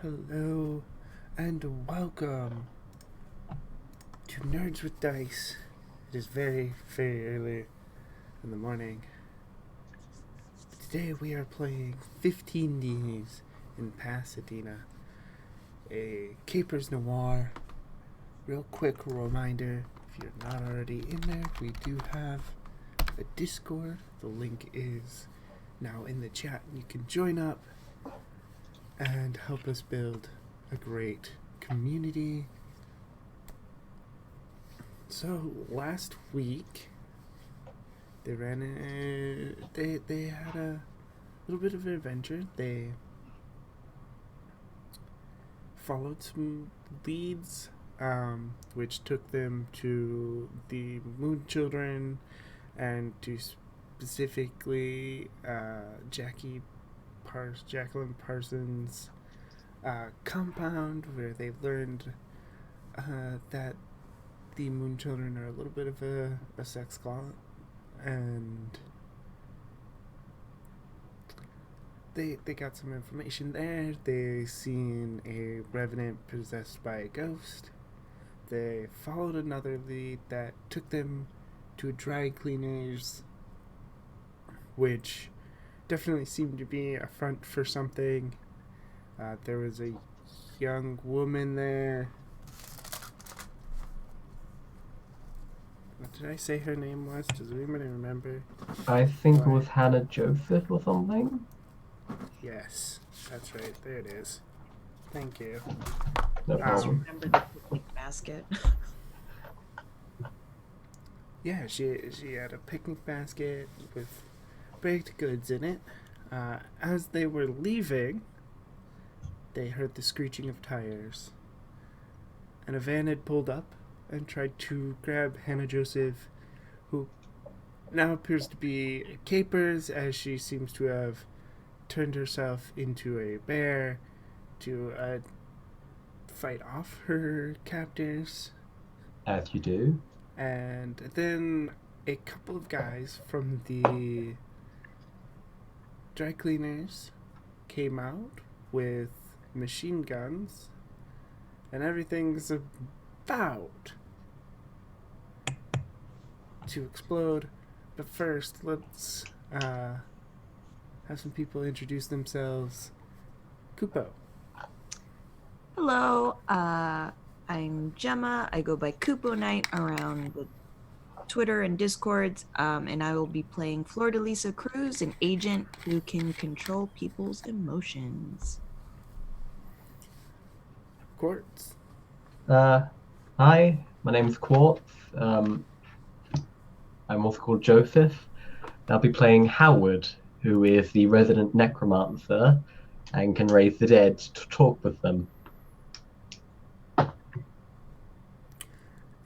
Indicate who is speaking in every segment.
Speaker 1: Hello and welcome to Nerds with Dice. It is very, very early in the morning. Today we are playing 15 Days in Pasadena, a Capers Noir. Real quick reminder, if you're not already in there, we do have a Discord. The link is now in the chat. You can join up and help us build a great community. So last week they had a little bit of an adventure. They followed some leads, which took them to the Moon Children and to specifically Jacqueline Parsons' compound, where they learned that the Moon Children are a little bit of a sex clot, and they got some information there. They seen a revenant possessed by a ghost. They followed another lead that took them to a dry cleaners, which definitely seemed to be a front for something. There was a young woman there. What did I say her name was? Does anybody remember?
Speaker 2: I think it was Hannah Joseph or something.
Speaker 1: Yes, that's right. There it is. Thank you.
Speaker 2: No problem.
Speaker 3: Remember the picnic basket?
Speaker 1: Yeah, she had a picnic basket with baked goods in it. As they were leaving, they heard the screeching of tires, and a van had pulled up and tried to grab Hannah Joseph, who now appears to be Capers, as she seems to have turned herself into a bear to fight off her captors.
Speaker 2: As you do.
Speaker 1: And then a couple of guys from the dry cleaners came out with machine guns, and everything's about to explode. But first, let's have some people introduce themselves. Kupo.
Speaker 3: Hello, I'm Gemma. I go by Kupo Knight around the Twitter and Discords, and I will be playing Flor-de-Lisa Cruz, an agent who can control people's emotions.
Speaker 1: Quartz.
Speaker 2: Hi, my name's Quartz. I'm also called Joseph. I'll be playing Howard, who is the resident necromancer and can raise the dead to talk with them.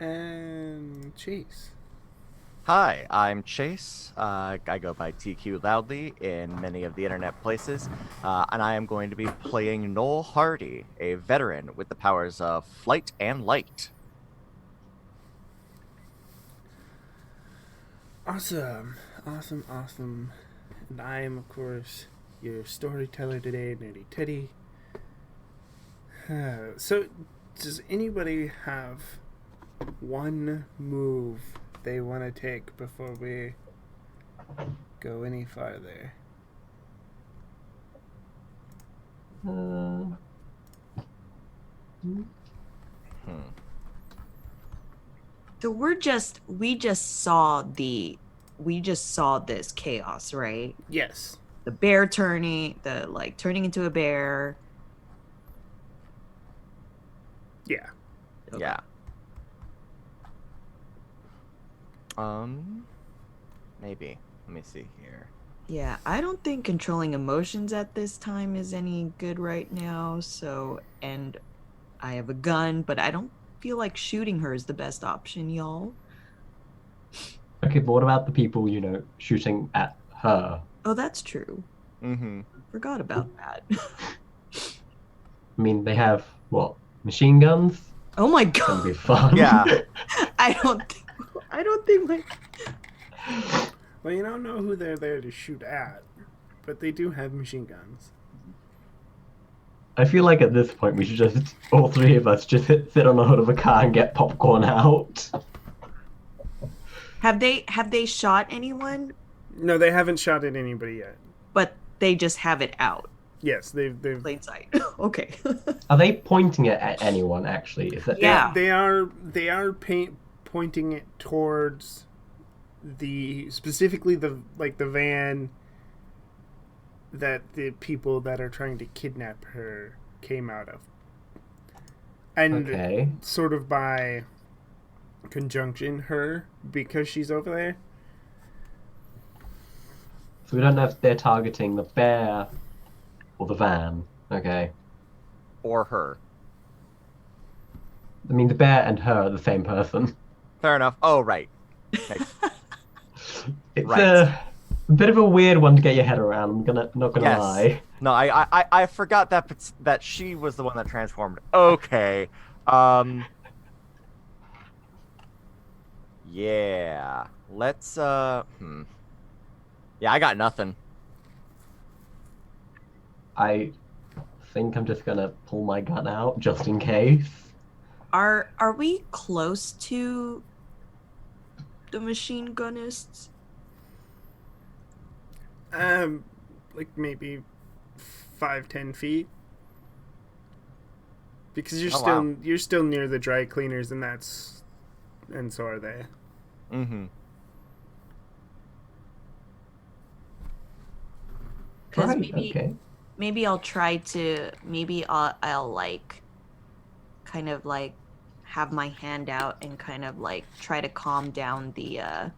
Speaker 1: And Chase.
Speaker 4: Hi, I'm Chase. I go by TQ Loudly in many of the internet places, and I am going to be playing Noel Hardy, a veteran with the powers of flight and light.
Speaker 1: Awesome. And I am, of course, your storyteller today, Nerdy Teddy. So, does anybody have one move they want to take before we go any farther?
Speaker 3: So we just saw this chaos, right?
Speaker 1: Yes.
Speaker 3: The bear turning into a bear.
Speaker 1: Yeah.
Speaker 3: Okay.
Speaker 4: Yeah. Maybe. Let me see here.
Speaker 3: Yeah, I don't think controlling emotions at this time is any good right now. So, and I have a gun, but I don't feel like shooting her is the best option, y'all.
Speaker 2: Okay, but what about the people, shooting at her?
Speaker 3: Oh, that's true.
Speaker 4: Mm-hmm.
Speaker 3: Forgot about that.
Speaker 2: I mean, they have, machine guns?
Speaker 3: Oh my
Speaker 2: It's gonna
Speaker 3: god.
Speaker 2: be fun.
Speaker 4: Yeah.
Speaker 3: I don't think like
Speaker 1: Well, you don't know who they're there to shoot at, but they do have machine guns.
Speaker 2: I feel like at this point we should just, all three of us, just sit on the hood of a car and get popcorn out.
Speaker 3: Have they shot anyone?
Speaker 1: No, they haven't shot at anybody yet.
Speaker 3: But they just have it out.
Speaker 1: Yes, they've
Speaker 3: Plain sight. Okay.
Speaker 2: Are they pointing it at anyone, actually? Is that...
Speaker 3: Yeah.
Speaker 1: They are pointing it towards specifically the van that the people that are trying to kidnap her came out of. And
Speaker 2: Okay.
Speaker 1: sort of by conjunction her, because she's over there.
Speaker 2: So we don't know if they're targeting the bear or the van. Okay.
Speaker 4: Or her.
Speaker 2: I mean, the bear and her are the same person.
Speaker 4: Fair enough. Oh, right. Okay.
Speaker 2: It's
Speaker 4: Right.
Speaker 2: a bit of a weird one to get your head around. Not gonna
Speaker 4: Yes.
Speaker 2: lie.
Speaker 4: No, I forgot that she was the one that transformed. Okay. Yeah. Let's Yeah, I got nothing.
Speaker 2: I think I'm just gonna pull my gun out just in case.
Speaker 3: Are we close to the machine gunnists?
Speaker 1: Like maybe 5-10 feet. Because you're still near the dry cleaners, and so are they.
Speaker 4: Mm-hmm.
Speaker 3: Because
Speaker 2: Right, okay.
Speaker 3: maybe I'll try to I'll like kind of like have my hand out and kind of like try to calm down the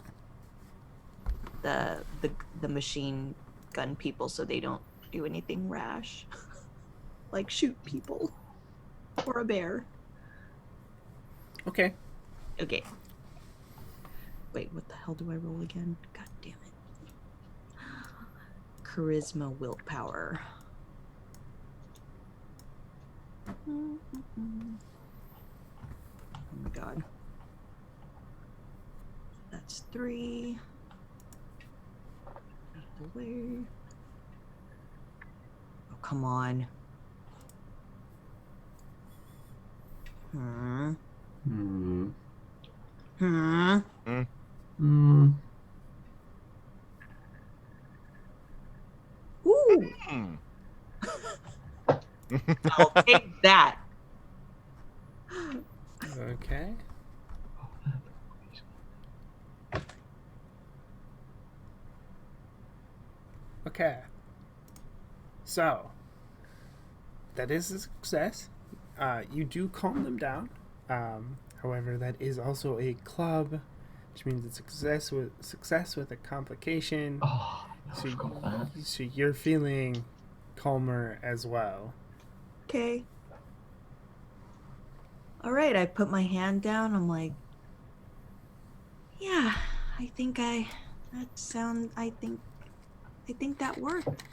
Speaker 3: machine gun people so they don't do anything rash. Like shoot people or a bear.
Speaker 1: Okay.
Speaker 3: Okay. Wait, what the hell do I roll again? God damn it. Charisma, willpower. Oh my god. That's 3. Away. Oh, come on.
Speaker 2: Hmm.
Speaker 3: Ooh.
Speaker 4: Hmm.
Speaker 3: I'll take that.
Speaker 1: Okay. Okay. So, that is a success. You do calm them down. However, that is also a club, which means it's success with a complication.
Speaker 2: Oh, I forgot that.
Speaker 1: So you're feeling calmer as well.
Speaker 3: Okay. All right, I put my hand down. I'm like, yeah, I think that worked.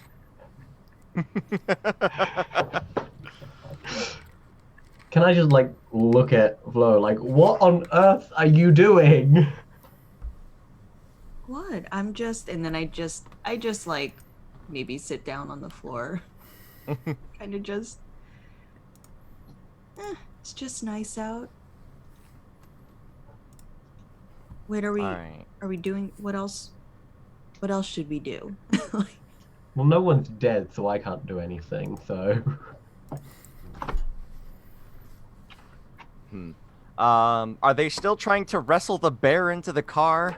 Speaker 2: Can I just like look at Flo? Like, what on earth are you doing?
Speaker 3: What? And then I just like maybe sit down on the floor. Kind of just it's just nice out. Wait, are we doing what else should we do?
Speaker 2: Well, no one's dead, so I can't do anything, so...
Speaker 4: Are they still trying to wrestle the bear into the car?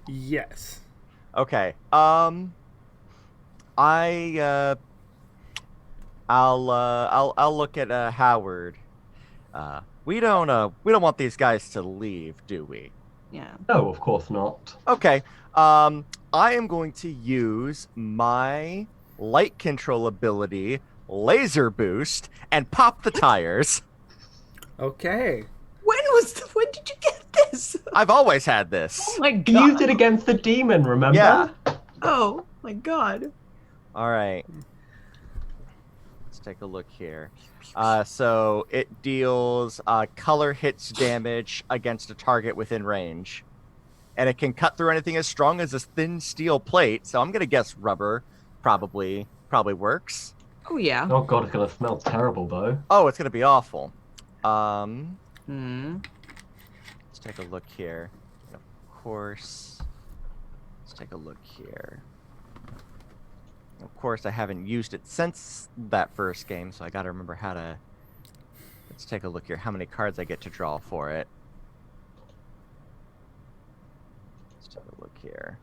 Speaker 1: Yes.
Speaker 4: Okay. I'll look at Howard. We don't want these guys to leave, do we?
Speaker 3: Yeah.
Speaker 2: No, of course not.
Speaker 4: Okay. I am going to use my light control ability, laser boost, and pop the tires.
Speaker 1: Okay.
Speaker 3: When did you get this?
Speaker 4: I've always had this.
Speaker 3: Oh my god.
Speaker 2: You used it against the demon, remember?
Speaker 4: Yeah.
Speaker 3: Oh my god.
Speaker 4: All right. Let's take a look here. So it deals color hits damage against a target within range. And it can cut through anything as strong as a thin steel plate. So I'm going to guess rubber probably works.
Speaker 3: Oh yeah.
Speaker 2: Oh god, it's gonna smell terrible though.
Speaker 4: Oh, it's gonna be awful.
Speaker 3: Hmm.
Speaker 4: Let's take a look here. And of course, let's take a look here. Of course, I haven't used it since that first game, so I gotta remember how to... Let's take a look here. How many cards I get to draw for it. Let's take a look here.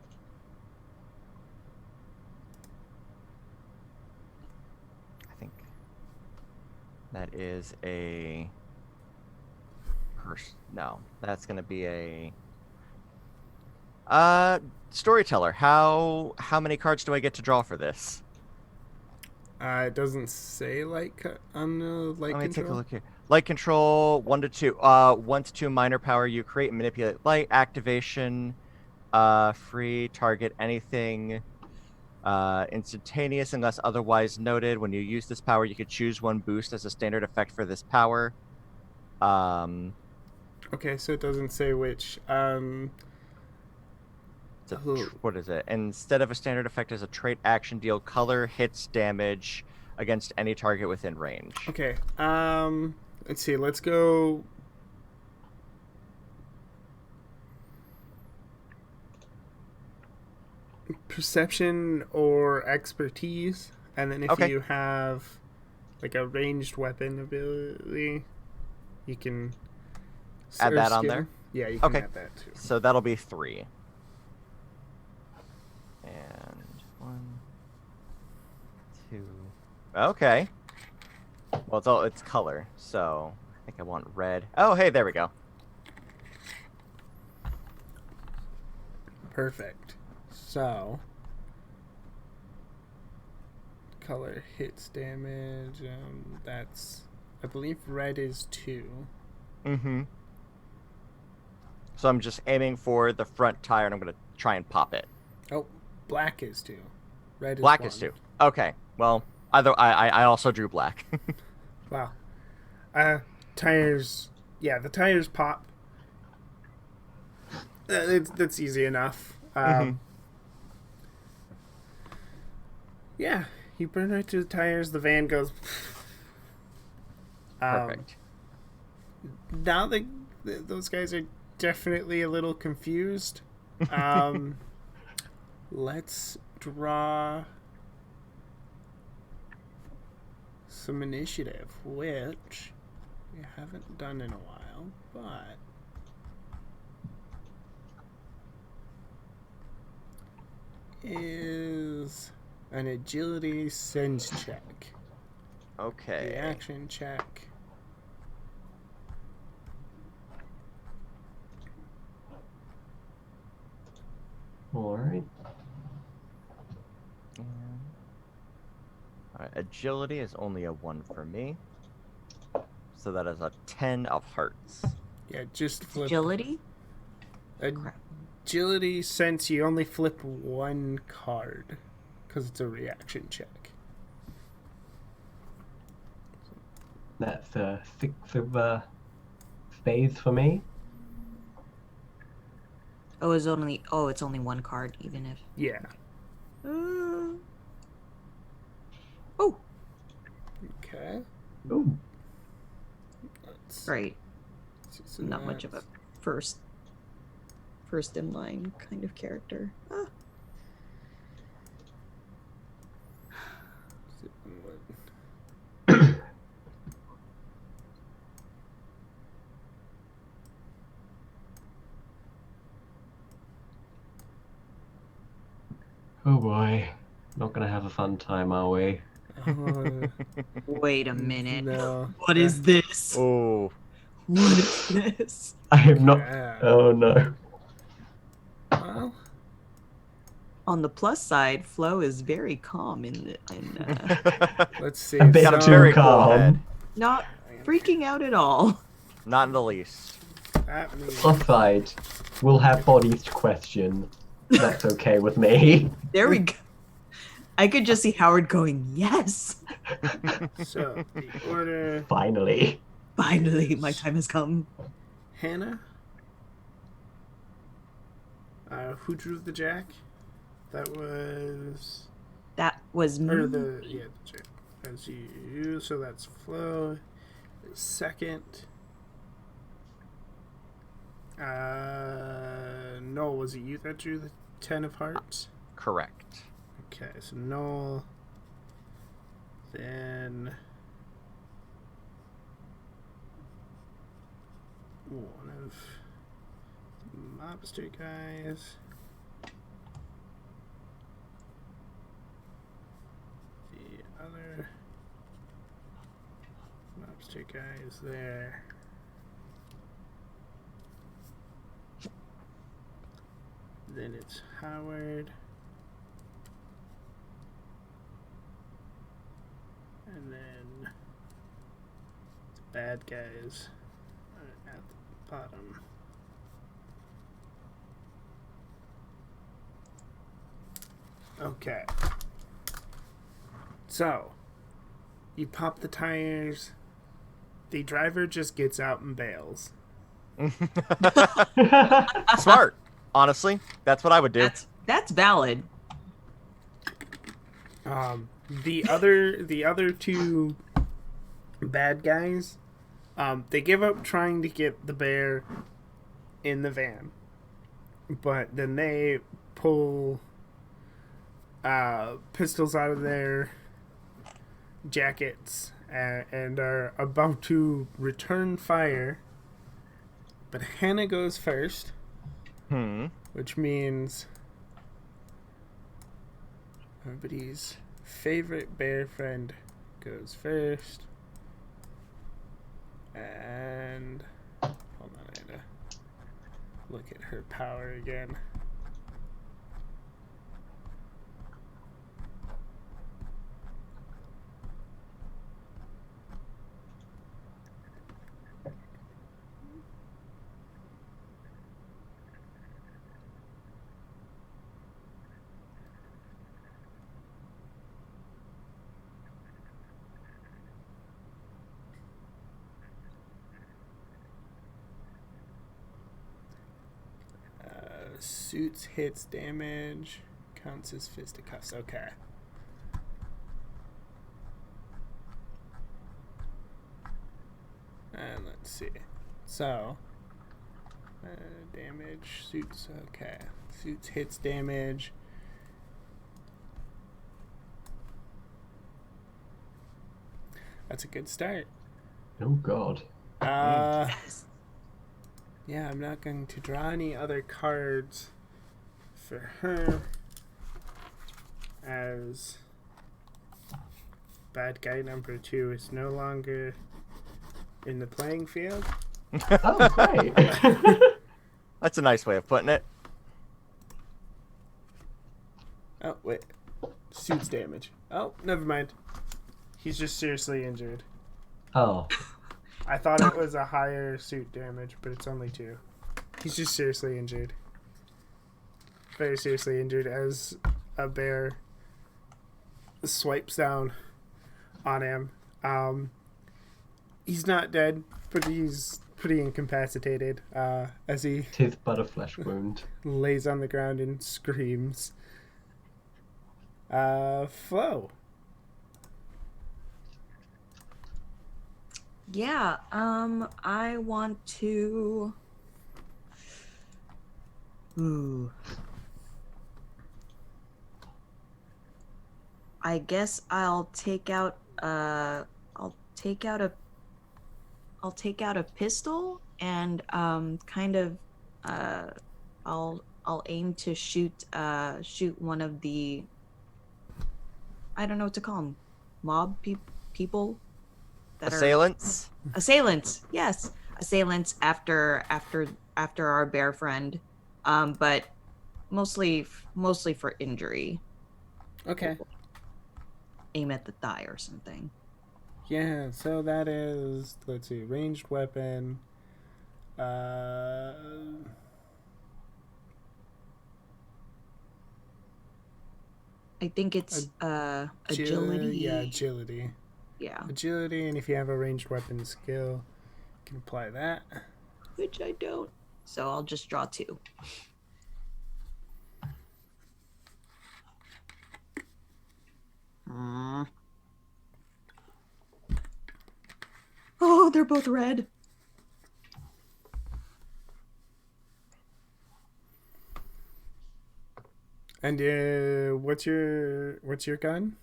Speaker 4: I think that is a... No, that's gonna be a... Storyteller. How many cards do I get to draw for this?
Speaker 1: It doesn't say on the light
Speaker 4: Let me
Speaker 1: control.
Speaker 4: take a look here. Light control, 1 to 2. 1 to 2 minor power. You create and manipulate light. Activation, free target anything. Instantaneous unless otherwise noted. When you use this power, you could choose one boost as a standard effect for this power.
Speaker 1: Okay, so it doesn't say which.
Speaker 4: What is it? Instead of a standard effect as a trait action, deal color hits damage against any target within range.
Speaker 1: Okay. Let's see. Let's go. Perception or expertise, and then if
Speaker 4: Okay.
Speaker 1: you have like a ranged weapon ability, you can
Speaker 4: Add
Speaker 1: or
Speaker 4: that on
Speaker 1: skill.
Speaker 4: there?
Speaker 1: Yeah, you can
Speaker 4: Okay.
Speaker 1: add that too.
Speaker 4: So that'll be 3. And 1, 2. Okay. Well, it's color, so I think I want red. Oh, hey, there we go.
Speaker 1: Perfect. So, color hits damage. That's, I believe, red is 2.
Speaker 4: Mm-hmm. So I'm just aiming for the front tire, and I'm gonna try and pop it.
Speaker 1: Oh, black is 2. Red is
Speaker 4: Black
Speaker 1: 1.
Speaker 4: is 2. Okay. Well, I also drew black.
Speaker 1: Wow. Tires. Yeah, the tires pop. That's easy enough.
Speaker 4: Mhm.
Speaker 1: Yeah, you burn right through the tires. The van goes.
Speaker 4: Perfect.
Speaker 1: Now those guys are definitely a little confused. Let's draw some initiative, which we haven't done in a while, but is an agility sense check.
Speaker 4: Okay.
Speaker 1: Reaction check.
Speaker 2: Alright.
Speaker 4: Alright, agility is only a 1 for me. So that is a 10 of hearts.
Speaker 1: Yeah, just flip.
Speaker 3: Agility? Crap.
Speaker 1: Agility, since you only flip 1 card, because it's a reaction check.
Speaker 2: That's 6 of spades for me.
Speaker 3: It's only 1 card, even if.
Speaker 1: Yeah.
Speaker 3: Oh,
Speaker 1: Okay.
Speaker 2: Ooh.
Speaker 1: Let's
Speaker 3: right.
Speaker 1: see, so
Speaker 3: Not much of a
Speaker 1: that's-
Speaker 3: first in line kind of character. Ah.
Speaker 2: Oh boy. Not gonna have a fun time, are we?
Speaker 3: Wait a minute.
Speaker 1: No.
Speaker 3: What is this?
Speaker 4: Oh.
Speaker 3: What is this?
Speaker 2: I am not.
Speaker 1: Yeah.
Speaker 2: Oh no.
Speaker 1: Well,
Speaker 3: On the plus side, Flo is very calm in
Speaker 1: let's see.
Speaker 2: A bit
Speaker 4: Got a
Speaker 2: too
Speaker 4: very cool
Speaker 2: calm.
Speaker 4: head.
Speaker 3: not freaking out at all.
Speaker 4: Not in the least.
Speaker 1: That means
Speaker 2: Plus side, we'll have bodies to question. That's okay with me.
Speaker 3: There we go. I could just see Howard going, yes!
Speaker 1: so the order.
Speaker 2: Finally.
Speaker 3: Finally, my time has come.
Speaker 1: Hannah. Who drew the jack? That was
Speaker 3: That was me.
Speaker 1: or the jack. as you. So that's Flo. Second. Noel, was it you that drew the 10 of hearts?
Speaker 4: Correct.
Speaker 1: Okay, so Noel. Then one of the mobster guys. The other mobster guy is there. Then it's Howard. And then the bad guys are at the bottom. Okay. So, you pop the tires. The driver just gets out and bails.
Speaker 4: Smart. Honestly, that's what I would do.
Speaker 3: That's valid.
Speaker 1: The other two bad guys, they give up trying to get the bear in the van, but then they pull pistols out of their jackets and are about to return fire. But Hannah goes first, which means everybody's favorite bear friend goes first. And hold on, I gotta look at her power again. Suits, hits, damage, counts as fisticuffs. Okay. And let's see. So, damage, suits, okay. Suits, hits, damage. That's a good start.
Speaker 2: Oh, God.
Speaker 1: Yeah, I'm not going to draw any other cards for her, as bad guy number 2 is no longer in the playing field.
Speaker 2: Oh, great.
Speaker 4: That's a nice way of putting it.
Speaker 1: Oh, wait. Suits damage. Oh, never mind. He's just seriously injured.
Speaker 2: Oh.
Speaker 1: I thought it was a higher suit damage, but it's only 2. He's just seriously injured. Very seriously injured as a bear swipes down on him. He's not dead, but he's pretty incapacitated as he
Speaker 2: Tis but a flesh wound.
Speaker 1: lays on the ground and screams. Flo.
Speaker 3: Yeah, I want to... Ooh. I guess I'll take out a pistol and kind of I'll aim to shoot one of the, I don't know what to call them, mob people that
Speaker 4: Assailants?
Speaker 3: Assailants, yes. Assailants after our bear friend. But mostly for injury.
Speaker 1: Okay.
Speaker 3: Aim at the thigh or something.
Speaker 1: Yeah, so that is, let's see, ranged weapon. I
Speaker 3: think it's agility.
Speaker 1: Yeah, agility.
Speaker 3: Yeah.
Speaker 1: Agility, and if you have a ranged weapon skill, you can apply that.
Speaker 3: Which I don't. So I'll just draw 2. they're both red.
Speaker 1: And what's your gun?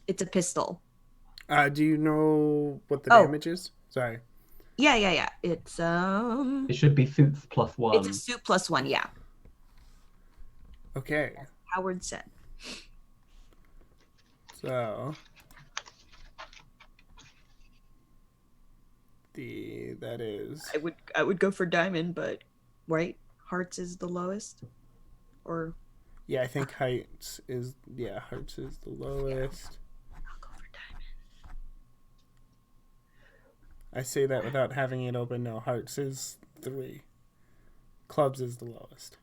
Speaker 3: It's a pistol.
Speaker 1: Do you know what the
Speaker 3: Oh.
Speaker 1: damage is? Sorry.
Speaker 3: Yeah. It's
Speaker 2: It should be suits plus one.
Speaker 3: It's a suit plus one. Yeah.
Speaker 1: Okay.
Speaker 3: Howard said.
Speaker 1: So that is.
Speaker 3: I would go for diamond, but right, hearts is the lowest, or
Speaker 1: Yeah, I think hearts is the lowest.
Speaker 3: I'll go for diamond.
Speaker 1: I say that without having it open. No, hearts is 3. Clubs is the lowest.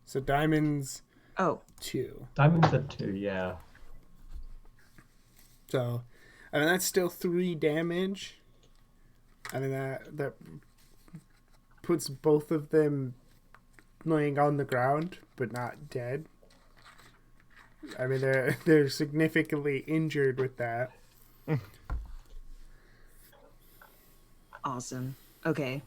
Speaker 1: So diamonds.
Speaker 3: Oh.
Speaker 1: 2.
Speaker 2: Diamonds are 2, yeah.
Speaker 1: So, I mean that's still 3 damage. I mean that puts both of them laying on the ground, but not dead. I mean they're significantly injured with that.
Speaker 3: Awesome. Okay.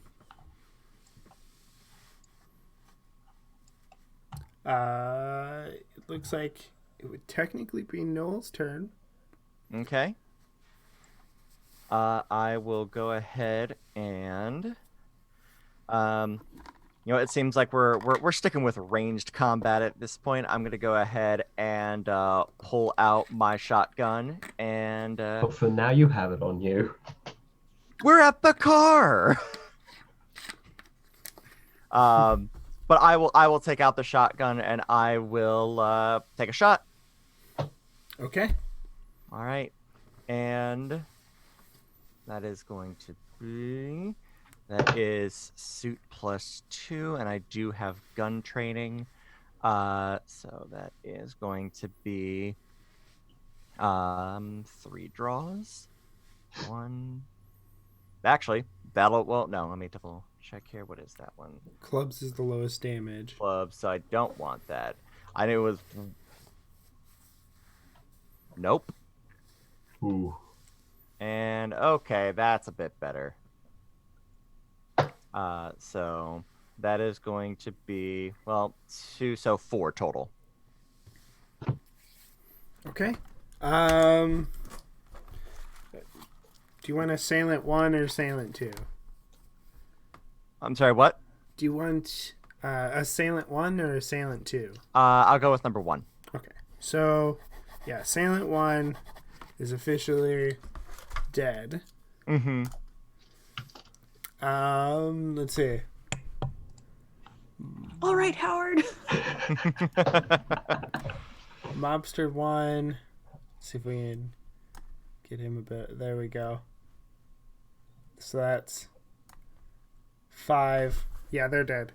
Speaker 1: It looks like it would technically be Noel's turn.
Speaker 4: Okay. I will go ahead and, it seems like we're sticking with ranged combat at this point. I'm gonna go ahead and pull out my shotgun and.
Speaker 2: But for now, you have it on you.
Speaker 4: We're at the car. But I will take out the shotgun and I will take a shot.
Speaker 1: Okay.
Speaker 4: All right, and that is going to be suit plus 2, and I do have gun training, so that is going to be 3 draws. 1. Actually, no. Let me double check here. What is that one?
Speaker 1: Clubs is the lowest damage.
Speaker 4: Club, so I don't want that. I knew it was. Nope.
Speaker 2: Ooh.
Speaker 4: And okay, that's a bit better. So that is going to be 2, so 4 total.
Speaker 1: Okay. Do you want Assailant 1 or Assailant 2?
Speaker 4: I'm sorry, what?
Speaker 1: Do you want Assailant 1 or Assailant 2?
Speaker 4: I'll go with number 1.
Speaker 1: Okay. So, yeah, Assailant 1 is officially dead.
Speaker 4: Mm-hmm.
Speaker 1: Let's see.
Speaker 3: All right, Howard.
Speaker 1: Mobster 1. See if we can get him a bit. There we go. So that's 5. Yeah, they're dead.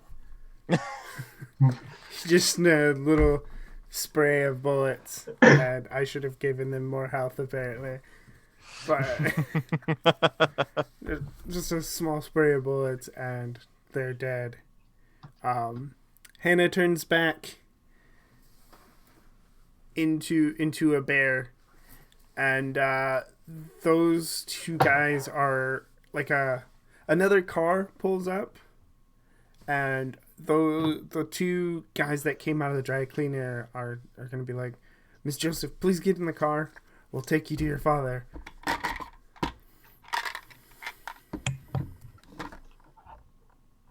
Speaker 1: Just a little spray of bullets, and I should have given them more health apparently. But just a small spray of bullets, and they're dead. Hannah turns back into a bear, and those 2 guys are like another car pulls up, and the 2 guys that came out of the dry cleaner are going to be like, Miss Joseph, please get in the car. We'll take you to your father.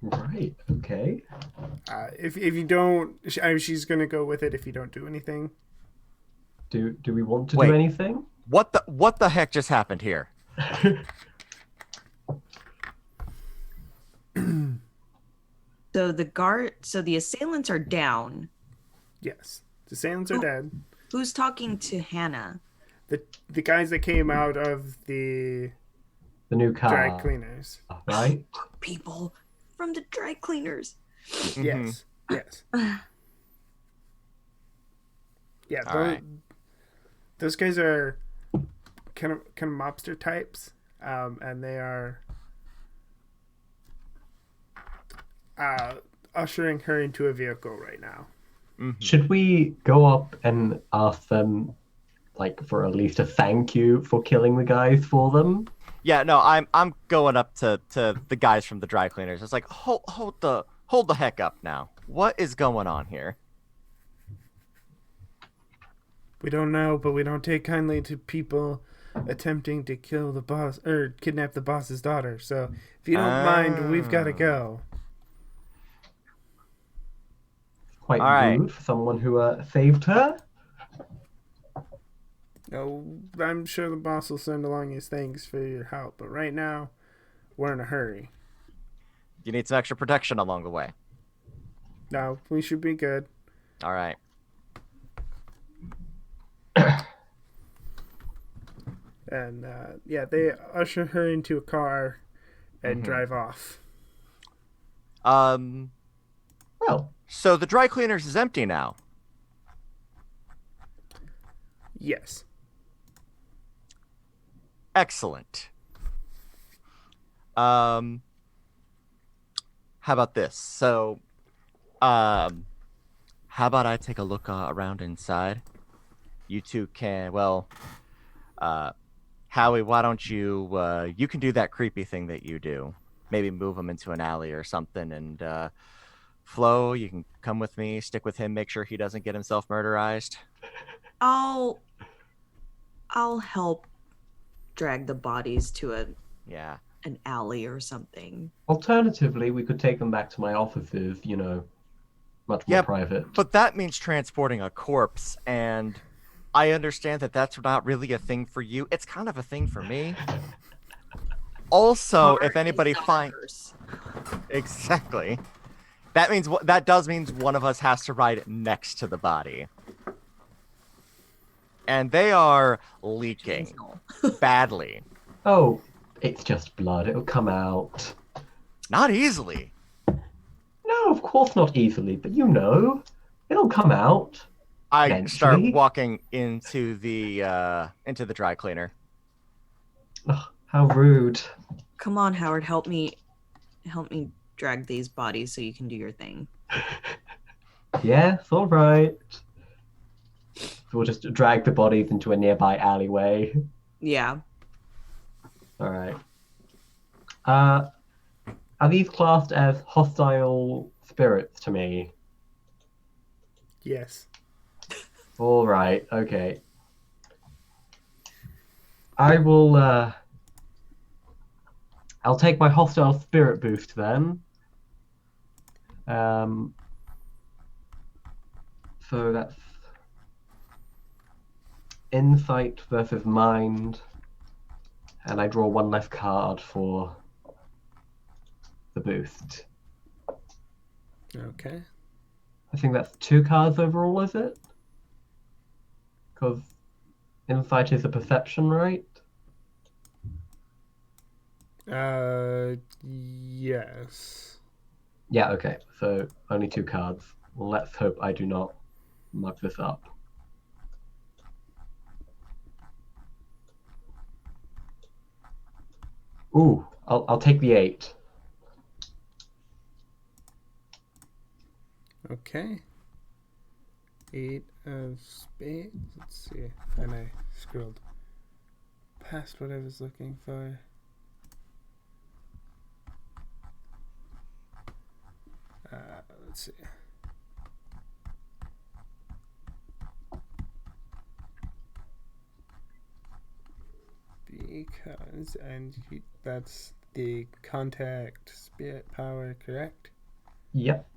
Speaker 2: Right. Okay.
Speaker 1: If you don't, she's going to go with it if you don't do anything.
Speaker 2: Do we want to
Speaker 4: Wait.
Speaker 2: do anything?
Speaker 4: What the heck just happened here?
Speaker 3: So the assailants are down.
Speaker 1: Yes. The assailants are dead.
Speaker 3: Who's talking to Hannah?
Speaker 1: The guys that came out of the
Speaker 2: new car.
Speaker 1: dry cleaners.
Speaker 2: Right?
Speaker 3: People from the dry cleaners.
Speaker 1: Yes. Yes. Yeah.
Speaker 4: All right.
Speaker 1: Those guys are kind of mobster types, and they are ushering her into a vehicle right now.
Speaker 4: Mm-hmm.
Speaker 2: Should we go up and ask them, like, for at least a thank you for killing the guys for them?
Speaker 4: Yeah, no, I'm going up to the guys from the dry cleaners. It's like, hold the heck up now. What is going on here?
Speaker 1: We don't know, but we don't take kindly to people attempting to kill the boss or kidnap the boss's daughter. So if you don't mind, we've got to go.
Speaker 2: Quite
Speaker 4: All right.
Speaker 2: rude for someone who saved her.
Speaker 1: No, I'm sure the boss will send along his thanks for your help, but right now, we're in a hurry.
Speaker 4: You need some extra protection along the way.
Speaker 1: No, we should be good.
Speaker 4: All right.
Speaker 1: And yeah, they usher her into a car and drive off.
Speaker 2: Well,
Speaker 4: So the dry cleaners is empty now.
Speaker 1: Yes.
Speaker 4: Excellent. How about this? So, how about I take a look around inside? You two can, well, Howie, why don't you, you can do that creepy thing that you do. Maybe move him into an alley or something, and, Flo, you can come with me, stick with him, make sure he doesn't get himself murderized.
Speaker 3: I'll help drag the bodies to
Speaker 4: Yeah.
Speaker 3: an alley or something.
Speaker 2: alternatively, we could take them back to my offices, you know, much more
Speaker 4: Yeah,
Speaker 2: private.
Speaker 4: But that means transporting a corpse, and I understand that that's not really a thing for you. It's kind of a thing for me. Also, if anybody finds exactly, that does means one of us has to ride next to the body, and they are leaking badly.
Speaker 2: Oh, it's just blood. It'll come out.
Speaker 4: Not easily.
Speaker 2: No, of course not easily, but you know, it'll come out.
Speaker 4: I start
Speaker 2: Eventually.
Speaker 4: walking into the dry cleaner.
Speaker 2: Ugh, how rude.
Speaker 3: Come on, Howard, help me drag these bodies so you can do your thing.
Speaker 2: Yes, all right. So we'll just drag the bodies into a nearby alleyway.
Speaker 3: Yeah.
Speaker 2: All right. Are these classed as hostile spirits to me?
Speaker 1: Yes.
Speaker 2: All right. Okay. I will. I'll take my hostile spirit boost then. So that's insight versus mind, and I draw one less card for the boost.
Speaker 1: Okay.
Speaker 2: I think that's 2 cards overall, is it? Because insight is a perception, right?
Speaker 1: Yes.
Speaker 2: Yeah, okay. So only 2 cards. Let's hope I do not mug this up. Ooh, I'll take the 8.
Speaker 1: Okay. 8 of spades. Let's see. And I scrolled past what I was looking for. Let's see. Because, that's the contact spirit power, correct?
Speaker 2: Yep.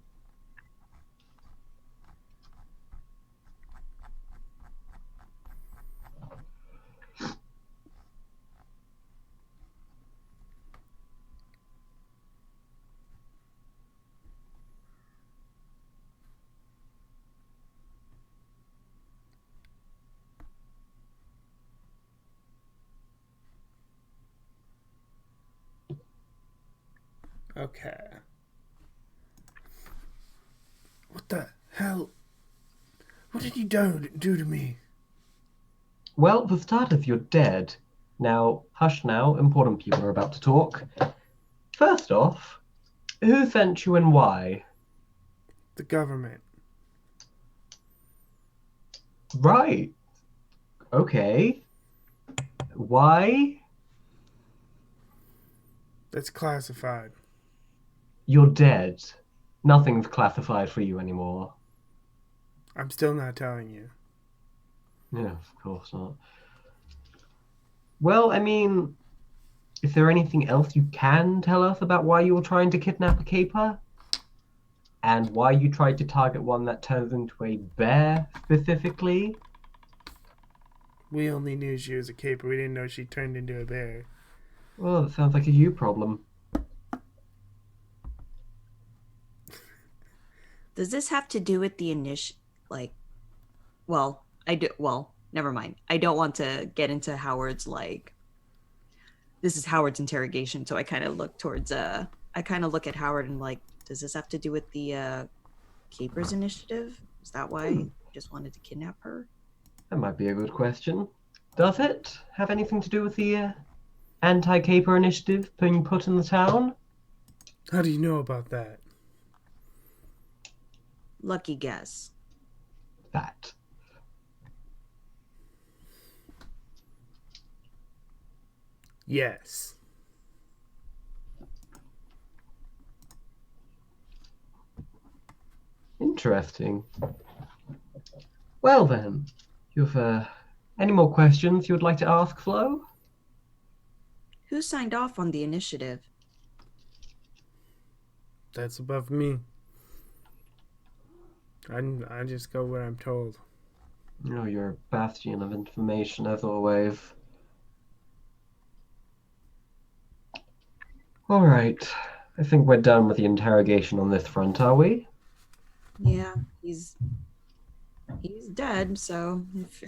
Speaker 1: Okay. What the hell? What did you do to me?
Speaker 2: Well, for starters, you're dead. Now, hush now, important people are about to talk. First off, who sent you and why?
Speaker 1: The government.
Speaker 2: Right. Okay. Why?
Speaker 1: That's classified.
Speaker 2: You're dead. Nothing's classified for you anymore.
Speaker 1: I'm still not telling you.
Speaker 2: Yeah, of course not. Well, I mean, is there anything else you can tell us about why you were trying to kidnap a caper? And why you tried to target one that turns into a bear specifically?
Speaker 1: We only knew she was a caper. We didn't know she turned into a bear.
Speaker 2: Well, that sounds like a you problem.
Speaker 3: Does this have to do with the well, I do. Well, never mind. I don't want to get into Howard's this is Howard's interrogation, so I kind of look towards I kind of look at Howard and like, does this have to do with the Capers initiative? Is that why you just wanted to kidnap her?
Speaker 2: That might be a good question. Does it have anything to do with the anti-caper initiative being put in the town?
Speaker 1: How do you know about that?
Speaker 3: Lucky guess.
Speaker 2: That.
Speaker 1: Yes.
Speaker 2: Interesting. Well then, you've any more questions you would like to ask, Flo?
Speaker 3: Who signed off on the initiative?
Speaker 1: That's above me. I just go where I'm told.
Speaker 2: Oh, you're a bastion of information as always. All right. I think we're done with the interrogation on this front, are we?
Speaker 3: Yeah, he's dead, so if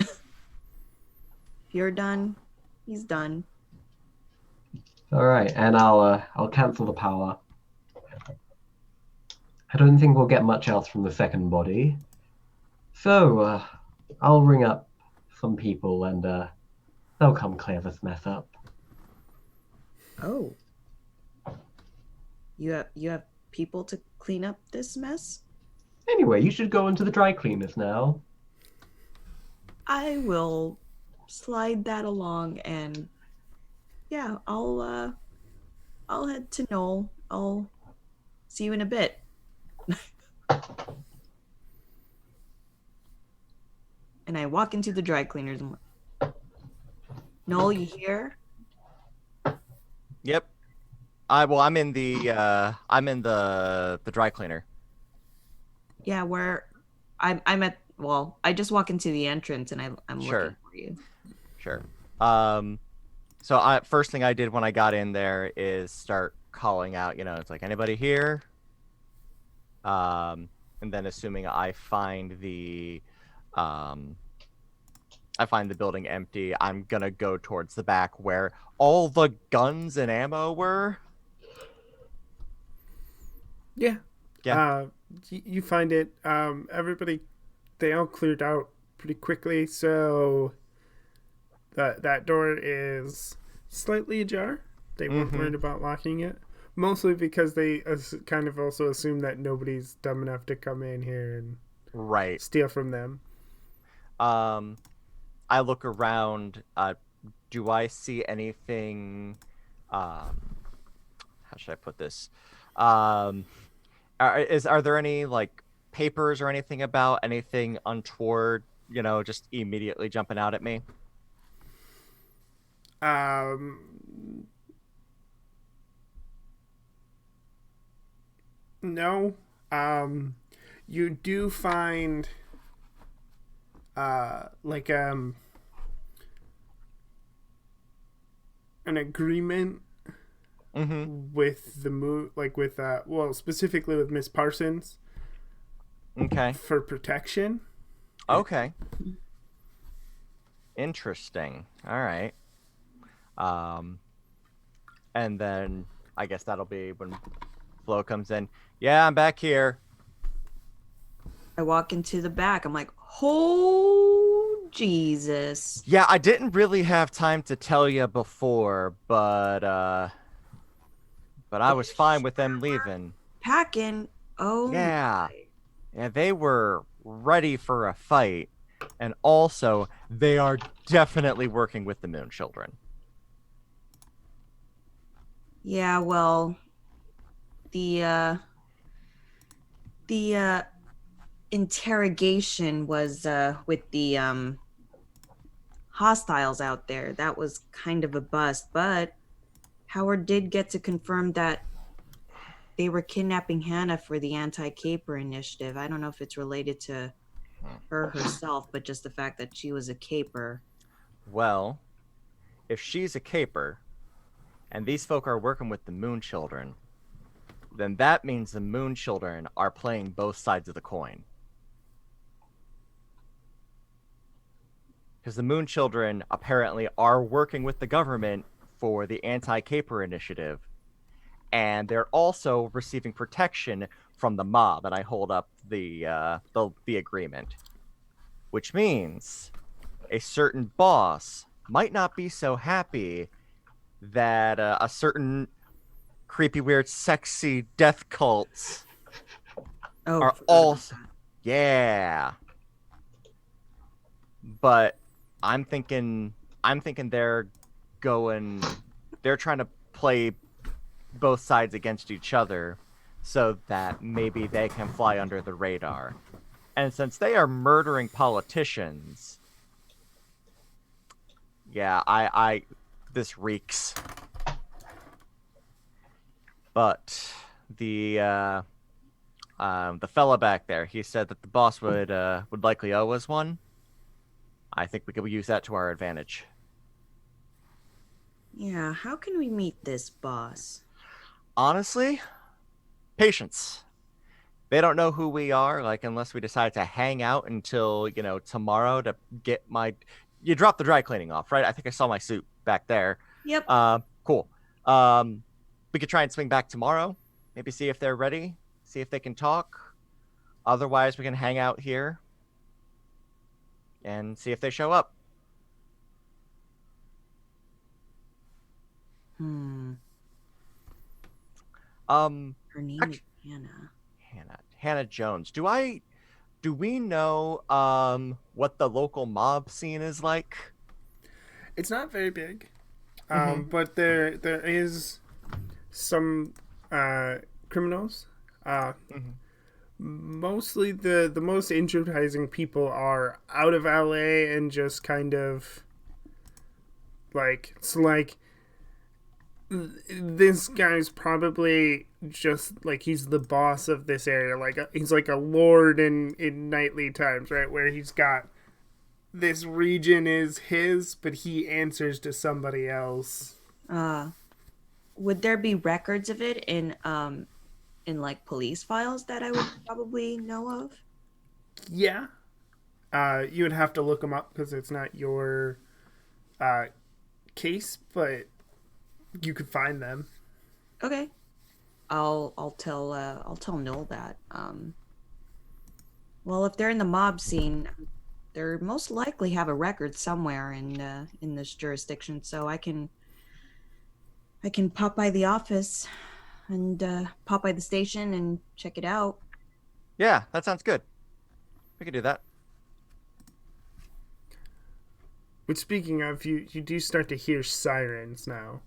Speaker 3: you're done, he's done.
Speaker 2: All right, and I'll cancel the power. I don't think we'll get much else from the second body. So, I'll ring up some people and they'll come clear this mess up.
Speaker 3: Oh. You have people to clean up this mess?
Speaker 2: Anyway, you should go into the dry cleaners now.
Speaker 3: I will slide that along, and yeah, I'll head to Noel. I'll see you in a bit. And I walk into the dry cleaners. And Noel, you here?
Speaker 4: Yep. I'm in the dry cleaner.
Speaker 3: Yeah, where I'm at. Well, I just walk into the entrance, and I'm
Speaker 4: Sure.
Speaker 3: looking for you.
Speaker 4: Sure. So first thing I did when I got in there is start calling out, it's like, anybody here? And then assuming I find the building empty, I'm gonna go towards the back where all the guns and ammo were.
Speaker 1: Yeah.
Speaker 4: Yeah.
Speaker 1: You find it. Everybody, they all cleared out pretty quickly, so that door is slightly ajar. They weren't worried about locking it, mostly because they kind of also assume that nobody's dumb enough to come in here and steal from them.
Speaker 4: I look around. Do I see anything? How should I put this? Are there any like papers or anything about anything untoward? Just immediately jumping out at me.
Speaker 1: No. You do find an agreement with the specifically with Miss Parsons.
Speaker 4: Okay.
Speaker 1: For protection.
Speaker 4: Okay. Interesting. All right. And then I guess that'll be when Flo comes in. Yeah, I'm back here.
Speaker 3: I walk into the back. I'm like, oh, Jesus.
Speaker 4: Yeah, I didn't really have time to tell you before, but I was fine with them leaving.
Speaker 3: Packing. Oh,
Speaker 4: yeah. Yeah, they were ready for a fight. And also, they are definitely working with the Moon Children.
Speaker 3: Yeah, well, the interrogation was with the hostiles out there. That was kind of a bust, but Howard did get to confirm that they were kidnapping Hannah for the anti-caper initiative. I don't know if it's related to her herself, but just the fact that she was a caper.
Speaker 4: Well, if she's a caper, and these folk are working with the Moon Children, then that means the Moon Children are playing both sides of the coin. Because the Moon Children apparently are working with the government for the anti-caper initiative, and they're also receiving protection from the mob. And I hold up the agreement, which means a certain boss might not be so happy that a certain creepy, weird, sexy death cults are also, yeah. But I'm thinking they're trying to play both sides against each other so that maybe they can fly under the radar. And since they are murdering politicians, yeah, I this reeks. But the fella back there, he said that the boss would likely owe us one. I think we could use that to our advantage.
Speaker 3: Yeah, how can we meet this boss?
Speaker 4: Honestly, patience. They don't know who we are, like, unless we decide to hang out until, tomorrow to get my... You dropped the dry cleaning off, right? I think I saw my suit back there.
Speaker 3: Yep.
Speaker 4: Cool. We could try and swing back tomorrow. Maybe see if they're ready. See if they can talk. Otherwise, we can hang out here and see if they show up.
Speaker 3: Her name is Hannah.
Speaker 4: Hannah Jones. Do we know what the local mob scene is like?
Speaker 1: It's not very big, but there is some criminals. Mostly the most introducing people are out of LA and just kind of like, it's like this guy's probably just like, he's the boss of this area, like he's like a lord in knightly times, right, where he's got this region is his, but he answers to somebody else.
Speaker 3: Would there be records of it in like police files that I would probably know of?
Speaker 1: Yeah. You would have to look them up because it's not your case, but you could find them.
Speaker 3: Okay. I'll tell Noel that. Well, if they're in the mob scene, they're most likely have a record somewhere in this jurisdiction, so I can pop by the office and pop by the station and check it out.
Speaker 4: Yeah, that sounds good. We could do that.
Speaker 1: But speaking of, you do start to hear sirens now.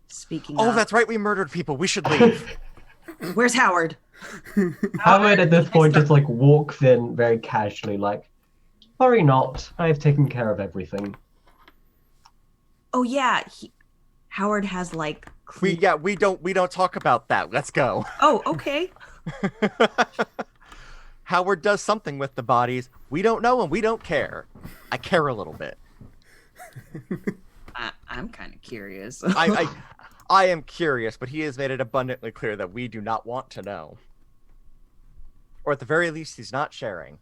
Speaker 3: Speaking
Speaker 4: of...
Speaker 3: of...
Speaker 4: that's right, we murdered people. We should leave.
Speaker 3: Where's Howard?
Speaker 2: Howard at this point just like walks in very casually, like, worry not, I've taken care of everything.
Speaker 3: Oh yeah, Howard has like...
Speaker 4: We don't talk about that. Let's go.
Speaker 3: Oh, okay.
Speaker 4: Howard does something with the bodies. We don't know and we don't care. I care a little bit.
Speaker 3: I'm kind of curious.
Speaker 4: I am curious, but he has made it abundantly clear that we do not want to know. Or at the very least, he's not sharing.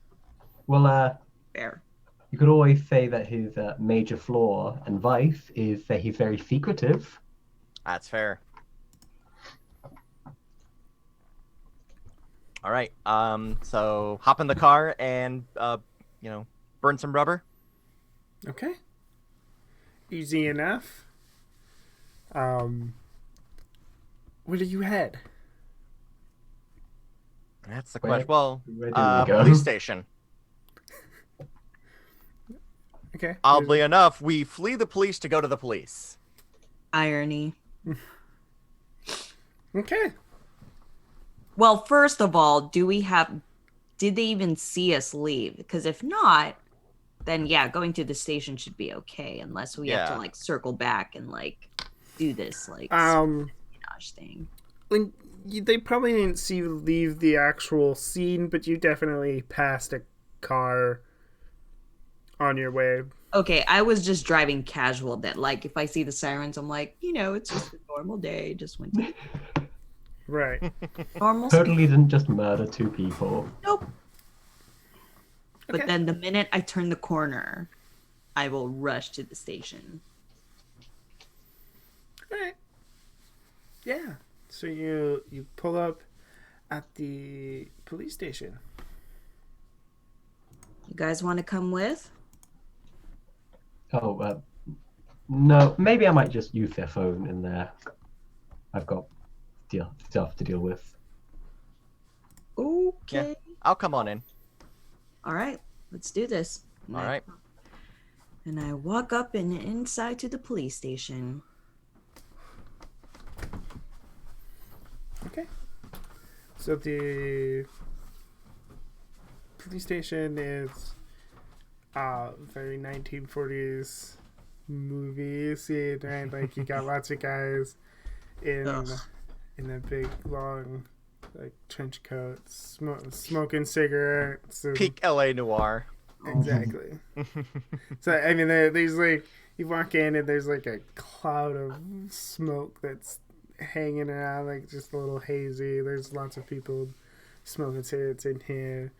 Speaker 2: Well,
Speaker 3: fair.
Speaker 2: You could always say that his major flaw and vice is that he's very secretive.
Speaker 4: That's fair. All right. So hop in the car and burn some rubber.
Speaker 1: Okay. Easy enough. Where do you head?
Speaker 4: That's the question. Well,
Speaker 2: where do we go?
Speaker 4: Police station.
Speaker 1: Okay.
Speaker 4: Oddly enough, we flee the police to go to the police.
Speaker 3: Irony.
Speaker 1: Okay.
Speaker 3: Well, first of all, did they even see us leave? Because if not, then yeah, going to the station should be okay, unless we have to
Speaker 4: Yeah.
Speaker 3: like circle back and like do this like
Speaker 1: Um,
Speaker 3: espionage thing.
Speaker 1: when they probably didn't see you leave the actual scene, but you definitely passed a car on your way.
Speaker 3: Okay, I was just driving casual that like if I see the sirens, I'm like, it's just a normal day, just went to
Speaker 1: Right.
Speaker 3: normal speed.
Speaker 2: Totally didn't just murder 2 people.
Speaker 3: Nope. But
Speaker 1: Okay.
Speaker 3: then the minute I turn the corner, I will rush to the station.
Speaker 1: All right. Yeah. So you pull up at the police station.
Speaker 3: You guys want to come with?
Speaker 2: Oh, no, maybe I might just use their phone in there. I've got stuff to deal with.
Speaker 3: Okay.
Speaker 4: I'll come on in.
Speaker 3: All right, let's do this.
Speaker 4: All right.
Speaker 3: And I walk up and inside to the police station.
Speaker 1: Okay. So the police station is very 1940s movie scene, right? Like you got lots of guys in a big long like trench coats, smoking cigarettes. And,
Speaker 4: Peak LA noir.
Speaker 1: exactly. So I mean, there's like you walk in and there's like a cloud of smoke that's hanging around, like just a little hazy. There's lots of people smoking cigarettes in here.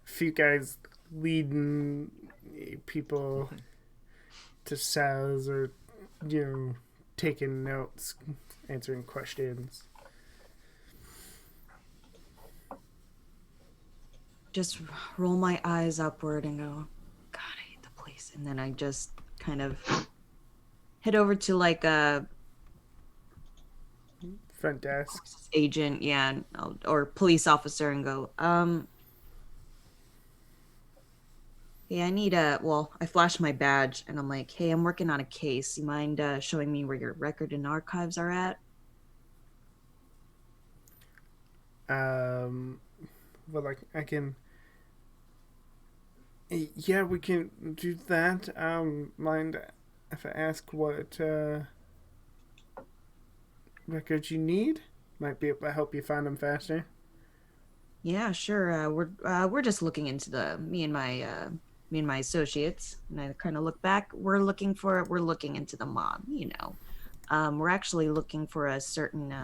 Speaker 1: A few guys leading people to cells or taking notes, answering questions.
Speaker 3: Just roll my eyes upward and go, God, I hate the place. And then I just kind of head over to like a
Speaker 1: Front desk.
Speaker 3: agent, yeah, or police officer and go, hey, I flash my badge and I'm like, hey, I'm working on a case. You mind showing me where your record and archives are at?
Speaker 1: Well, like I can. Yeah, we can do that. Mind if I ask what records you need? Might be able to help you find them faster.
Speaker 3: Yeah, sure. We're just looking into me and my associates, and I kind of look back. We're looking into the mob. We're actually looking for a certain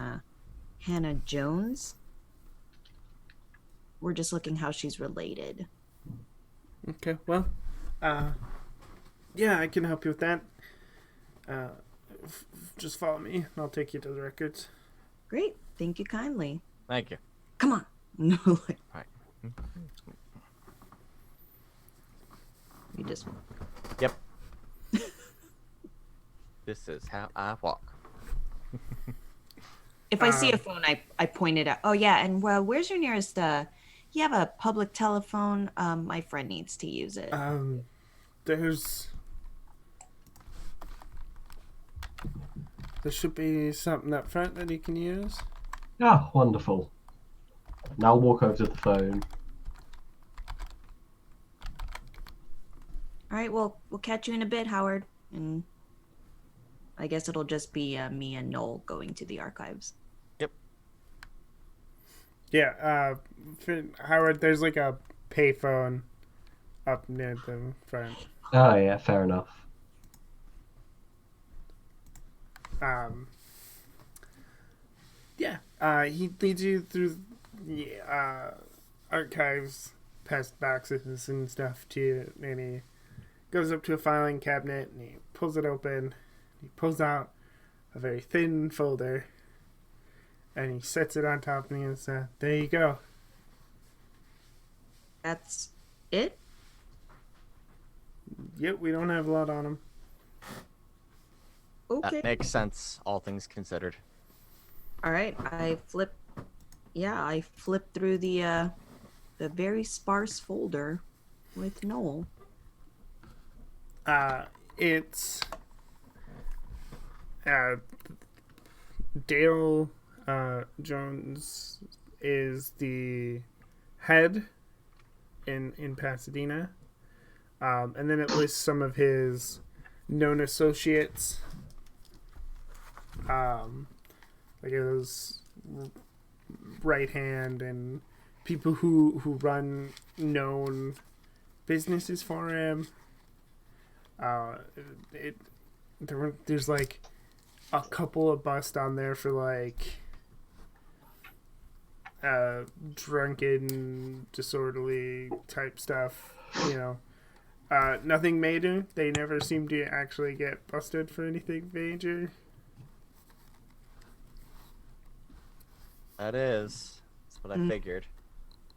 Speaker 3: Hannah Jones. We're just looking how she's related.
Speaker 1: Okay, well, yeah, I can help you with that. Just follow me, and I'll take you to the records.
Speaker 3: Great, thank you kindly.
Speaker 4: Thank you.
Speaker 3: Come on. No, like,
Speaker 4: Right.
Speaker 3: you just
Speaker 4: Yep. This is how I walk.
Speaker 3: if I see a phone, I point it out. Oh yeah, and well, where's your nearest? You have a public telephone. My friend needs to use it.
Speaker 1: There should be something up front that you can use.
Speaker 2: Ah, wonderful. Now I'll walk over to the phone.
Speaker 3: All right, well, we'll catch you in a bit, Howard. And I guess it'll just be me and Noel going to the archives.
Speaker 4: Yep.
Speaker 1: Yeah, for Howard, there's like a payphone up near the front.
Speaker 2: Oh yeah, fair enough.
Speaker 1: He leads you through the archives, past boxes and stuff and he goes up to a filing cabinet and he pulls it open. He pulls out a very thin folder and he sets it on top and he goes, there you go.
Speaker 3: That's it?
Speaker 1: Yep, we don't have a lot on him.
Speaker 3: Okay.
Speaker 4: That makes sense, all things considered.
Speaker 3: All right, I flip through the very sparse folder with Noel.
Speaker 1: It's Dale Jones is the head in Pasadena. And then it lists some of his known associates. Like his right hand and people who run known businesses for him. There's like a couple of busts on there for like drunken, disorderly type stuff, you know. Nothing major. They never seem to actually get busted for anything major.
Speaker 4: That's what I figured.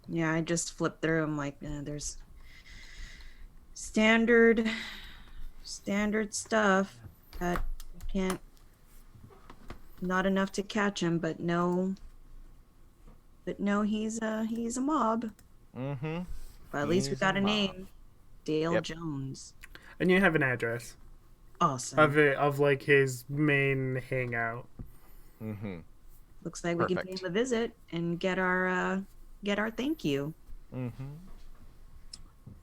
Speaker 3: Yeah, I just flipped through. I'm like, there's standard stuff that can't. Not enough to catch him, but no, he's a mob.
Speaker 4: Mm-hmm.
Speaker 3: But at least we
Speaker 4: He's
Speaker 3: got
Speaker 4: a
Speaker 3: a
Speaker 4: mob.
Speaker 3: name, Dale
Speaker 4: Yep.
Speaker 3: Jones.
Speaker 1: And you have an address
Speaker 3: Awesome.
Speaker 1: of like his main hangout.
Speaker 4: Mm-hmm.
Speaker 3: Looks like we can pay
Speaker 4: Perfect.
Speaker 3: him a visit and get our thank you.
Speaker 4: Mm-hmm.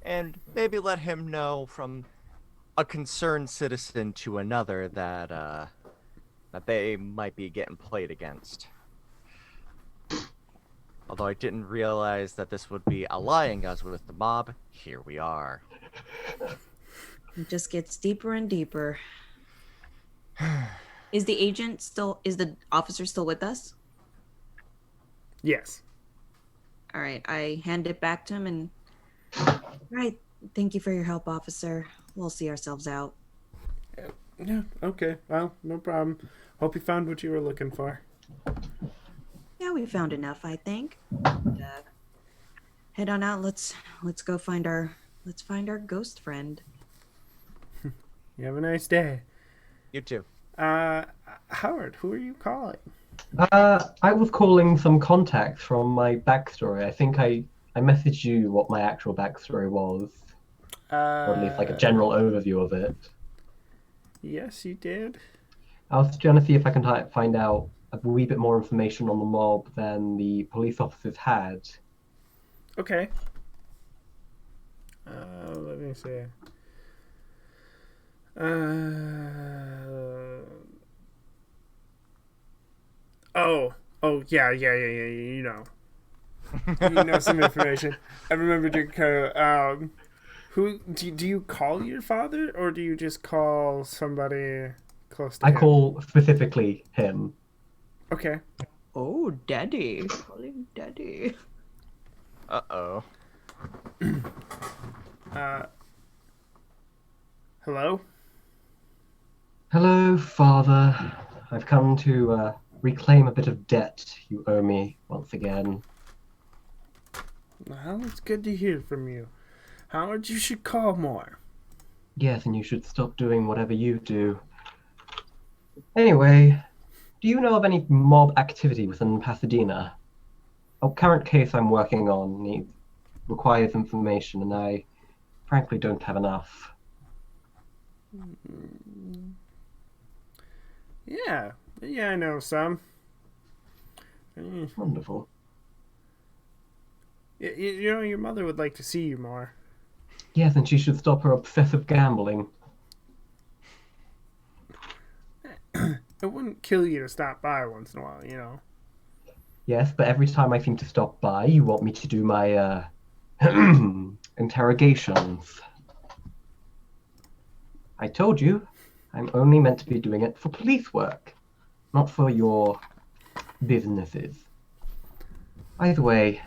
Speaker 4: And maybe let him know from a concerned citizen to another that that they might be getting played against. Although I didn't realize that this would be allying us with the mob, here we are.
Speaker 3: It just gets deeper and deeper. Is the officer still with us?
Speaker 1: Yes.
Speaker 3: All right, I hand it back to him and all right, thank you for your help, officer. We'll see ourselves out.
Speaker 1: Yeah. Okay. Well, no problem. Hope you found what you were looking for.
Speaker 3: Yeah, we found enough, I think. Head on out. Let's go find our ghost friend.
Speaker 1: You have a nice day.
Speaker 4: You too.
Speaker 1: Howard, who are you calling?
Speaker 2: I was calling some contacts from my backstory. I think I messaged you what my actual backstory was, or at least like a general overview of it.
Speaker 1: Yes, you did.
Speaker 2: I was trying to see if I can find out a wee bit more information on the mob than the police officers had.
Speaker 1: Okay. Let me see. Yeah. You know some information. I remembered your code. Who do you call your father, or do you just call somebody close to
Speaker 2: I
Speaker 1: him?
Speaker 2: call specifically him.
Speaker 1: Okay.
Speaker 3: Oh, daddy. Calling daddy.
Speaker 4: Uh-oh.
Speaker 1: Hello?
Speaker 2: Hello, father. I've come to reclaim a bit of debt you owe me once again.
Speaker 1: Well, it's good to hear from you. Howard, you should call more.
Speaker 2: Yes, and you should stop doing whatever you do. Anyway, do you know of any mob activity within Pasadena? A current case I'm working on requires information, and I frankly don't have enough.
Speaker 1: Yeah, I know some.
Speaker 2: Wonderful.
Speaker 1: You know, your mother would like to see you more.
Speaker 2: Yes, and she should stop her obsessive gambling.
Speaker 1: It wouldn't kill you to stop by once in a while, you know.
Speaker 2: Yes, but every time I seem to stop by, you want me to do my interrogations. I told you, I'm only meant to be doing it for police work, not for your businesses. Either way,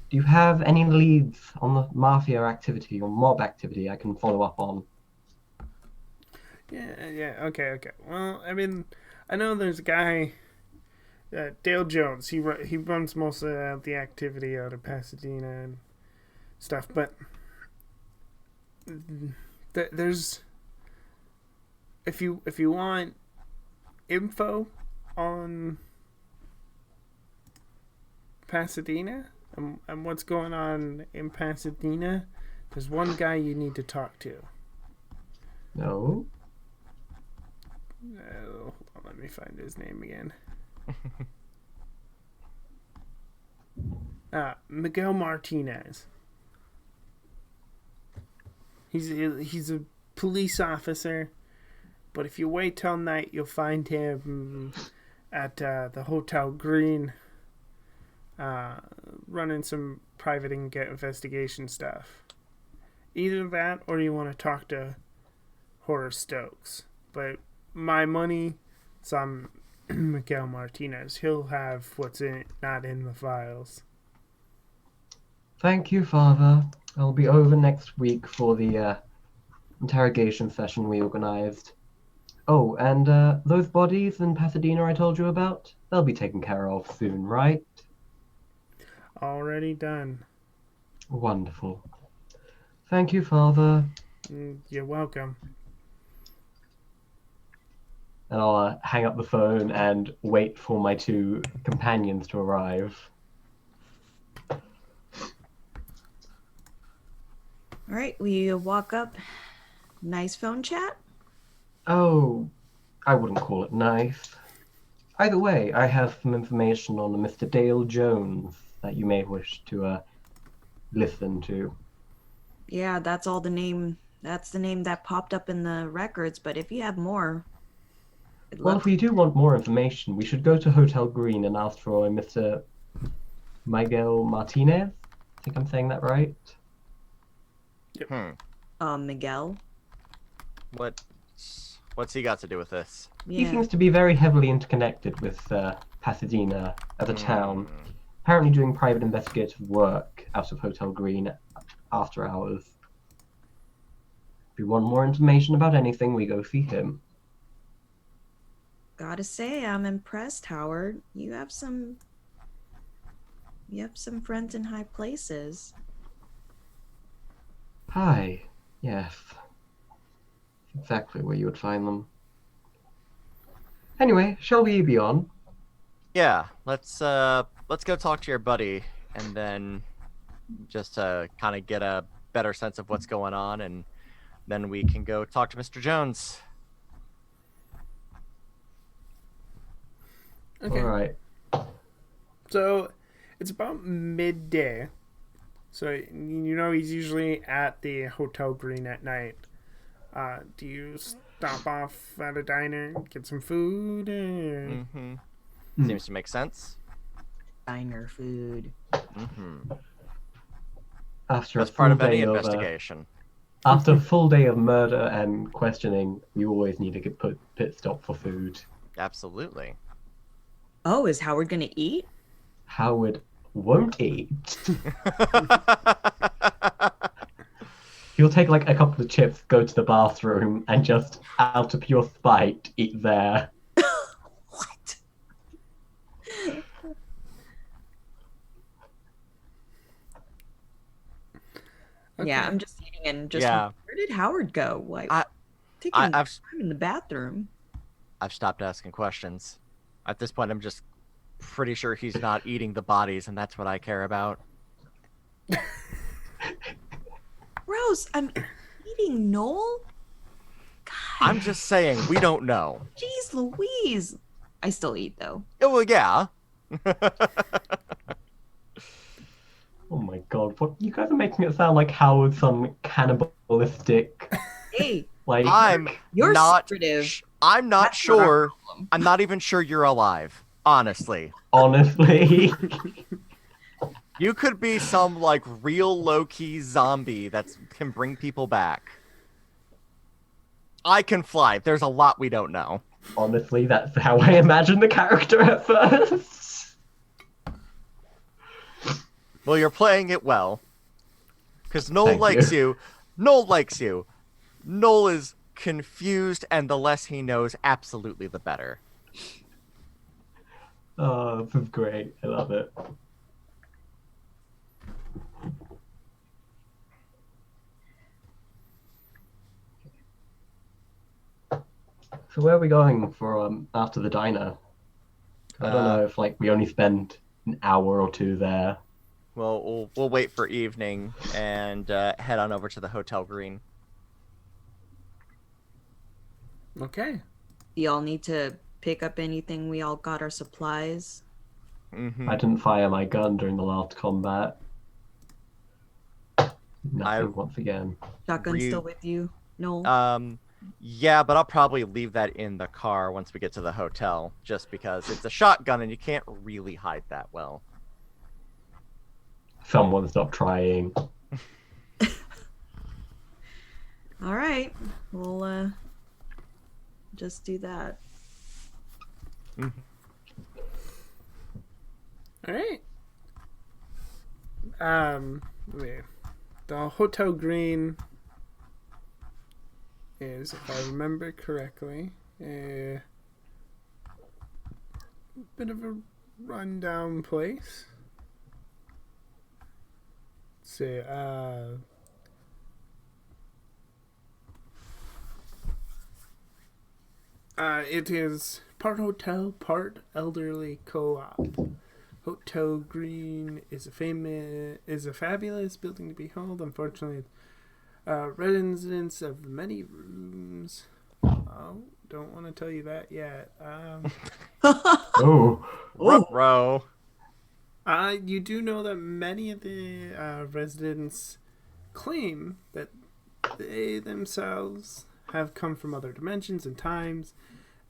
Speaker 2: do you have any leads on the mafia activity or mob activity I can follow up on?
Speaker 1: Yeah, okay. Well, I mean, I know there's a guy, Dale Jones. He runs most of the activity out of Pasadena and stuff, but there's if you want info on Pasadena and what's going on in Pasadena, there's one guy you need to talk to.
Speaker 2: No?
Speaker 1: Hold on, let me find his name again. Miguel Martinez. He's a police officer, but if you wait till night, you'll find him at the Hotel Green, running some private investigation stuff. Either that, or you want to talk to Horace Stokes. But my money, it's on Miguel Martinez. He'll have what's not in the files.
Speaker 2: Thank you, Father. I'll be over next week for the interrogation session we organized. Oh, and those bodies in Pasadena I told you about, they'll be taken care of soon, right?
Speaker 1: Already done.
Speaker 2: Wonderful. Thank you, Father.
Speaker 1: You're welcome.
Speaker 2: And I'll hang up the phone and wait for my two companions to arrive.
Speaker 3: All right, we walk up. Nice phone chat?
Speaker 2: Oh, I wouldn't call it nice. Either way, I have some information on a Mr. Dale Jones that you may wish to listen to.
Speaker 3: Yeah, that's all the name. That's the name that popped up in the records, but if you have more, I'd
Speaker 2: Well,
Speaker 3: love
Speaker 2: if we do want more information, we should go to Hotel Green and ask for a Mr. Miguel Martinez. I think I'm saying that right.
Speaker 3: Miguel.
Speaker 4: What's he got to do with this?
Speaker 2: He
Speaker 3: Yeah.
Speaker 2: seems to be very heavily interconnected with Pasadena as a town. Apparently doing private investigative work out of Hotel Green after hours. If we want more information about anything, we go see him.
Speaker 3: Gotta say, I'm impressed, Howard. You have some friends in high places.
Speaker 2: Hi. Yes. Exactly where you would find them. Anyway, shall we be on?
Speaker 4: Yeah, let's go talk to your buddy, and then just kind of get a better sense of what's going on, and then we can go talk to Mr. Jones.
Speaker 1: Okay.
Speaker 2: All right.
Speaker 1: So it's about midday. So you know he's usually at the Hotel Green at night. Do you stop off at a diner, get some food?
Speaker 4: Seems to make sense.
Speaker 3: Diner food.
Speaker 2: After
Speaker 4: That's
Speaker 2: a
Speaker 4: part
Speaker 2: full
Speaker 4: of any
Speaker 2: day
Speaker 4: investigation.
Speaker 2: after a full day of murder and questioning, we always need to get pit stop for food.
Speaker 4: Absolutely.
Speaker 3: Oh, is Howard gonna eat?
Speaker 2: Howard won't eat. He'll take like a couple of chips, go to the bathroom, and just out of pure spite eat there.
Speaker 3: What? Yeah, I'm just eating and just.
Speaker 4: Yeah.
Speaker 3: Where did Howard go? Like, taking
Speaker 4: I've
Speaker 3: time in the bathroom.
Speaker 4: stopped asking questions. At this point, I'm just pretty sure he's not eating the bodies, and that's what I care about.
Speaker 3: Gross! I'm eating Noel. God.
Speaker 4: I'm just saying, we don't know.
Speaker 3: Jeez Louise. I still eat though.
Speaker 4: Oh, well, yeah.
Speaker 2: Oh my god, what you guys are making it sound like Howard's some cannibalistic
Speaker 3: Hey,
Speaker 2: like
Speaker 3: you're
Speaker 4: not
Speaker 3: secretive.
Speaker 4: I'm not
Speaker 3: That's not our
Speaker 4: sure.
Speaker 3: problem.
Speaker 4: I'm not even sure you're alive. Honestly.
Speaker 2: honestly.
Speaker 4: You could be some like real low-key zombie that can bring people back. I can fly. There's a lot we don't know.
Speaker 2: Honestly, that's how I imagined the character at first.
Speaker 4: Well, you're playing it well. Because Noel
Speaker 2: Thank
Speaker 4: likes
Speaker 2: you.
Speaker 4: you. Noel likes you. Noel is confused, and the less he knows, absolutely the better.
Speaker 2: Oh, this is great. I love it. So where are we going for after the diner? I don't know if like we only spend an hour or two there.
Speaker 4: Well, we'll wait for evening and head on over to the Hotel Green.
Speaker 1: Okay.
Speaker 3: Do y'all need to pick up anything? We all got our supplies.
Speaker 4: Mm-hmm.
Speaker 2: I didn't fire my gun during the last combat. Nothing once again.
Speaker 3: Shotgun still with you? No.
Speaker 4: Yeah, but I'll probably leave that in the car once we get to the hotel, just because it's a shotgun and you can't really hide that well.
Speaker 2: Someone's not trying.
Speaker 3: All right. We'll just do that.
Speaker 1: All right. Wait. The Hotel Green is, if I remember correctly, a bit of a rundown place. Let's see, it is part hotel, part elderly co-op. Hotel Green is a fabulous building to behold. Unfortunately, residents of many rooms. Oh, don't want to tell you that yet.
Speaker 2: Oh.
Speaker 4: Ruh-roh.
Speaker 1: You do know that many of the residents claim that they themselves have come from other dimensions and times,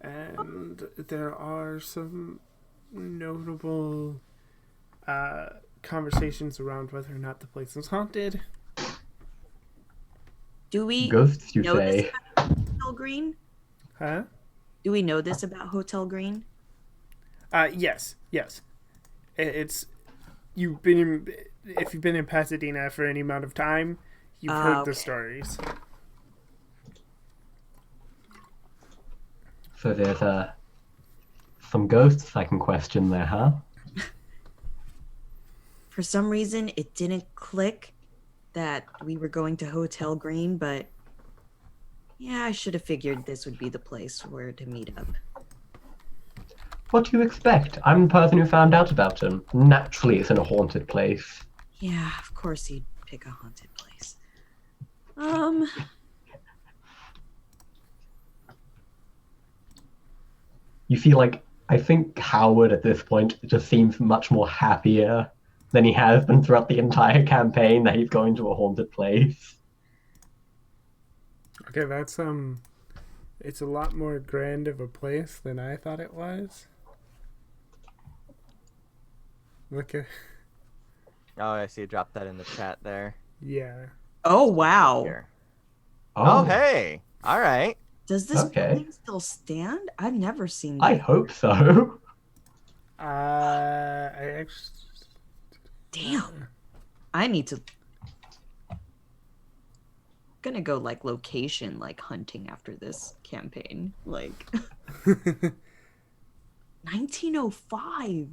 Speaker 1: and there are some notable conversations around whether or not the place is haunted.
Speaker 3: Do we
Speaker 2: Ghosts, you
Speaker 3: know
Speaker 2: say?
Speaker 3: this about Hotel Green?
Speaker 1: Huh?
Speaker 3: Do we know this about Hotel Green?
Speaker 1: Yes. It's you've been in, if you've been in Pasadena for any amount of time, you've heard the stories.
Speaker 2: So there's some ghosts I can question there, huh?
Speaker 3: For some reason, it didn't click that we were going to Hotel Green, but yeah, I should have figured this would be the place where to meet up.
Speaker 2: What do you expect? I'm the person who found out about him. Naturally, it's in a haunted place.
Speaker 3: Yeah, of course you'd pick a haunted place.
Speaker 2: You see, like, I think Howard at this point just seems much more happier than he has been throughout the entire campaign that he's going to a haunted place.
Speaker 1: Okay, that's it's a lot more grand of a place than I thought it was. Look at
Speaker 4: Oh, I see you dropped that in the chat there.
Speaker 1: yeah.
Speaker 3: Oh, wow.
Speaker 4: Here. Oh, hey. All right.
Speaker 3: Does this
Speaker 2: Okay.
Speaker 3: building still stand? I've never seen that.
Speaker 2: I hope so.
Speaker 1: I actually.
Speaker 3: Damn. I need to. Gonna go like location, like hunting after this campaign. Like 1905.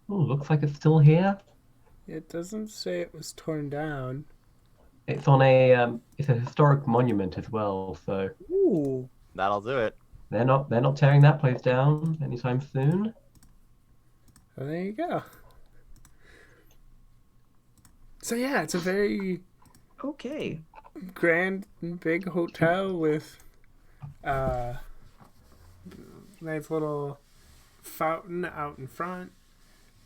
Speaker 2: Oh, looks like it's still here.
Speaker 1: It doesn't say it was torn down.
Speaker 2: It's on it's a historic monument as well, so
Speaker 3: Ooh.
Speaker 4: That'll do it.
Speaker 2: they're not tearing that place down anytime soon.
Speaker 1: Well, there you go. So yeah, it's a very
Speaker 3: Okay.
Speaker 1: grand, big hotel with nice little fountain out in front.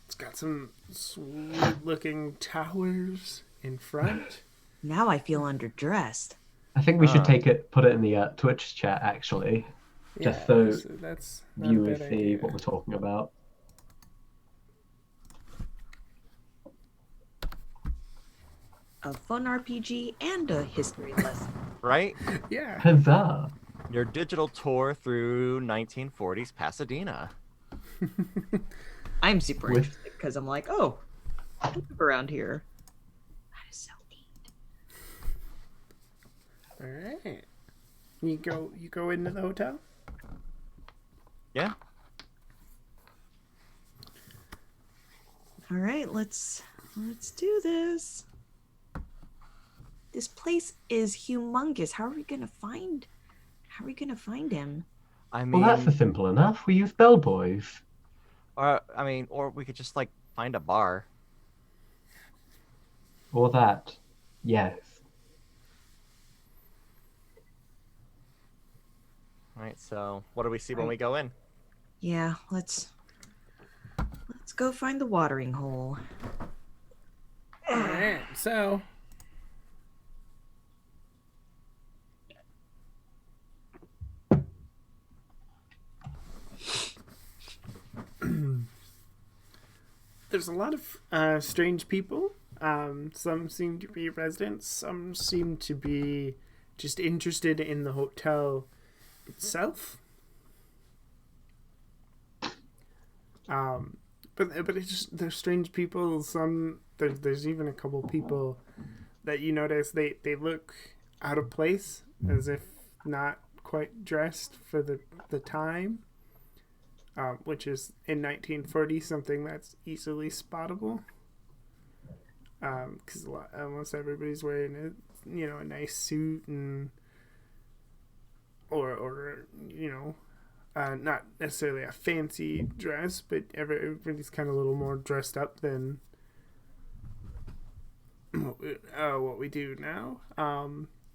Speaker 1: It's got some sweet-looking towers in front.
Speaker 3: Now I feel underdressed.
Speaker 2: I think we should put it in the Twitch chat actually, just so
Speaker 1: that's not a
Speaker 2: viewers
Speaker 1: bad
Speaker 2: see
Speaker 1: idea.
Speaker 2: what we're talking about.
Speaker 3: A fun RPG and a history lesson.
Speaker 4: Right?
Speaker 1: Yeah.
Speaker 2: Huzzah!
Speaker 4: Your digital tour through 1940s Pasadena.
Speaker 3: I'm super
Speaker 2: With-
Speaker 3: interested because I'm like, oh, I live around here. That is so neat.
Speaker 1: All right. You go into the hotel?
Speaker 4: Yeah.
Speaker 3: All right, let's do this. This place is humongous. How are we gonna find him?
Speaker 4: I mean,
Speaker 2: Well, that's simple enough. We use bellboys.
Speaker 4: or we could just like find a bar.
Speaker 2: Or that. Yes.
Speaker 4: All right. So, what do we see when we go in?
Speaker 3: Yeah, let's go find the watering hole.
Speaker 1: All right, so there's a lot of strange people. Some seem to be residents. Some seem to be just interested in the hotel itself. But it's just they're strange people. There's even a couple people that you notice they look out of place, as if not quite dressed for the time. Which is in 1940 something that's easily spottable. Because almost everybody's wearing a nice suit or not necessarily a fancy dress, but everybody's kind of a little more dressed up than what we do now.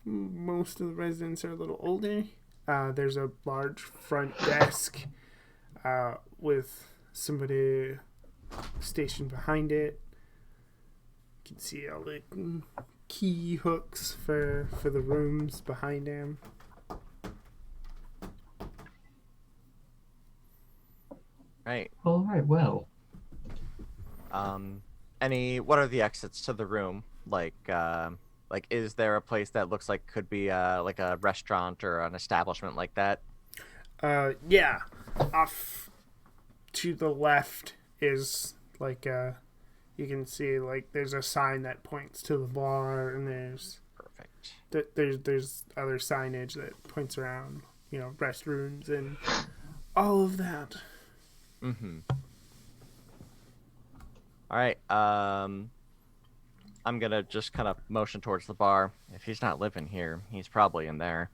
Speaker 1: Most of the residents are a little older. There's a large front desk with somebody stationed behind it. You can see all the key hooks for the rooms behind him.
Speaker 4: Right.
Speaker 2: All right, well.
Speaker 4: What are the exits to the room? Like, is there a place that looks like could be like a restaurant or an establishment like that?
Speaker 1: Yeah. Off to the left is like you can see like there's a sign that points to the bar, and there's
Speaker 4: Perfect.
Speaker 1: there's other signage that points around, restrooms and all of that.
Speaker 4: Mm-hmm. All right. I'm gonna just kind of motion towards the bar. If he's not living here, he's probably in there.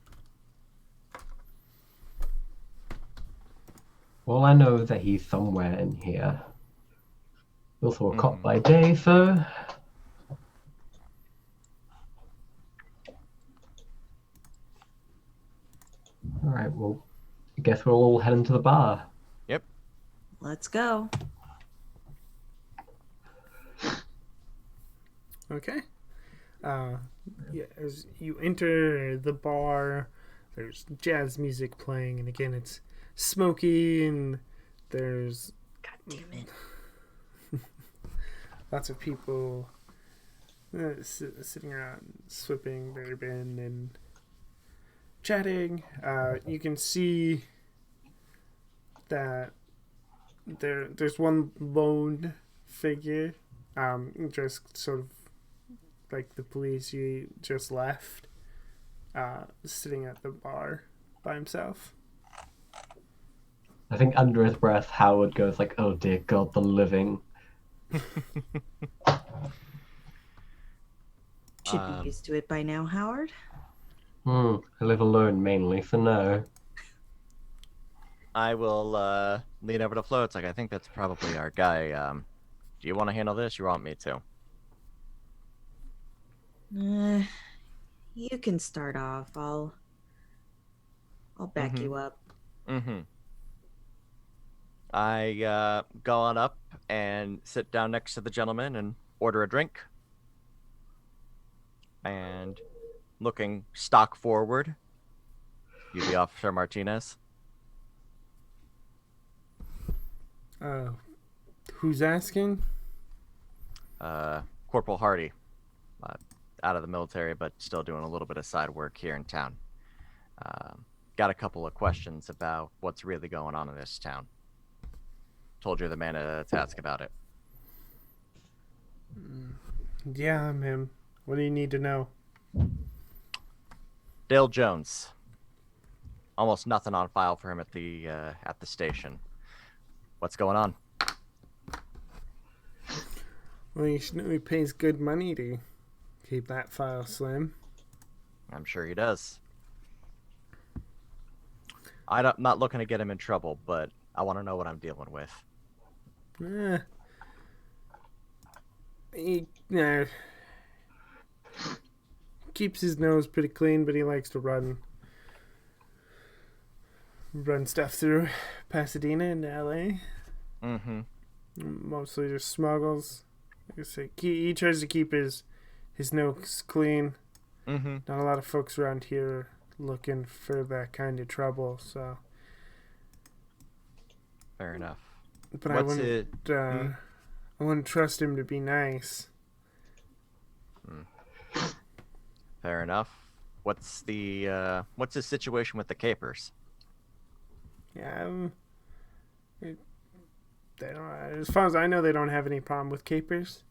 Speaker 2: Well, I know that he's somewhere in here. Also a cop by day, so... Alright, well, I guess we'll all head into the bar.
Speaker 4: Yep.
Speaker 3: Let's go.
Speaker 1: Okay. Yeah, as you enter the bar, there's jazz music playing, and again, it's smoky, and there's
Speaker 3: God damn it.
Speaker 1: lots of people sitting around, swipping bourbon and chatting. You can see that there's one lone figure, just sort of like the police you just left, sitting at the bar by himself.
Speaker 2: I think under his breath, Howard goes like, "Oh dear God, the living."
Speaker 3: Should be used to it by now, Howard.
Speaker 2: I live alone mainly, so no.
Speaker 4: I will lean over to Flo. It's like, I think that's probably our guy. Do you want to handle this? You want me to?
Speaker 3: You can start off. I'll back you up.
Speaker 4: Mm-hmm. I go on up and sit down next to the gentleman and order a drink. And looking stock forward, you the Officer Martinez.
Speaker 1: Who's asking?
Speaker 4: Corporal Hardy. Out of the military, but still doing a little bit of side work here in town. Got a couple of questions about what's really going on in this town. Told you the man to ask about it.
Speaker 1: Yeah, I'm him. What do you need to know?
Speaker 4: Dale Jones. Almost nothing on file for him at the station. What's going on?
Speaker 1: Well, you should know he pays good money to keep that file slim.
Speaker 4: I'm sure he does. I'm not looking to get him in trouble, but I want to know what I'm dealing with.
Speaker 1: He keeps his nose pretty clean, but he likes to run run stuff through Pasadena and LA.
Speaker 4: Mm-hmm.
Speaker 1: Mostly just smuggles. Like I say, he tries to keep his nose clean.
Speaker 4: Mm-hmm.
Speaker 1: Not a lot of folks around here looking for that kind of trouble. So,
Speaker 4: Fair enough.
Speaker 1: but
Speaker 4: What's it?
Speaker 1: I wouldn't trust him to be nice.
Speaker 4: Fair enough. What's the situation with the capers?
Speaker 1: Yeah, they don't. As far as I know, they don't have any problem with capers.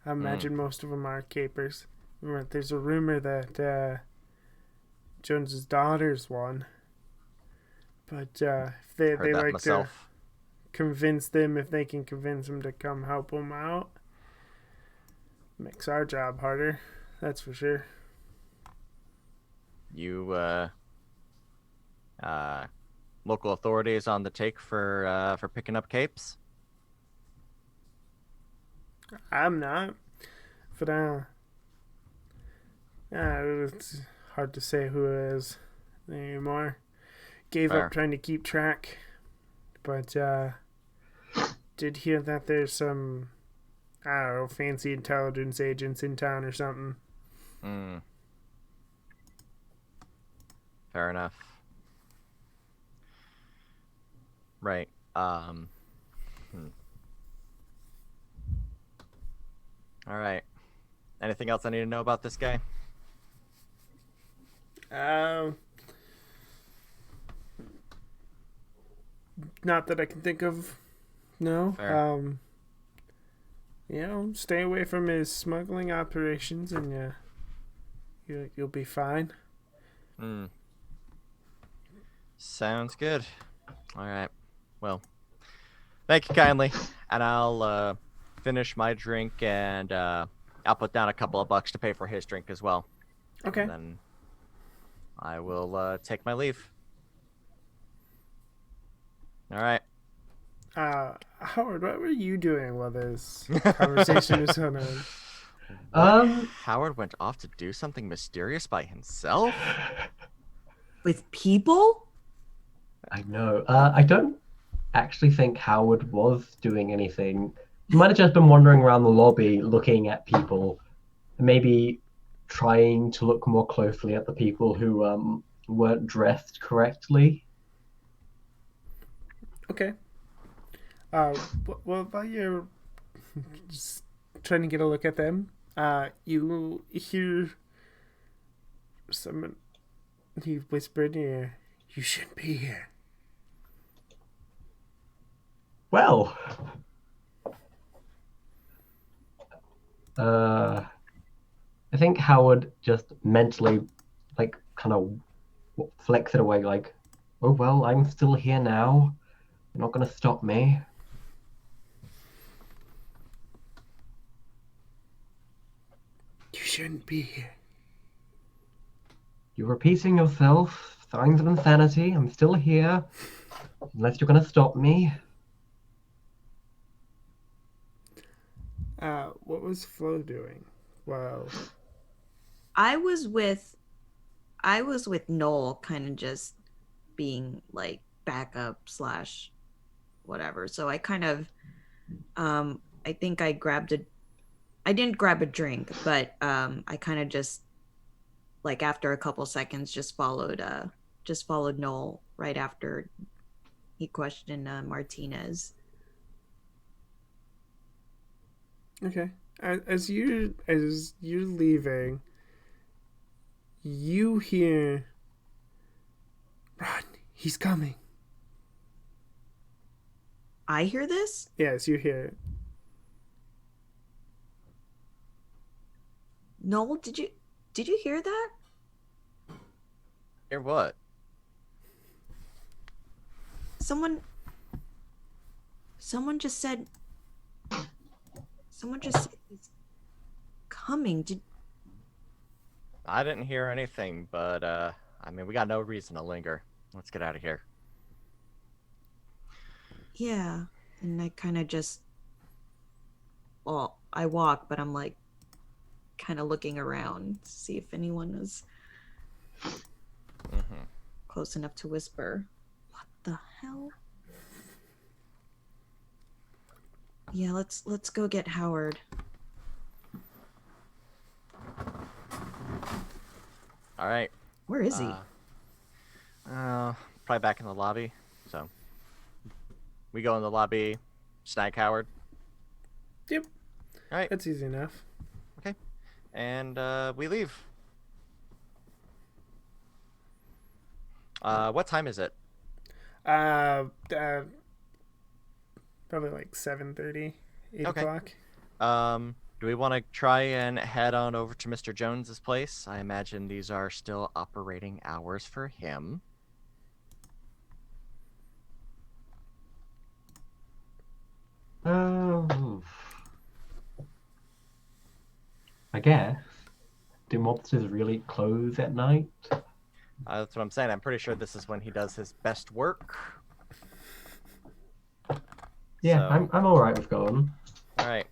Speaker 1: I imagine most of them are capers. There's a rumor that Jones's daughter's one, but if they
Speaker 4: Heard that
Speaker 1: like
Speaker 4: myself.
Speaker 1: to convince them, if they can convince them to come help them out, makes our job harder. That's for sure.
Speaker 4: You local authorities on the take for picking up capes?
Speaker 1: I'm not, but it's hard to say who it is anymore. Gave
Speaker 4: Fair.
Speaker 1: up trying to keep track, but did hear that there's some, I don't know, fancy intelligence agents in town or something.
Speaker 4: Fair enough. Right. All right. Anything else I need to know about this guy?
Speaker 1: Not that I can think of. No.
Speaker 4: Fair.
Speaker 1: Stay away from his smuggling operations, and you'll be fine.
Speaker 4: Sounds good. All right. Well, thank you kindly, and I'll finish my drink, and I'll put down a couple of bucks to pay for his drink as well.
Speaker 1: Okay.
Speaker 4: And then I will take my leave. All right.
Speaker 1: Howard, what were you doing while this conversation was going on?
Speaker 4: Howard went off to do something mysterious by himself?
Speaker 3: With people?
Speaker 2: I know. I don't actually think Howard was doing anything. He might have just been wandering around the lobby looking at people, maybe trying to look more closely at the people who weren't dressed correctly.
Speaker 1: Okay. Well, while you're just trying to get a look at them, you hear someone. He whispered in your ear, "You shouldn't be here."
Speaker 2: Well, I think Howard just mentally, kind of flicks it away, like, "Oh well, I'm still here now. You're not gonna stop me."
Speaker 1: You shouldn't be here.
Speaker 2: You're repeating yourself. Signs of insanity. I'm still here. Unless you're gonna stop me.
Speaker 1: What was Flo doing? Wow.
Speaker 3: I was with Noel, kind of just being like backup / whatever. So I kind of I think I didn't grab a drink, but I kind of just, like, after a couple seconds just followed Noel right after he questioned Martinez.
Speaker 1: Okay. As you're leaving, you hear, "Run! He's coming!"
Speaker 3: I hear this?
Speaker 1: Yes, you hear it.
Speaker 3: Noel, did you hear that?
Speaker 4: Hear what?
Speaker 3: Someone just said he's coming.
Speaker 4: I didn't hear anything, but I mean, we got no reason to linger. Let's get out of here.
Speaker 3: Yeah, and I kind of just, well, I walk, but I'm like kind of looking around to see if anyone was close enough to whisper. What the hell? Yeah, let's go get Howard.
Speaker 4: All right.
Speaker 3: Where is he?
Speaker 4: Probably back in the lobby. So we go in the lobby, snag Howard.
Speaker 1: Yep.
Speaker 4: All right.
Speaker 1: That's easy enough.
Speaker 4: Okay. And we leave. What time is it?
Speaker 1: Probably like 7:30, 8
Speaker 4: Okay.
Speaker 1: o'clock.
Speaker 4: Do we want to try and head on over to Mr. Jones's place? I imagine these are still operating hours for him.
Speaker 2: I guess. Do mobsters really close at night?
Speaker 4: That's what I'm saying. I'm pretty sure this is when he does his best work.
Speaker 2: Yeah,
Speaker 4: So-
Speaker 2: I'm all right with going.
Speaker 4: All right.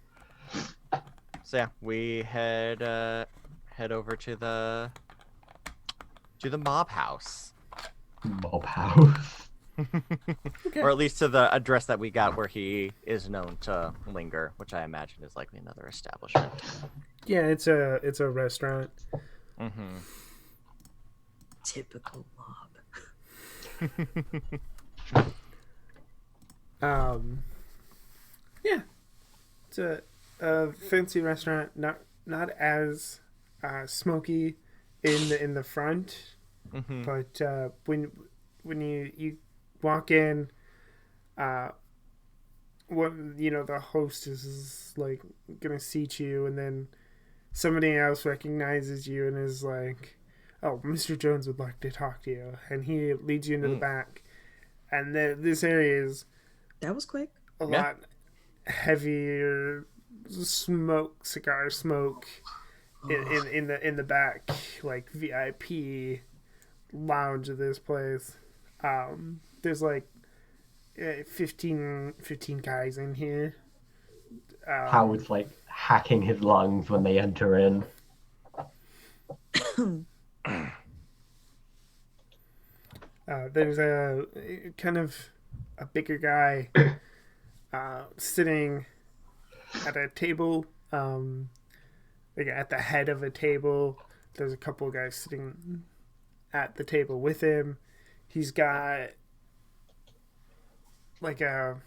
Speaker 4: So yeah, we head over to the mob house.
Speaker 2: Mob house.
Speaker 1: Okay.
Speaker 4: Or at least to the address that we got where he is known to linger, which I imagine is likely another establishment.
Speaker 1: Yeah, it's a restaurant.
Speaker 4: Mm-hmm.
Speaker 3: Typical mob.
Speaker 1: Yeah, it's a fancy restaurant. Not as smoky in the front,
Speaker 4: Mm-hmm.
Speaker 1: but when you walk in, the hostess is like gonna seat you, and then somebody else recognizes you and is like, "Oh, Mr. Jones would like to talk to you," and he leads you into the back. And this area is
Speaker 3: That was quick.
Speaker 1: a
Speaker 4: Yeah.
Speaker 1: lot heavier cigar smoke in the back, like VIP lounge of this place. There's like 15 guys in here.
Speaker 2: Howard's like hacking his lungs when they enter in.
Speaker 1: There's a kind of a bigger guy sitting at a table, like at the head of a table. There's a couple of guys sitting at the table with him. He's got like a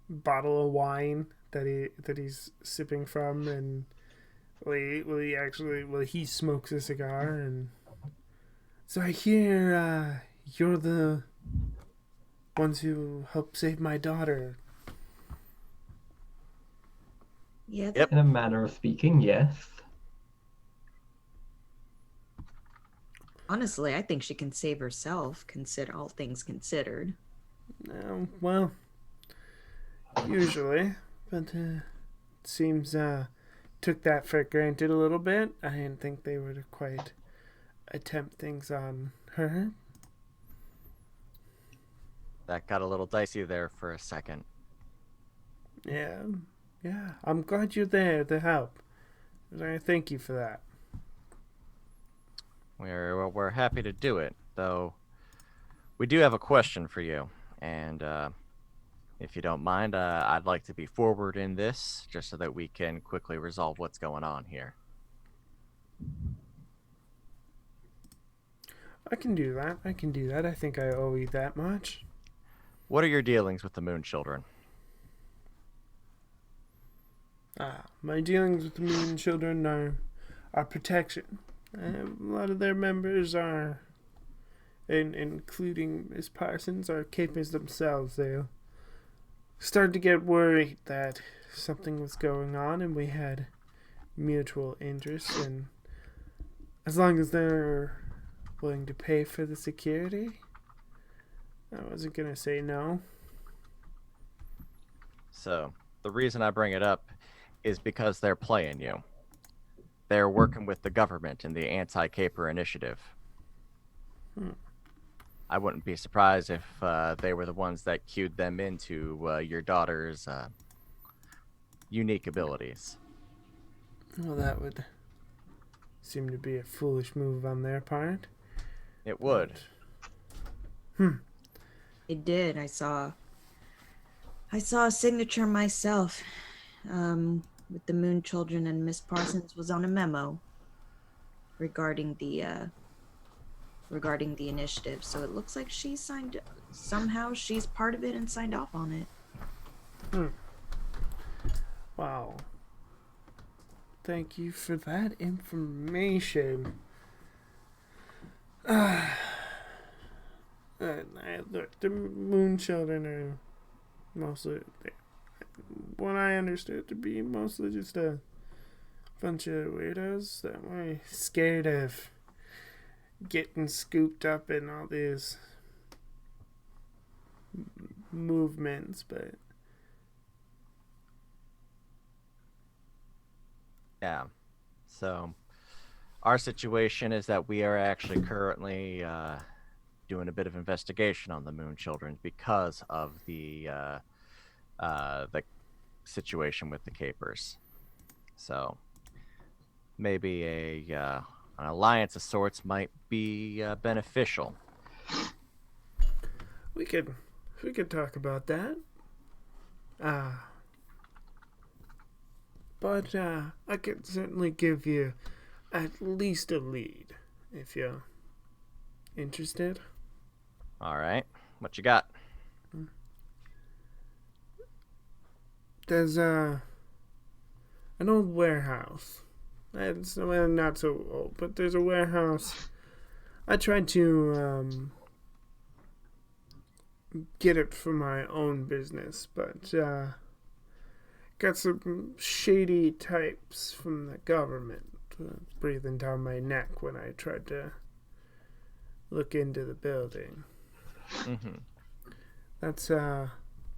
Speaker 1: bottle of wine that he's sipping from, and he smokes a cigar. And so I hear you're the ones who helped save my daughter.
Speaker 3: Yeah.
Speaker 4: Yep.
Speaker 2: In a manner of speaking, yes.
Speaker 3: Honestly, I think she can save herself, consider all things considered.
Speaker 1: Well, usually, but it seems took that for granted a little bit. I didn't think they would quite attempt things on her.
Speaker 4: That got a little dicey there for a second.
Speaker 1: Yeah. I'm glad you're there to help. I thank you for that.
Speaker 4: We're happy to do it, though. We do have a question for you, and if you don't mind, I'd like to be forward in this, just so that we can quickly resolve what's going on here.
Speaker 1: I can do that. I think I owe you that much.
Speaker 4: What are your dealings with the Moon Children?
Speaker 1: My dealings with the Moon Children are protection. A lot of their members are, including Miss Parsons, are capers themselves. They started to get worried that something was going on, and we had mutual interests. And as long as they're willing to pay for the security, I wasn't gonna say no.
Speaker 4: So, the reason I bring it up is because they're playing you. They're working with the government in the anti-caper initiative. I wouldn't be surprised if they were the ones that cued them into your daughter's unique abilities.
Speaker 1: Well, that would seem to be a foolish move on their part.
Speaker 4: It would.
Speaker 3: It did. I saw a signature myself. With the Moon Children, and Miss Parsons was on a memo regarding the initiative. So it looks like she signed somehow she's part of it and signed off on it.
Speaker 1: Wow. Thank you for that information. Look, the Moon Children are mostly, what I understood to be mostly just a bunch of weirdos that were scared of getting scooped up in all these movements, but
Speaker 4: Yeah. So, our situation is that we are actually currently doing a bit of investigation on the Moon Children because of the situation with the Capers. So, maybe an alliance of sorts might be beneficial.
Speaker 1: we could talk about that. But I could certainly give you at least a lead if you're interested.
Speaker 4: All right. What you got?
Speaker 1: There's an old warehouse. It's not so old, but there's a warehouse. I tried to get it for my own business, but got some shady types from the government breathing down my neck when I tried to look into the building.
Speaker 4: Mm-hmm.
Speaker 1: That's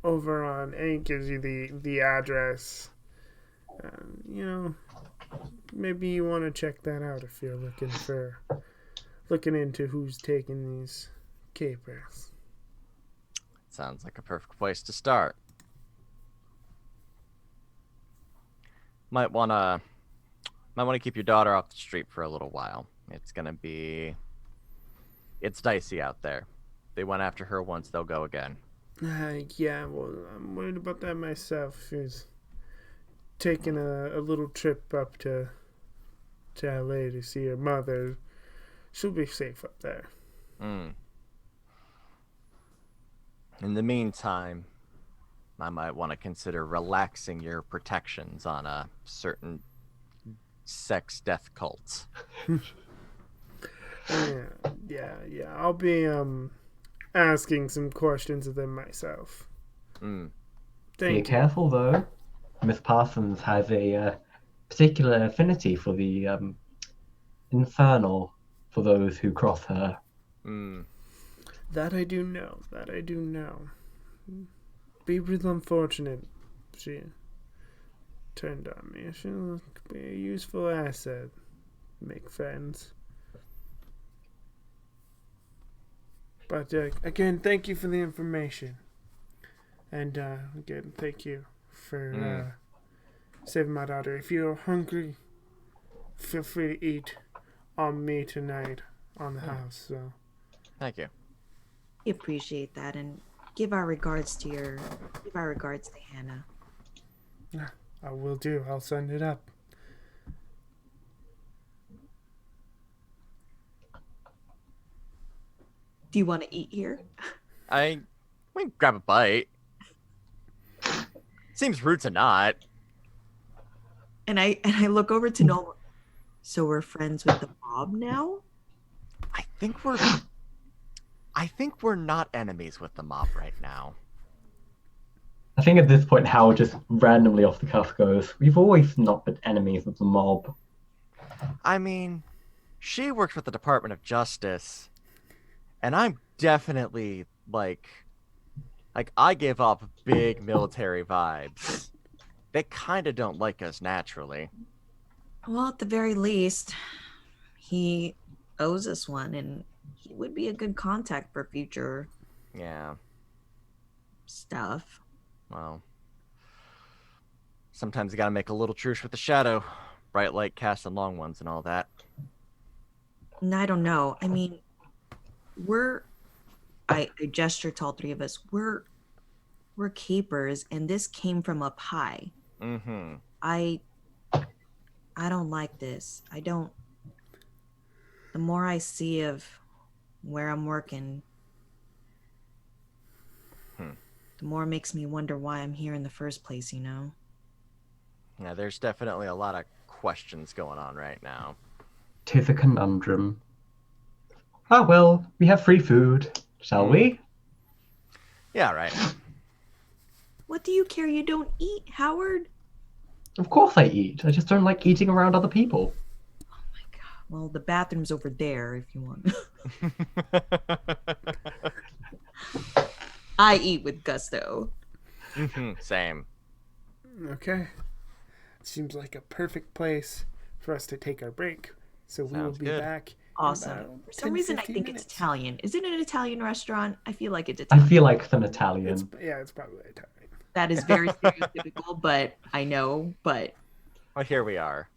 Speaker 1: over on, and it gives you the address. Maybe you want to check that out if you're looking into who's taking these capers.
Speaker 4: Sounds like a perfect place to start. Might wanna keep your daughter off the street for a little while. It's dicey out there. They went after her once, they'll go again.
Speaker 1: Yeah, well, I'm worried about that myself. She's taking a little trip up to LA to see her mother. She'll be safe up there.
Speaker 4: In the meantime, I might want to consider relaxing your protections on a certain sex death cult.
Speaker 1: Yeah. I'll be asking some questions of them myself.
Speaker 2: Be
Speaker 1: Thank you.
Speaker 2: careful though. Miss Parsons has a particular affinity for the infernal for those who cross her.
Speaker 1: That I do know. Be real unfortunate she turned on me. She'll be a useful asset. Make friends. But again, thank you for the information. And again, thank you for saving my daughter. If you're hungry, feel free to eat on me tonight on the house. So
Speaker 4: Thank you.
Speaker 3: We appreciate that, and give our regards to Hannah.
Speaker 1: I will do. I'll send it up.
Speaker 3: Do you want to eat here?
Speaker 4: We can grab a bite. Seems rude to not.
Speaker 3: And I look over to Noel. So we're friends with the mob now?
Speaker 4: I think we're not enemies with the mob right now.
Speaker 2: I think at this point Howard just randomly off the cuff goes, "We've always not been enemies of the mob."
Speaker 4: I mean, she works with the Department of Justice, and I'm definitely like I give off big military vibes. They kind of don't like us naturally.
Speaker 3: Well, at the very least, he owes us one, and he would be a good contact for future
Speaker 4: Yeah.
Speaker 3: stuff.
Speaker 4: Well, sometimes you gotta make a little truce with the shadow. Bright light casting long ones and all that.
Speaker 3: And I don't know. I mean, we're I gesture to all three of us. We're capers, and this came from up high.
Speaker 4: Mm-hmm.
Speaker 3: I don't like this. I don't. The more I see of where I'm working, the more it makes me wonder why I'm here in the first place, you know?
Speaker 4: Yeah, there's definitely a lot of questions going on right now.
Speaker 2: 'Tis a conundrum. Ah, well, we have free food, shall we?
Speaker 4: Yeah, right.
Speaker 3: What do you care you don't eat, Howard?
Speaker 2: Of course I eat. I just don't like eating around other people.
Speaker 3: Well, the bathroom's over there if you want. I eat with gusto.
Speaker 4: Same.
Speaker 1: Okay. Seems like a perfect place for us to take our break. So we will
Speaker 4: Sounds
Speaker 1: be
Speaker 4: good.
Speaker 1: back.
Speaker 3: Awesome.
Speaker 1: In about
Speaker 3: For
Speaker 1: 10,
Speaker 3: some reason, I
Speaker 1: 15
Speaker 3: think
Speaker 1: minutes.
Speaker 3: it's Italian. Is it an Italian restaurant? I feel like it's
Speaker 2: I
Speaker 3: Italian.
Speaker 2: feel like an Italian.
Speaker 1: It's probably Italian.
Speaker 3: That is very stereotypical, but I know. But
Speaker 4: Well, here we are.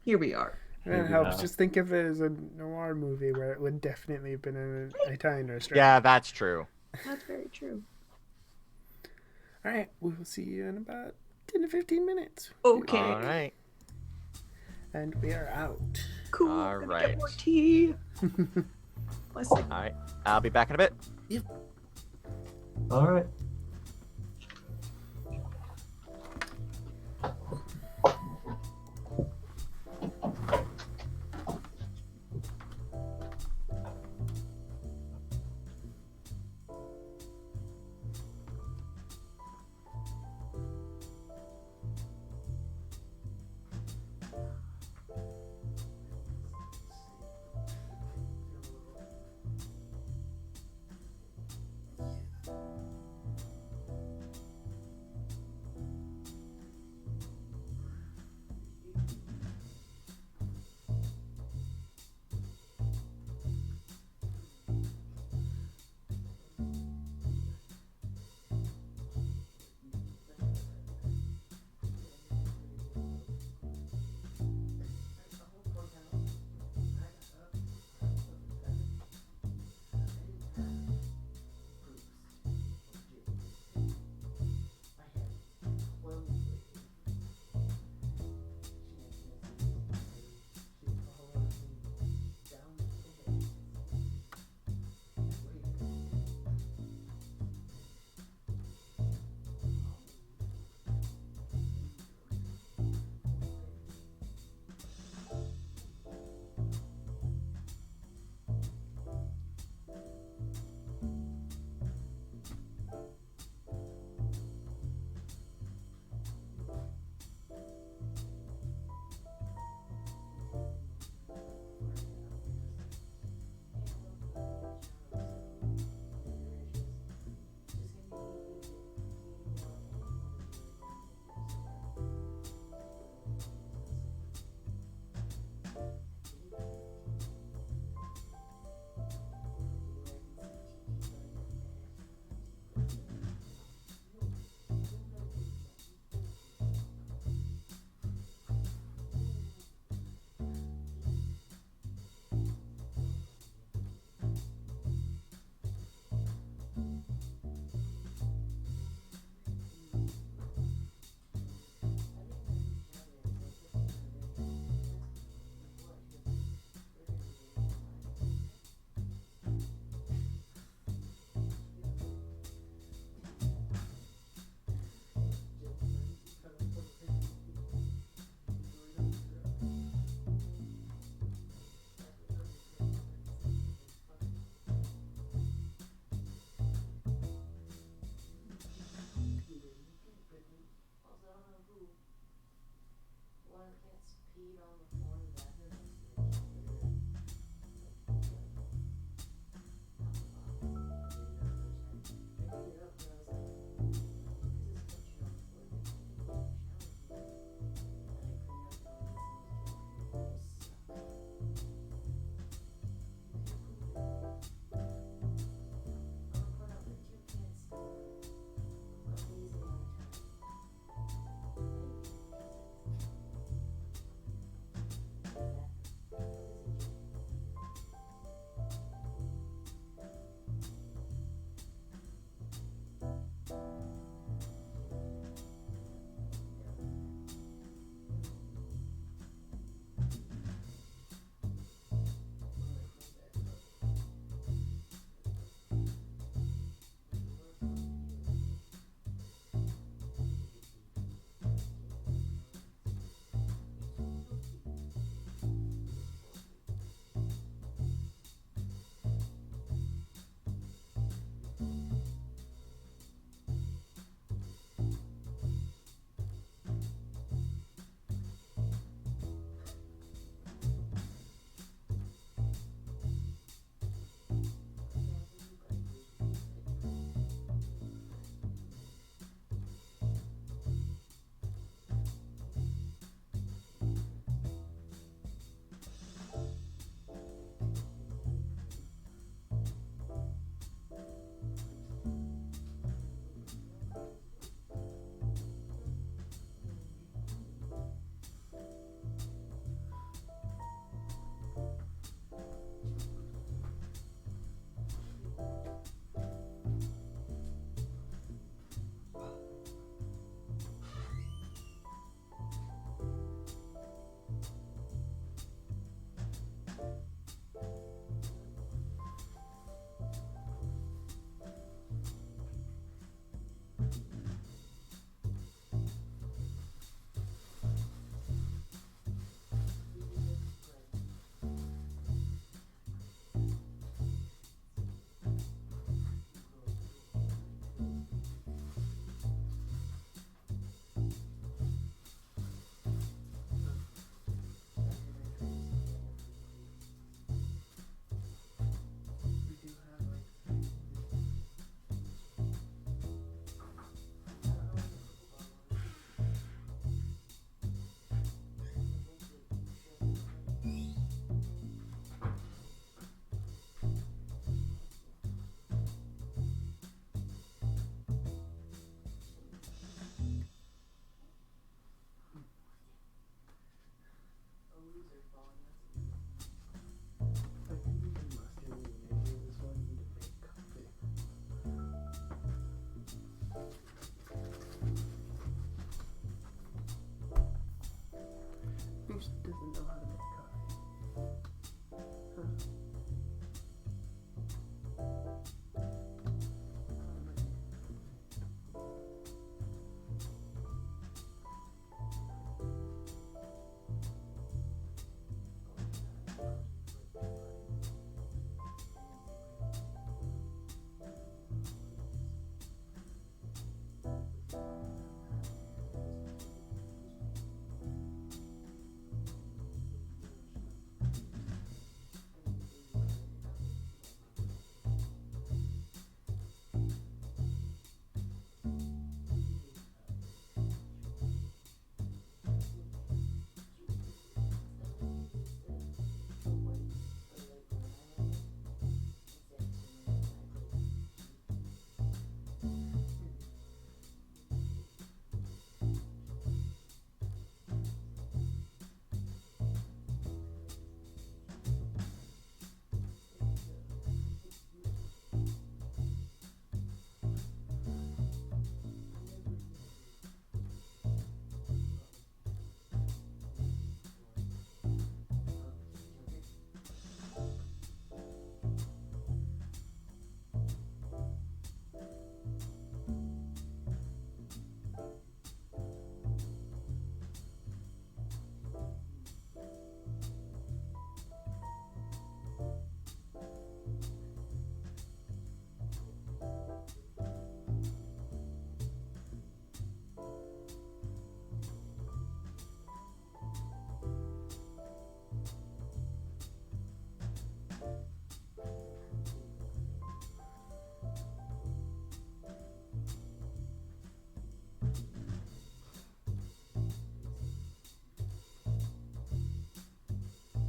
Speaker 3: here we are.
Speaker 1: And it
Speaker 2: we
Speaker 1: helps.
Speaker 2: are.
Speaker 1: Just think of it as a noir movie where it would definitely have been an Italian restaurant.
Speaker 4: Yeah, that's true.
Speaker 3: That's very true.
Speaker 1: All right. We will see you in about 10 to 15 minutes.
Speaker 3: Okay.
Speaker 4: All right.
Speaker 1: And we are out.
Speaker 3: Cool.
Speaker 4: All
Speaker 3: Gonna
Speaker 4: right.
Speaker 3: Get more tea. Blessing.
Speaker 4: All right. I'll be back in a bit.
Speaker 2: All right.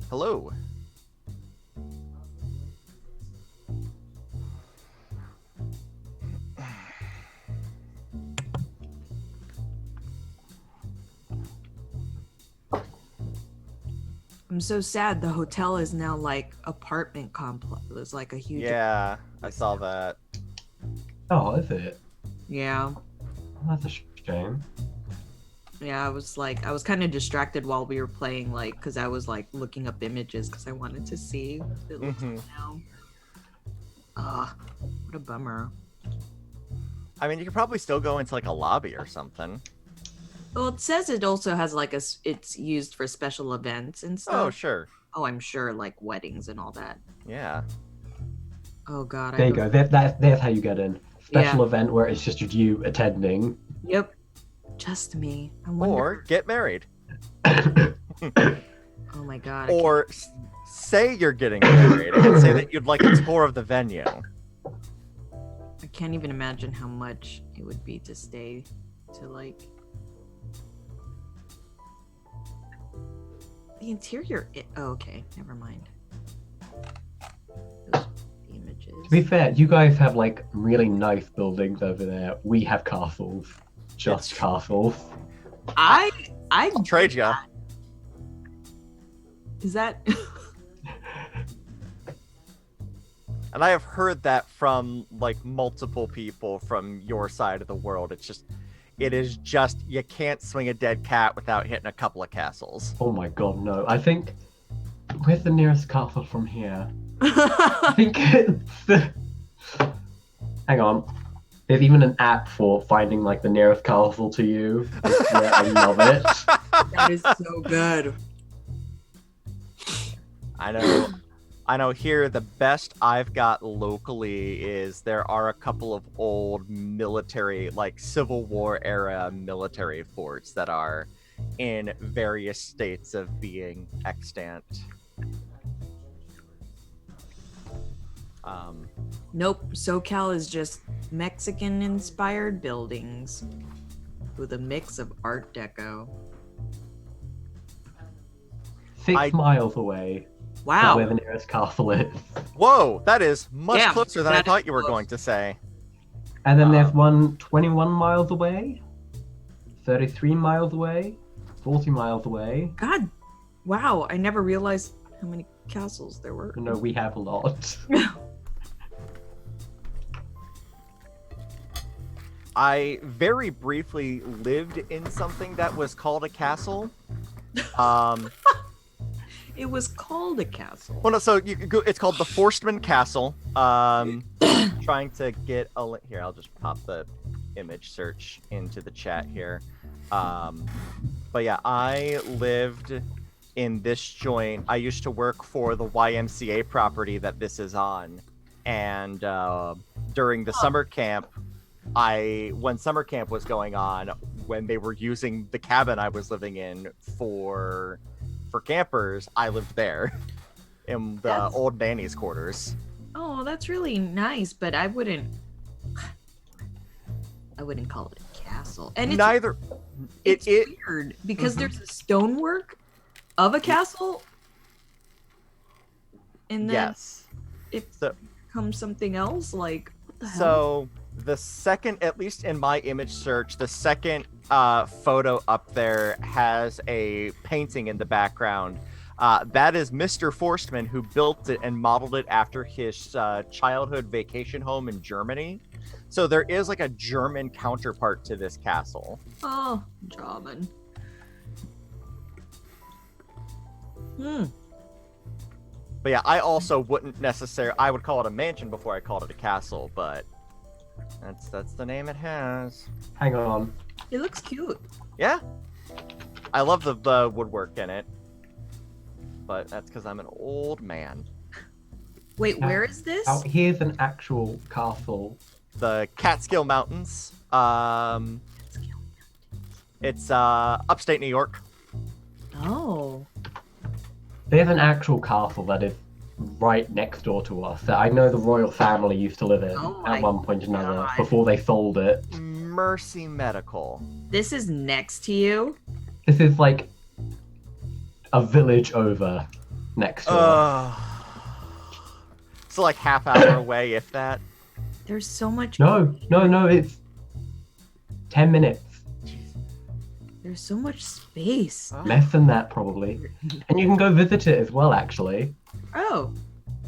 Speaker 4: Hello.
Speaker 3: I'm so sad. The hotel is now like apartment complex. It's like a huge.
Speaker 4: Yeah, I saw that.
Speaker 2: Oh, is it?
Speaker 3: Yeah.
Speaker 2: That's a shame.
Speaker 3: Yeah, I was kind of distracted while we were playing, like, because I was like looking up images because I wanted to see what it looks like now. What a bummer.
Speaker 4: I mean, you could probably still go into like a lobby or something.
Speaker 3: Well, it says it also has like it's used for special events and stuff.
Speaker 4: Oh, sure.
Speaker 3: Oh, I'm sure, like weddings and all that.
Speaker 4: Yeah.
Speaker 3: Oh God.
Speaker 2: There you go. That's how you get in. Special event where it's just you attending.
Speaker 3: Yep. Just me. I wonder.
Speaker 4: Or get married.
Speaker 3: Oh my God.
Speaker 4: Or say you're getting married and say that you'd like a tour of the venue.
Speaker 3: I can't even imagine how much it would be to stay to like. The interior. Oh, okay. Never mind. Those images.
Speaker 2: To be fair, you guys have like really nice buildings over there. We have castles. Just castles.
Speaker 3: I'll
Speaker 4: trade ya.
Speaker 3: Is that?
Speaker 4: And I have heard that from like multiple people from your side of the world. It is just you can't swing a dead cat without hitting a couple of castles.
Speaker 2: Oh my god, no. I think where's the nearest castle from here? I think it's hang on. There's even an app for finding like the nearest castle to you. Yeah, I love it.
Speaker 3: That is so good.
Speaker 4: I know here the best I've got locally is there are a couple of old military, like Civil War era military forts that are in various states of being extant.
Speaker 3: Nope. SoCal is just Mexican-inspired buildings with a mix of Art Deco.
Speaker 2: 6 miles away.
Speaker 3: Wow.
Speaker 2: Where the nearest castle is.
Speaker 4: Whoa, that is much
Speaker 3: Yeah,
Speaker 4: closer than I
Speaker 3: that
Speaker 4: thought
Speaker 3: is
Speaker 4: you were
Speaker 3: close.
Speaker 4: going to say.
Speaker 2: And then there's one 21 miles away, 33 miles away, 40 miles away.
Speaker 3: God. Wow. I never realized how many castles there were.
Speaker 2: No, we have a lot.
Speaker 4: I very briefly lived in something that was called a castle.
Speaker 3: It was called a castle.
Speaker 4: Well, no, so you could go, it's called the Forstman Castle. Trying to get a link here. I'll just pop the image search into the chat here. But yeah, I lived in this joint. I used to work for the YMCA property that this is on, and during the summer camp, when summer camp was going on, when they were using the cabin I was living in for campers, I lived there in the old nanny's quarters.
Speaker 3: Oh, that's really nice, but I wouldn't call it a castle. And it's it's weird because there's a stonework of a castle, and then it becomes something else. Like, what the hell?
Speaker 4: So the second, at least in my image search, the second photo up there has a painting in the background. That is Mr. Forstman, who built it and modeled it after his childhood vacation home in Germany. So there is like a German counterpart to this castle.
Speaker 3: Oh, German.
Speaker 4: But yeah, I also wouldn't necessarily. I would call it a mansion before I called it a castle, but that's the name it has.
Speaker 2: Hang on.
Speaker 3: It looks cute.
Speaker 4: Yeah, I love the woodwork in it, but that's because I'm an old man.
Speaker 3: Wait, where is this?
Speaker 2: Oh, here's an actual castle.
Speaker 4: The Catskill Mountains. It's upstate New York.
Speaker 3: Oh.
Speaker 2: There's an actual castle that is right next door to us that I know the royal family used to live in at one point or another before they sold it.
Speaker 4: Mercy Medical.
Speaker 3: This is next to you?
Speaker 2: This is like a village over. next to her.
Speaker 4: So like half hour away, if that.
Speaker 3: There's so much.
Speaker 2: No, it's 10 minutes.
Speaker 3: There's so much space.
Speaker 2: Less than that, probably. And you can go visit it as well, actually.
Speaker 3: Oh,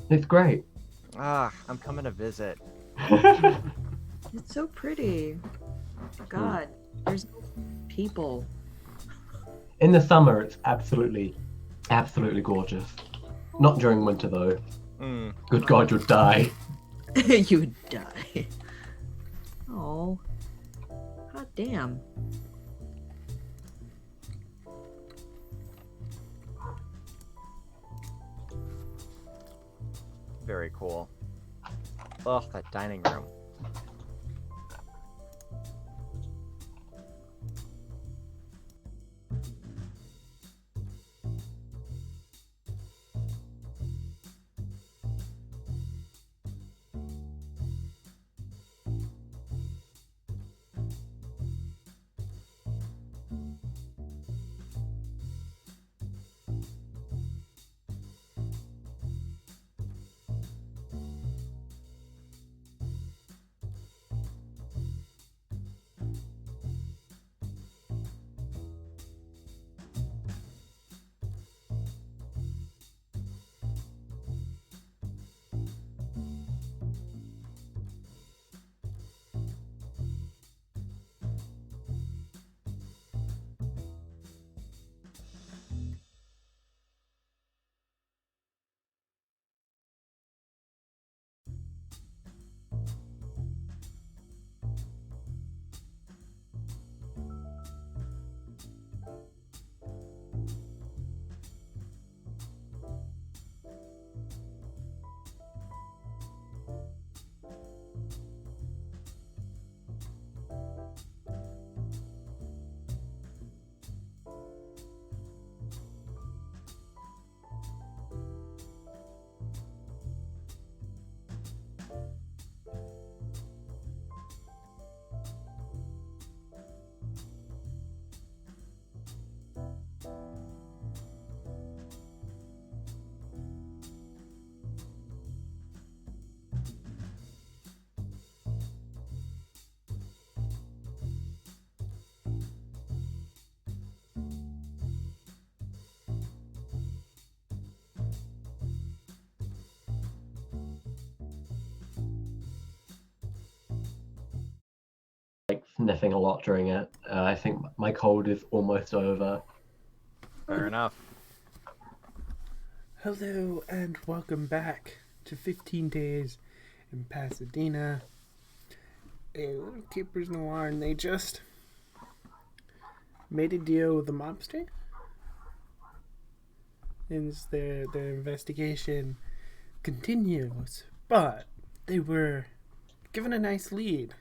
Speaker 2: It's great.
Speaker 4: I'm coming to visit.
Speaker 3: it's so pretty. God, there's no people.
Speaker 2: In the summer, it's absolutely gorgeous. Not during winter, though. Good God, you'd die.
Speaker 3: You would die. Oh. God damn.
Speaker 4: Very cool. Ugh, that dining room.
Speaker 2: Like sniffing a lot during it. I think my cold is almost over.
Speaker 4: Fair enough.
Speaker 1: Hello and welcome back to 15 Days in Pasadena. A little Keepers Noir, and they just made a deal with the mobster. And their investigation continues, but they were given a nice lead.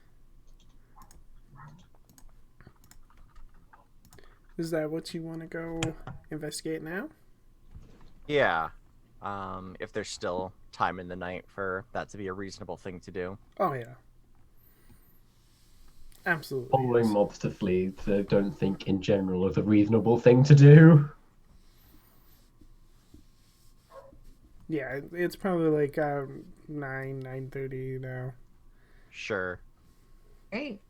Speaker 1: Is that what you want to go investigate now?
Speaker 4: Yeah. If there's still time in the night for that to be a reasonable thing to do.
Speaker 1: Oh, yeah. Absolutely.
Speaker 2: Following
Speaker 1: Yes.
Speaker 2: mobster leads, I don't think in general is a reasonable thing to do.
Speaker 1: Yeah, it's probably like 9:30 now.
Speaker 4: Sure.
Speaker 3: Great.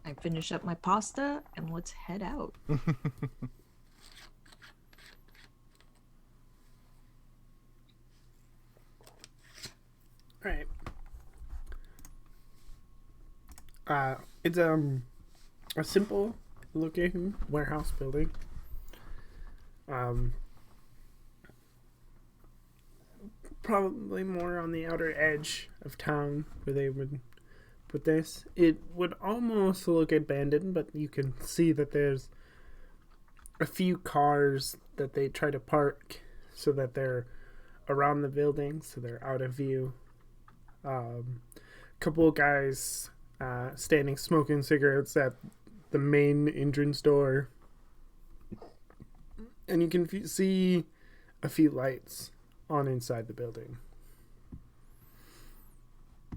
Speaker 3: I finish up my pasta and let's head out.
Speaker 1: Right. It's a simple looking warehouse building. Probably more on the outer edge of town where they would put this. It would almost look abandoned, but you can see that there's a few cars that they try to park so that they're around the building, so they're out of view. Couple of guys standing smoking cigarettes at the main entrance door, and you can see a few lights on inside the building.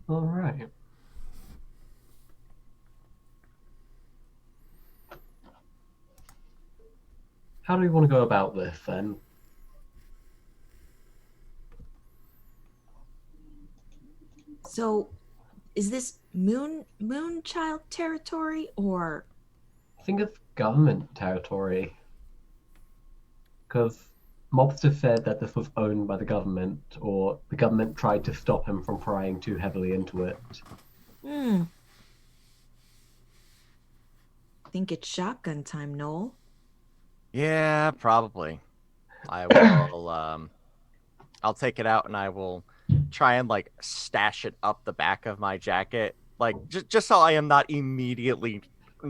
Speaker 2: All right. How do we want to go about this then?
Speaker 3: So, is this Moonchild territory or?
Speaker 2: I think it's government territory. Because mobster said that this was owned by the government, or the government tried to stop him from prying too heavily into it.
Speaker 3: Hmm. Think it's shotgun time, Noel.
Speaker 4: Yeah, probably. I will I'll take it out and I will try and like stash it up the back of my jacket, like just so I am not immediately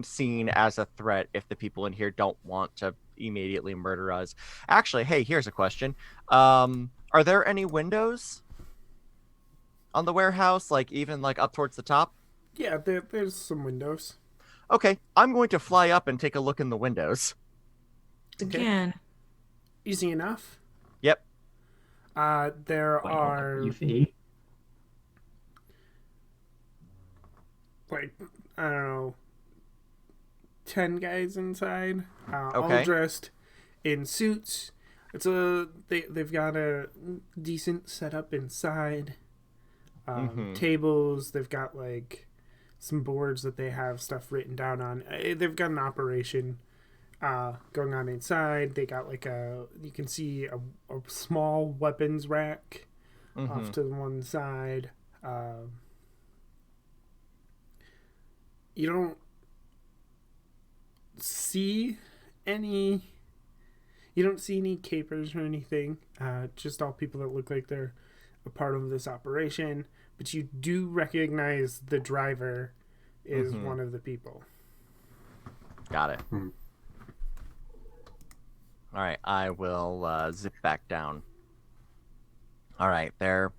Speaker 4: seen as a threat if the people in here don't want to immediately murder us. Actually, hey, here's a question. Are there any windows on the warehouse, like even like up towards the top?
Speaker 1: Yeah, there's some windows.
Speaker 4: Okay, I'm going to fly up and take a look in the windows.
Speaker 1: Okay.
Speaker 3: Again.
Speaker 1: Easy enough.
Speaker 4: Yep.
Speaker 1: There
Speaker 2: Why not?
Speaker 1: are
Speaker 2: You see?
Speaker 1: like I don't know, 10 guys inside, all
Speaker 4: Okay.
Speaker 1: dressed in suits. They've got a decent setup inside. Tables. They've got like some boards that they have stuff written down on. They've got an operation going on inside. They got like you can see a small weapons rack off to one side. You don't see any. You don't see any capers or anything. Just all people that look like they're a part of this operation. But you do recognize the driver is one of the people.
Speaker 4: Got it. All right, I will zip back down. All right, they're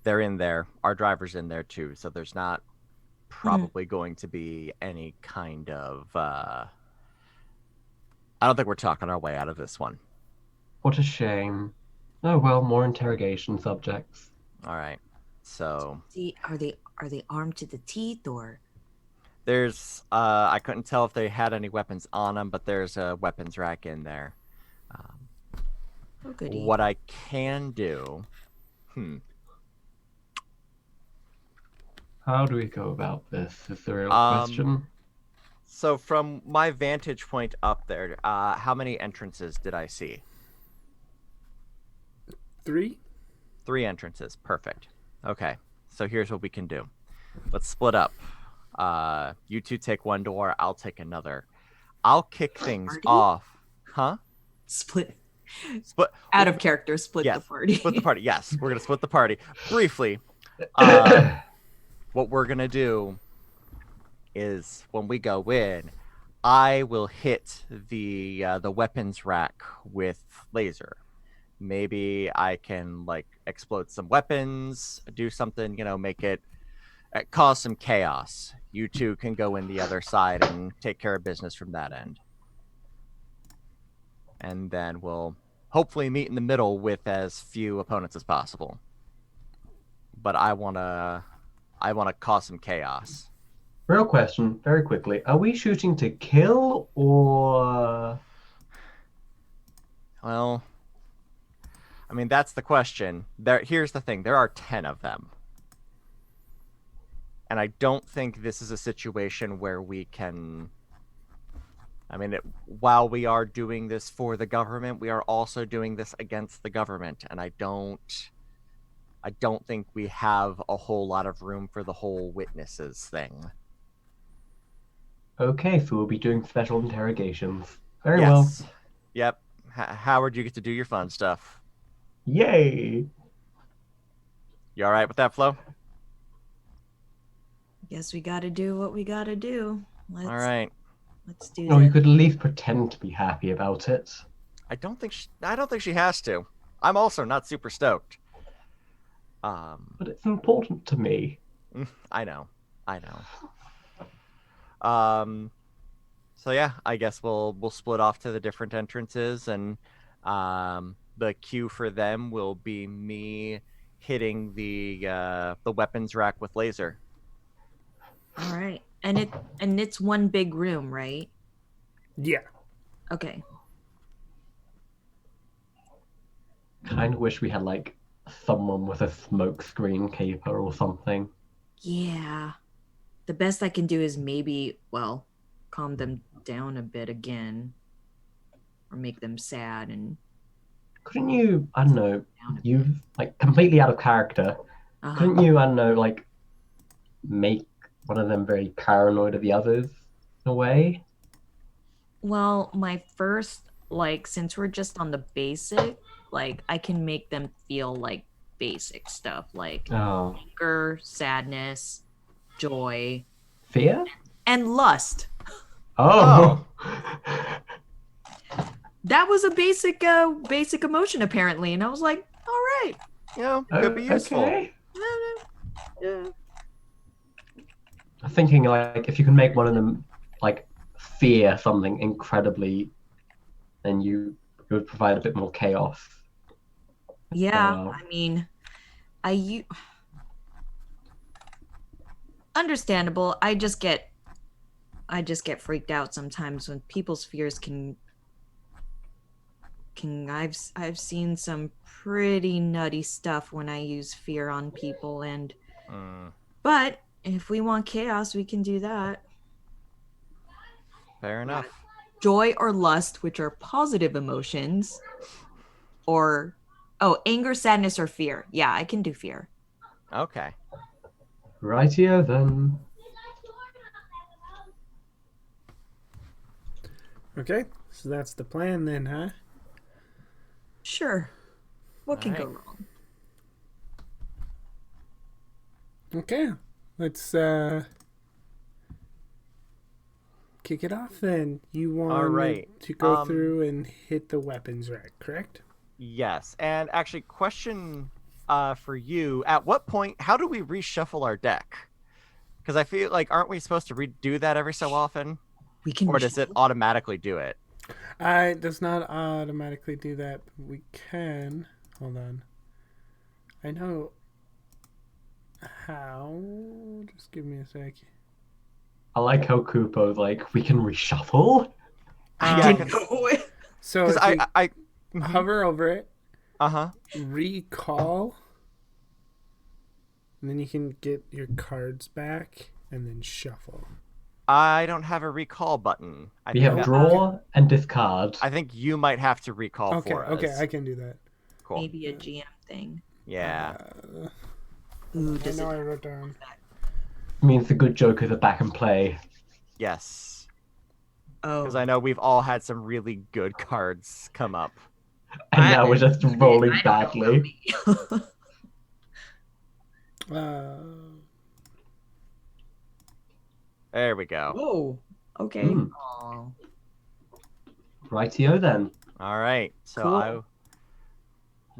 Speaker 4: in there. Our driver's in there too, so there's not probably going to be any kind of. I don't think we're talking our way out of this one.
Speaker 2: What a shame. Oh well, more interrogation subjects.
Speaker 4: All right, so
Speaker 3: See, are they armed to the teeth or?
Speaker 4: there's. I couldn't tell if they had any weapons on them, but there's a weapons rack in there.
Speaker 3: Oh, goody.
Speaker 4: What I can do.
Speaker 2: How do we go about this? Is there a question?
Speaker 4: So from my vantage point up there, how many entrances did I see?
Speaker 1: 3?
Speaker 4: 3 entrances. Perfect. Okay. So here's what we can do. Let's split up. You two take one door. I'll take another. I'll kick things
Speaker 3: Party?
Speaker 4: off. Huh?
Speaker 3: Split.
Speaker 4: Split.
Speaker 3: Out of character, split
Speaker 4: Yes.
Speaker 3: the party.
Speaker 4: Split the party. Yes. We're going to split the party. Briefly, what we're going to do is when we go in, I will hit the weapons rack with laser. Maybe I can like explode some weapons, do something, make it cause some chaos. You two can go in the other side and take care of business from that end. And then we'll hopefully meet in the middle with as few opponents as possible. But I want to cause some chaos.
Speaker 2: Real question, very quickly. Are we shooting to kill or...
Speaker 4: Well, I mean, that's the question. Here's the thing. There are 10 of them. And I don't think this is a situation where we can... I mean, while we are doing this for the government, we are also doing this against the government. And I don't think we have a whole lot of room for the whole witnesses thing.
Speaker 2: Okay, so we'll be doing special interrogations. Very
Speaker 4: Yes.
Speaker 2: well.
Speaker 4: Yep. Howard, you get to do your fun stuff.
Speaker 2: Yay!
Speaker 4: You all right with that, Flo?
Speaker 3: Guess we gotta do what we gotta do.
Speaker 4: All right.
Speaker 3: Let's do
Speaker 2: No, you
Speaker 3: this.
Speaker 2: could at least pretend to be happy about it.
Speaker 4: I don't think she has to. I'm also not super stoked.
Speaker 2: But it's important to me.
Speaker 4: I know. So yeah, I guess we'll split off to the different entrances, and the cue for them will be me hitting the weapons rack with laser.
Speaker 3: All right, and it's one big room, right?
Speaker 1: Yeah.
Speaker 3: Okay.
Speaker 2: Kind of wish we had like someone with a smoke screen caper or something.
Speaker 3: Yeah. The best I can do is maybe, well, calm them down a bit again, or make them sad and
Speaker 2: Couldn't you, I don't know,
Speaker 3: down a bit.
Speaker 2: you've like completely out of character.
Speaker 3: Uh-huh.
Speaker 2: Couldn't you, I don't know, like make one of them very paranoid of the others in a way?
Speaker 3: Well, my first, like, since we're just on the basic, like, I can make them feel like basic stuff, like
Speaker 2: Oh,
Speaker 3: anger, sadness, joy,
Speaker 2: fear?
Speaker 3: and lust.
Speaker 2: Oh.
Speaker 3: That was a basic emotion apparently, and I was like, all right.
Speaker 4: Could be useful.
Speaker 2: Okay.
Speaker 3: Yeah.
Speaker 2: I'm thinking like if you can make one of them like fear something incredibly, then it would provide a bit more chaos.
Speaker 3: Yeah,
Speaker 2: Uh,
Speaker 3: I mean, understandable. I just get freaked out sometimes when people's fears can I've seen some pretty nutty stuff when I use fear on people, and but if we want chaos, we can do that.
Speaker 4: Fair enough.
Speaker 3: Joy or lust, which are positive emotions, or anger, sadness, or fear. Yeah, I can do fear.
Speaker 4: Okay.
Speaker 2: Rightio then.
Speaker 1: Okay, so that's the plan then, huh?
Speaker 3: Sure. What can go
Speaker 4: Alright.
Speaker 3: wrong?
Speaker 1: Okay, let's kick it off then. You want
Speaker 4: right.
Speaker 1: to go through and hit the weapons rack, correct?
Speaker 4: Yes. And actually, question for you: at what point? How do we reshuffle our deck? Because I feel like aren't we supposed to redo that every so often,
Speaker 3: We can.
Speaker 4: or does it automatically do it?
Speaker 1: It does not automatically do that, but we can. Hold on. I know how. Just give me a sec.
Speaker 2: I like how Kupo's like, we can reshuffle?
Speaker 4: Yeah,
Speaker 3: didn't know it.
Speaker 1: So
Speaker 4: Because
Speaker 1: if
Speaker 4: I
Speaker 1: you hover over it,
Speaker 4: uh-huh.
Speaker 1: recall, and then you can get your cards back, and then shuffle.
Speaker 4: I don't have a recall button.
Speaker 2: We have
Speaker 1: that-
Speaker 2: draw and discard.
Speaker 4: I think you might have to recall
Speaker 1: Okay,
Speaker 4: for us.
Speaker 1: okay, I can do that.
Speaker 4: Cool.
Speaker 3: Maybe a GM thing.
Speaker 4: Yeah.
Speaker 3: Ooh,
Speaker 1: I
Speaker 3: does
Speaker 1: know
Speaker 3: it?
Speaker 1: I wrote down.
Speaker 2: Means the good jokers are back in play.
Speaker 4: Yes.
Speaker 3: Oh,
Speaker 4: Because I know we've all had some really good cards come up.
Speaker 2: And now we're just rolling
Speaker 3: I don't know
Speaker 2: badly.
Speaker 4: There we go.
Speaker 3: Whoa. Okay.
Speaker 2: Hmm.
Speaker 3: Aw.
Speaker 2: Rightio then.
Speaker 4: All right. So
Speaker 3: Cool.
Speaker 4: I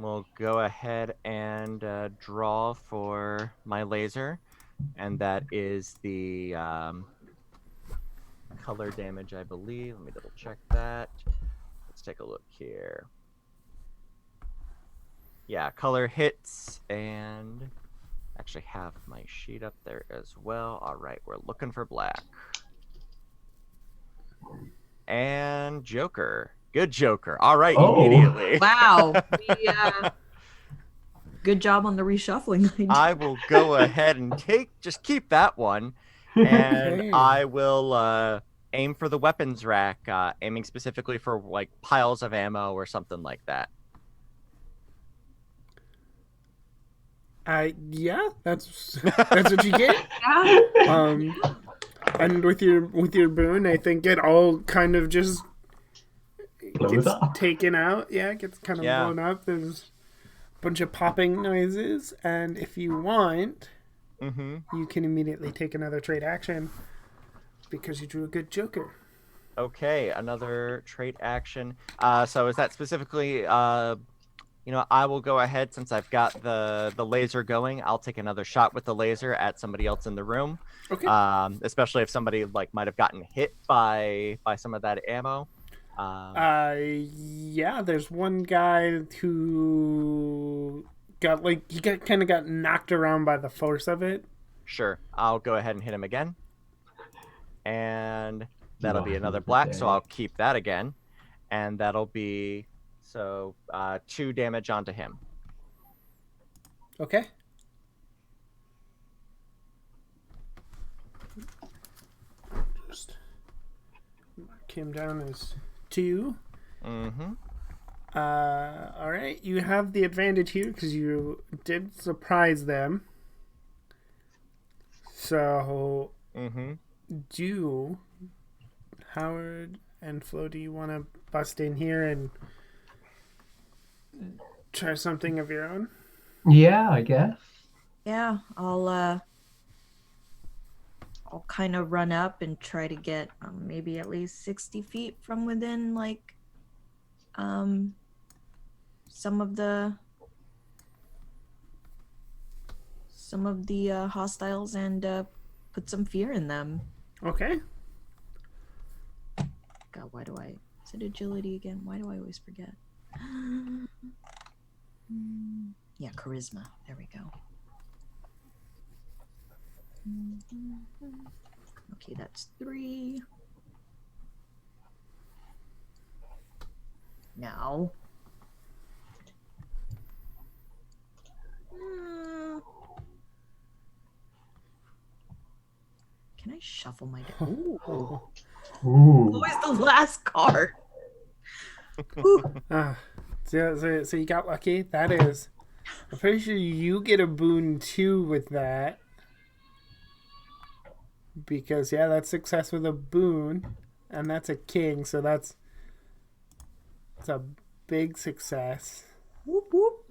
Speaker 4: will go ahead and draw for my laser. And that is the color damage, I believe. Let me double check that. Let's take a look here. Yeah, color hits, and actually have my sheet up there as well. All right, we're looking for black. And Joker. Good Joker. All right,
Speaker 2: Oh.
Speaker 4: immediately.
Speaker 3: Wow. Good job on the reshuffling.
Speaker 4: I will go ahead and just keep that one, and
Speaker 1: Okay.
Speaker 4: I will aim for the weapons rack, aiming specifically for like piles of ammo or something like that.
Speaker 1: Yeah, that's what you get.
Speaker 3: Yeah.
Speaker 1: And with your boon, I think it all kind of just
Speaker 2: Blows
Speaker 1: gets
Speaker 2: up.
Speaker 1: taken out. Yeah, it gets kind of
Speaker 4: Yeah.
Speaker 1: blown up. There's a bunch of popping noises, and if you want,
Speaker 4: Mm-hmm.
Speaker 1: you can immediately take another trade action because you drew a good Joker.
Speaker 4: Okay, another trait action. So is that specifically? I will go ahead since I've got the laser going. I'll take another shot with the laser at somebody else in the room.
Speaker 1: Okay.
Speaker 4: Especially if somebody like might have gotten hit by some of that ammo.
Speaker 1: Yeah, there's one guy who got got knocked around by the force of it.
Speaker 4: Sure, I'll go ahead and hit him again. And that'll be
Speaker 2: Wow,
Speaker 4: another
Speaker 2: another
Speaker 4: black,
Speaker 2: day.
Speaker 4: so I'll keep that again. And that'll be 2 damage onto him.
Speaker 1: Okay. came down as 2.
Speaker 4: Mm-hmm.
Speaker 1: All right, you have the advantage here because you did surprise them. So, do Howard and Flo, do you want to bust in here and try something of your own?
Speaker 2: Yeah, I guess.
Speaker 3: Yeah, I'll kind of run up and try to get maybe at least 60 feet from within, like, some of the hostiles and put some fear in them.
Speaker 1: Okay.
Speaker 3: God, is it agility again? Why do I always forget? Yeah, charisma. There we go. Okay, that's 3. Now. Can I shuffle my deck? Ooh.
Speaker 2: Ooh.
Speaker 3: What was the last card? Ooh.
Speaker 1: So you got lucky. That is, I'm pretty sure you get a boon too with that. Because that's success with a boon, and that's a king, so that's a big success.
Speaker 3: Whoop, whoop.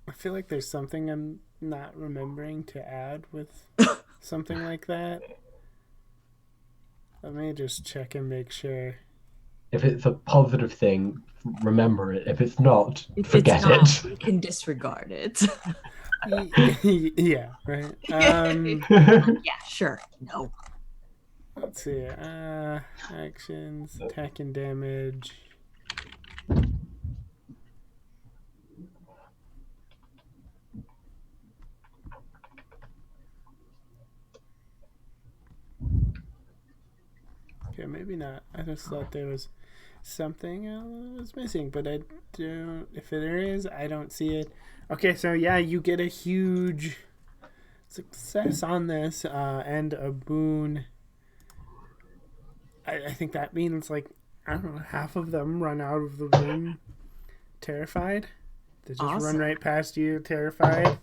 Speaker 1: I feel like there's something I'm not remembering to add with something like that. Let me just check and make sure.
Speaker 2: If it's a positive thing, remember it. If it's not,
Speaker 3: If
Speaker 2: forget
Speaker 3: it's not,
Speaker 2: it.
Speaker 3: we can disregard it.
Speaker 1: Yeah, right.
Speaker 3: Yeah, sure. No.
Speaker 1: Let's see. Actions, attack and damage. Okay, maybe not. I just thought there was something I was missing, but I don't. If there is, I don't see it. Okay, so you get a huge success on this and a boon. I think that means, like, I don't know, half of them run out of the room terrified. They just run right past you terrified.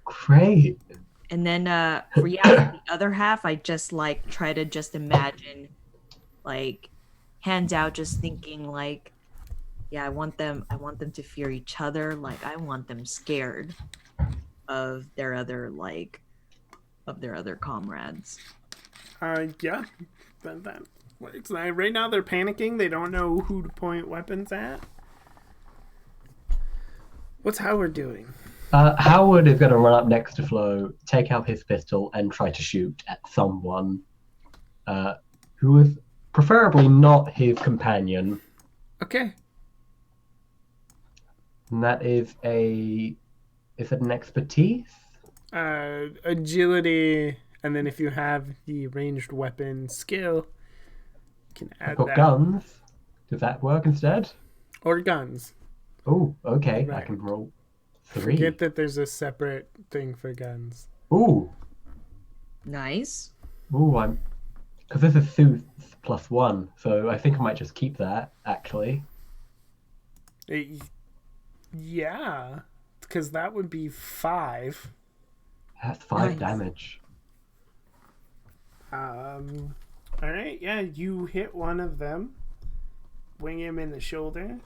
Speaker 2: Great.
Speaker 3: And then for the other half, I just like try to just imagine, like, hands out, just thinking like, I want them to fear each other. Like, I want them scared of their other comrades.
Speaker 1: Yeah, that works. Right now they're panicking. They don't know who to point weapons at. What's Howard doing?
Speaker 2: Howard is going to run up next to Flo, take out his pistol, and try to shoot at someone who is preferably not his companion.
Speaker 1: Okay.
Speaker 2: And that is is it an expertise?
Speaker 1: Agility, and then if you have the ranged weapon skill, you can add
Speaker 2: I've got
Speaker 1: that.
Speaker 2: guns. Does that work instead?
Speaker 1: Or guns.
Speaker 2: Oh, okay.
Speaker 1: Right.
Speaker 2: I can roll 3.
Speaker 1: Forget that there's a separate thing for guns.
Speaker 2: Ooh.
Speaker 3: Nice.
Speaker 2: Ooh, because this is Sooth +1, so I think I might just keep that, actually.
Speaker 1: Yeah, because that would be 5.
Speaker 2: That's 5
Speaker 3: Nice.
Speaker 2: damage.
Speaker 1: All right, you hit one of them, wing him in the shoulder,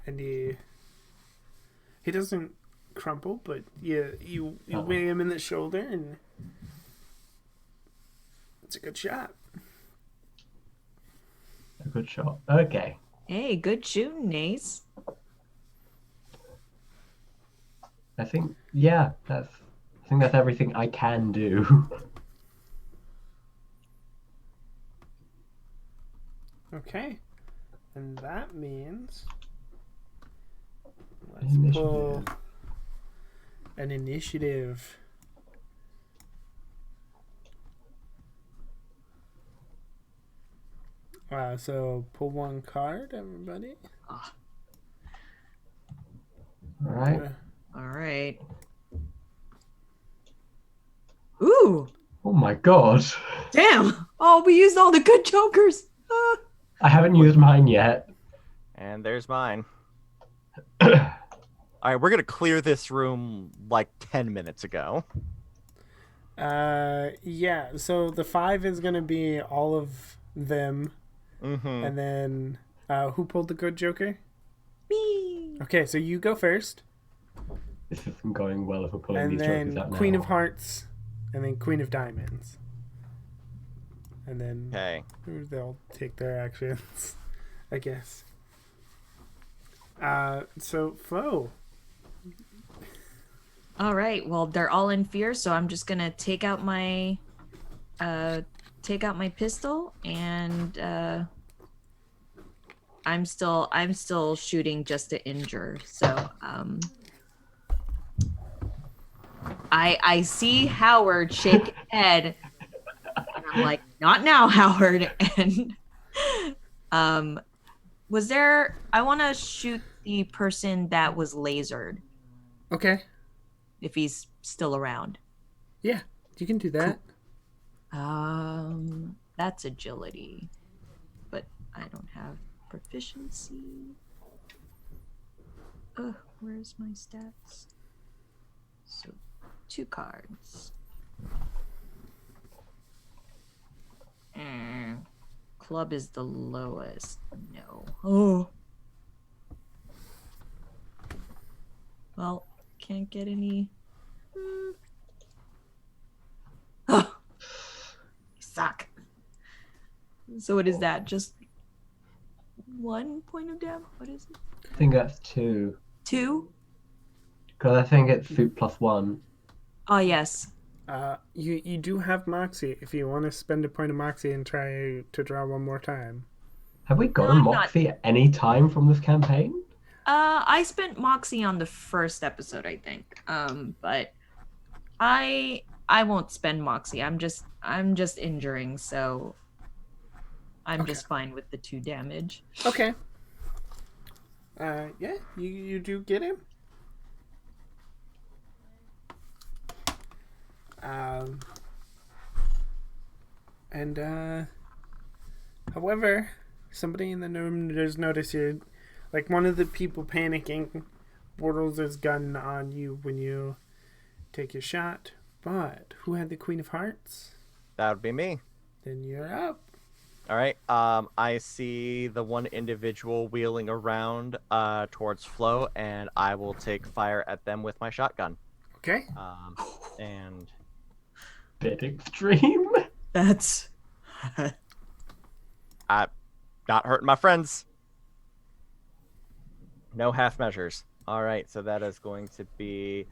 Speaker 1: and he doesn't crumple, but you wing him in the shoulder, and it's a good shot.
Speaker 2: A good shot. Okay.
Speaker 3: Hey, good shooting, Ace.
Speaker 2: I think that's everything I can do.
Speaker 1: Okay, and that means let's
Speaker 2: Initiative.
Speaker 1: pull an initiative. So pull one card, everybody.
Speaker 2: All right.
Speaker 3: All right.
Speaker 2: Oh my god.
Speaker 3: Damn! Oh, we used all the good jokers.
Speaker 2: I haven't used mine yet.
Speaker 4: And there's mine. All right, we're gonna clear this room like 10 minutes ago.
Speaker 1: Yeah. So the 5 is gonna be all of them,
Speaker 4: Mm-hmm.
Speaker 1: and then who pulled the good joker?
Speaker 3: Me.
Speaker 1: Okay, so you go first,
Speaker 2: This isn't going well if we're pulling
Speaker 1: and
Speaker 2: these jokers
Speaker 1: then
Speaker 2: out
Speaker 1: Queen
Speaker 2: now.
Speaker 1: of Hearts, and then Queen of Diamonds, and then
Speaker 4: Okay.
Speaker 1: they'll take their actions, I guess. So Flo.
Speaker 3: All right. Well, they're all in fear, so I'm just gonna take out my pistol, and I'm still shooting just to injure. So I see Howard shake his head, and I'm like, not now, Howard. And was there? I want to shoot the person that was lasered
Speaker 1: Okay.
Speaker 3: if he's still around.
Speaker 1: Yeah, you can do that.
Speaker 3: That's agility, but I don't have proficiency. Where's my stats? So, 2 cards. Club is the lowest. No. Oh. Well, can't get any. Oh, suck. So what is that? Just 1 point of damage? What is it?
Speaker 2: I think that's 2.
Speaker 3: 2?
Speaker 2: Because I think it's suit +1.
Speaker 3: Oh yes.
Speaker 1: You do have Moxie if you want to spend a point of Moxie and try to draw one more time.
Speaker 2: Have we gotten
Speaker 3: I'm not-
Speaker 2: Moxie at any time from this campaign?
Speaker 3: I spent Moxie on the first episode, I think. But I won't spend Moxie. I'm just injuring, so I'm just fine with the 2 damage.
Speaker 1: Okay. Yeah, you do get him. However, somebody in the room does notice you're, like, one of the people panicking whirls his gun on you when you take your shot. But who had the Queen of Hearts?
Speaker 4: That would be me.
Speaker 1: Then you're up.
Speaker 4: All right. I see the one individual wheeling around towards Flo, and I will take fire at them with my shotgun.
Speaker 1: Okay.
Speaker 4: And
Speaker 2: Bit extreme.
Speaker 3: That's
Speaker 4: I'm not hurting my friends. No half measures. All right, so that is going to be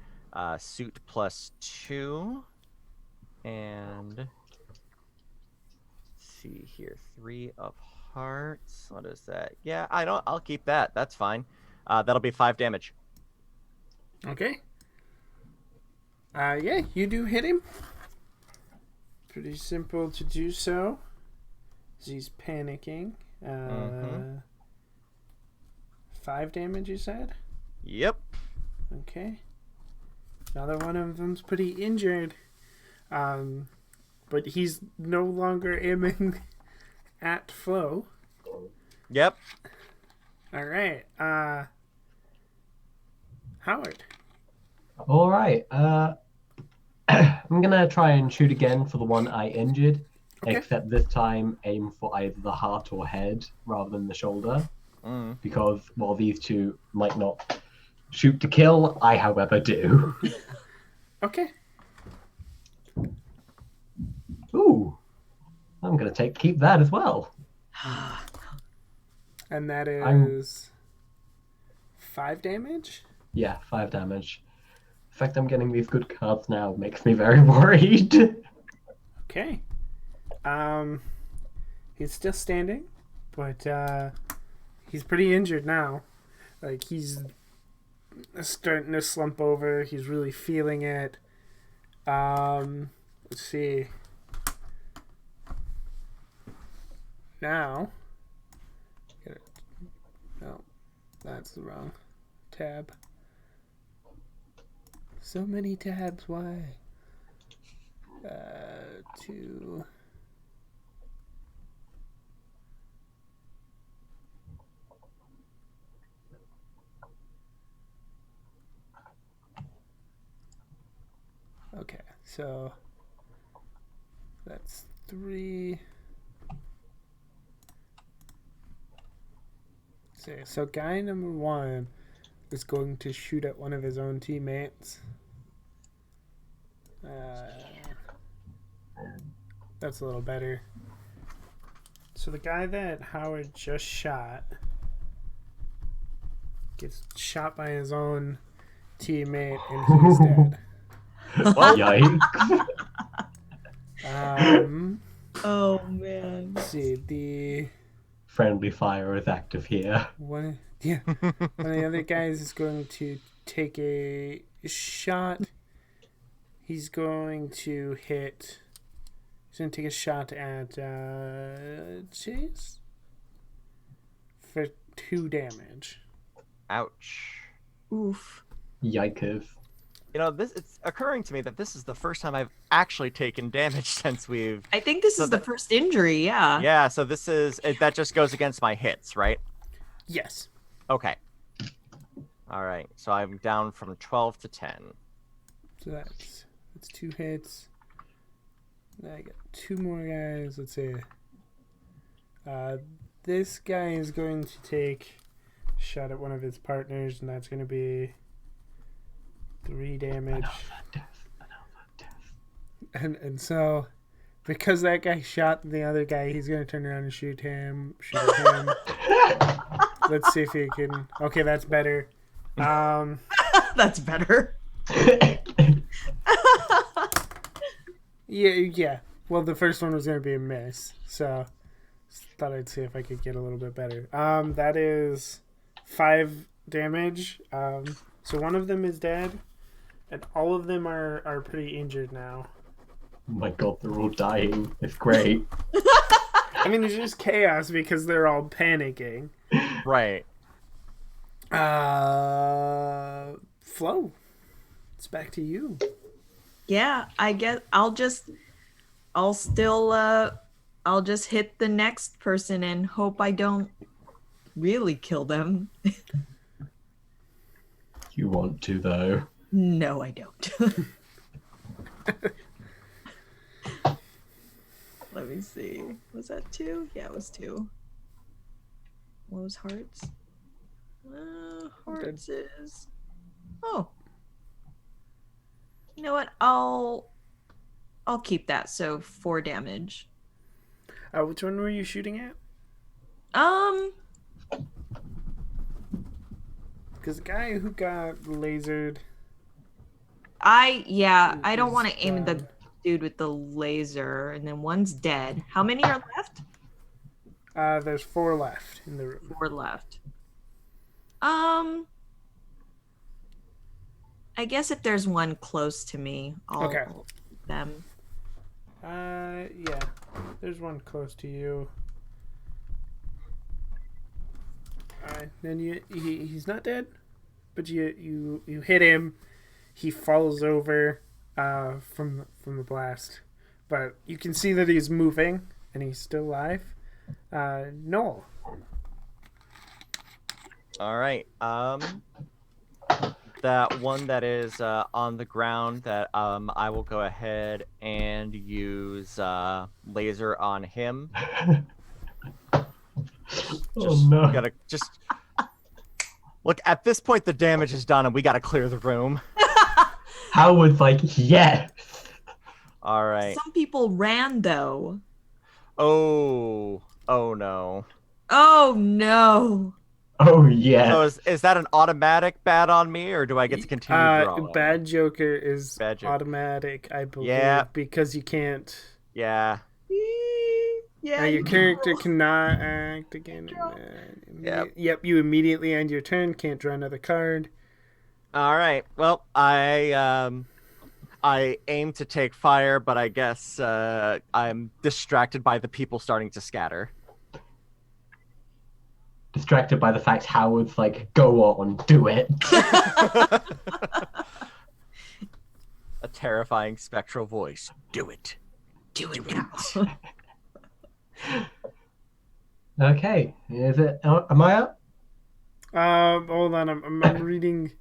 Speaker 4: suit +2, and let's see here, 3 of hearts. What is that? Yeah, I'll keep that. That's fine. That'll be 5 damage.
Speaker 1: Okay. Yeah, you do hit him. Pretty simple to do so. He's panicking. 5 damage, you said?
Speaker 4: Yep.
Speaker 1: Okay. Another one of them's pretty injured. But he's no longer aiming at Flo.
Speaker 4: Yep.
Speaker 1: Alright. Howard.
Speaker 2: All right. I'm gonna try and shoot again for the one I injured,
Speaker 1: Okay.
Speaker 2: except this time aim for either the heart or head rather than the shoulder, because while these two might not shoot to kill, I, however, do.
Speaker 1: Okay.
Speaker 2: Ooh, I'm gonna keep that as well.
Speaker 1: And that is 5 damage?
Speaker 2: Yeah, 5 damage. The fact I'm getting these good cards now makes me very worried.
Speaker 1: Okay. He's still standing, but he's pretty injured now. Like, he's starting to slump over. He's really feeling it. Let's see. Now. No, that's the wrong tab. So many tabs, why? 2. Okay, so that's 3. So guy number 1 is going to shoot at one of his own teammates. That's a little better. So the guy that Howard just shot gets shot by his own teammate and he's dead.
Speaker 4: Well,
Speaker 2: Yikes.
Speaker 3: Oh man.
Speaker 1: Let's see, the
Speaker 2: Friendly fire is active here.
Speaker 1: one of the other guys is going to take a shot. He's going to take a shot at Chase for 2 damage.
Speaker 4: ouch.
Speaker 3: Oof.
Speaker 2: Yikers.
Speaker 4: It's occurring to me that this is the first time I've actually taken damage since we've.
Speaker 3: I think this is the first injury, yeah.
Speaker 4: Yeah, so that just goes against my hits, right?
Speaker 1: Yes.
Speaker 4: Okay. All right, so I'm down from 12 to 10.
Speaker 1: So that's 2 hits. Now I got 2 more guys. Let's see. This guy is going to take a shot at one of his partners, and that's going to be 3 damage.
Speaker 2: Another death.
Speaker 1: And so, because that guy shot the other guy, he's going to turn around and shoot at him. Let's see if he can. Okay, that's better.
Speaker 3: That's better.
Speaker 1: Yeah. Well, the first one was going to be a miss, so thought I'd see if I could get a little bit better. That is 5 damage. So one of them is dead, and all of them are pretty injured now.
Speaker 2: Oh my god, they're all dying. It's great.
Speaker 1: I mean, it's just chaos because they're all panicking.
Speaker 4: Right.
Speaker 1: Flo, it's back to you.
Speaker 3: Yeah, I guess I'll just hit the next person and hope I don't really kill them.
Speaker 2: You want to, though.
Speaker 3: No, I don't. Let me see. Was that 2? Yeah, it was 2. What was hearts? Hearts is... Oh. You know what? I'll keep that. So 4 damage.
Speaker 1: Which one were you shooting at? Because the guy who got lasered.
Speaker 3: I don't want to aim at the
Speaker 1: dead.
Speaker 3: dude with the laser, and then one's dead. How many are left?
Speaker 1: There's 4 left in the room.
Speaker 3: 4 left. I guess if there's one close to me, I'll
Speaker 1: Okay.
Speaker 3: them.
Speaker 1: Yeah. There's one close to you. Then he's not dead, but you hit him. He falls over from the blast, but you can see that he's moving and he's still alive. Noel.
Speaker 4: All right. That one that is on the ground, that I will go ahead and use laser on him.
Speaker 2: Oh no.
Speaker 4: Gotta just look. At this point, the damage is done, and we gotta clear the room.
Speaker 2: Howard's like, yes.
Speaker 4: All right.
Speaker 3: Some people ran though.
Speaker 4: Oh no.
Speaker 3: Oh no.
Speaker 2: Oh yeah.
Speaker 4: So is that an automatic bad on me, or do I get to continue drawing?
Speaker 1: Bad Joker is
Speaker 4: Bad Joker.
Speaker 1: automatic, I believe,
Speaker 4: Yeah.
Speaker 1: because you can't.
Speaker 4: Yeah.
Speaker 3: Yeah.
Speaker 1: Your
Speaker 3: you
Speaker 1: character
Speaker 3: draw.
Speaker 1: cannot act again. Yep. You immediately end your turn. Can't draw another card.
Speaker 4: All right. Well, I aim to take fire, but I guess I'm distracted by the people starting to scatter.
Speaker 2: Distracted by the fact Howard's like, go on, do it.
Speaker 4: A terrifying spectral voice. Do it.
Speaker 3: Do it now.
Speaker 2: Okay, is it? Am I up?
Speaker 1: Hold on. I'm reading.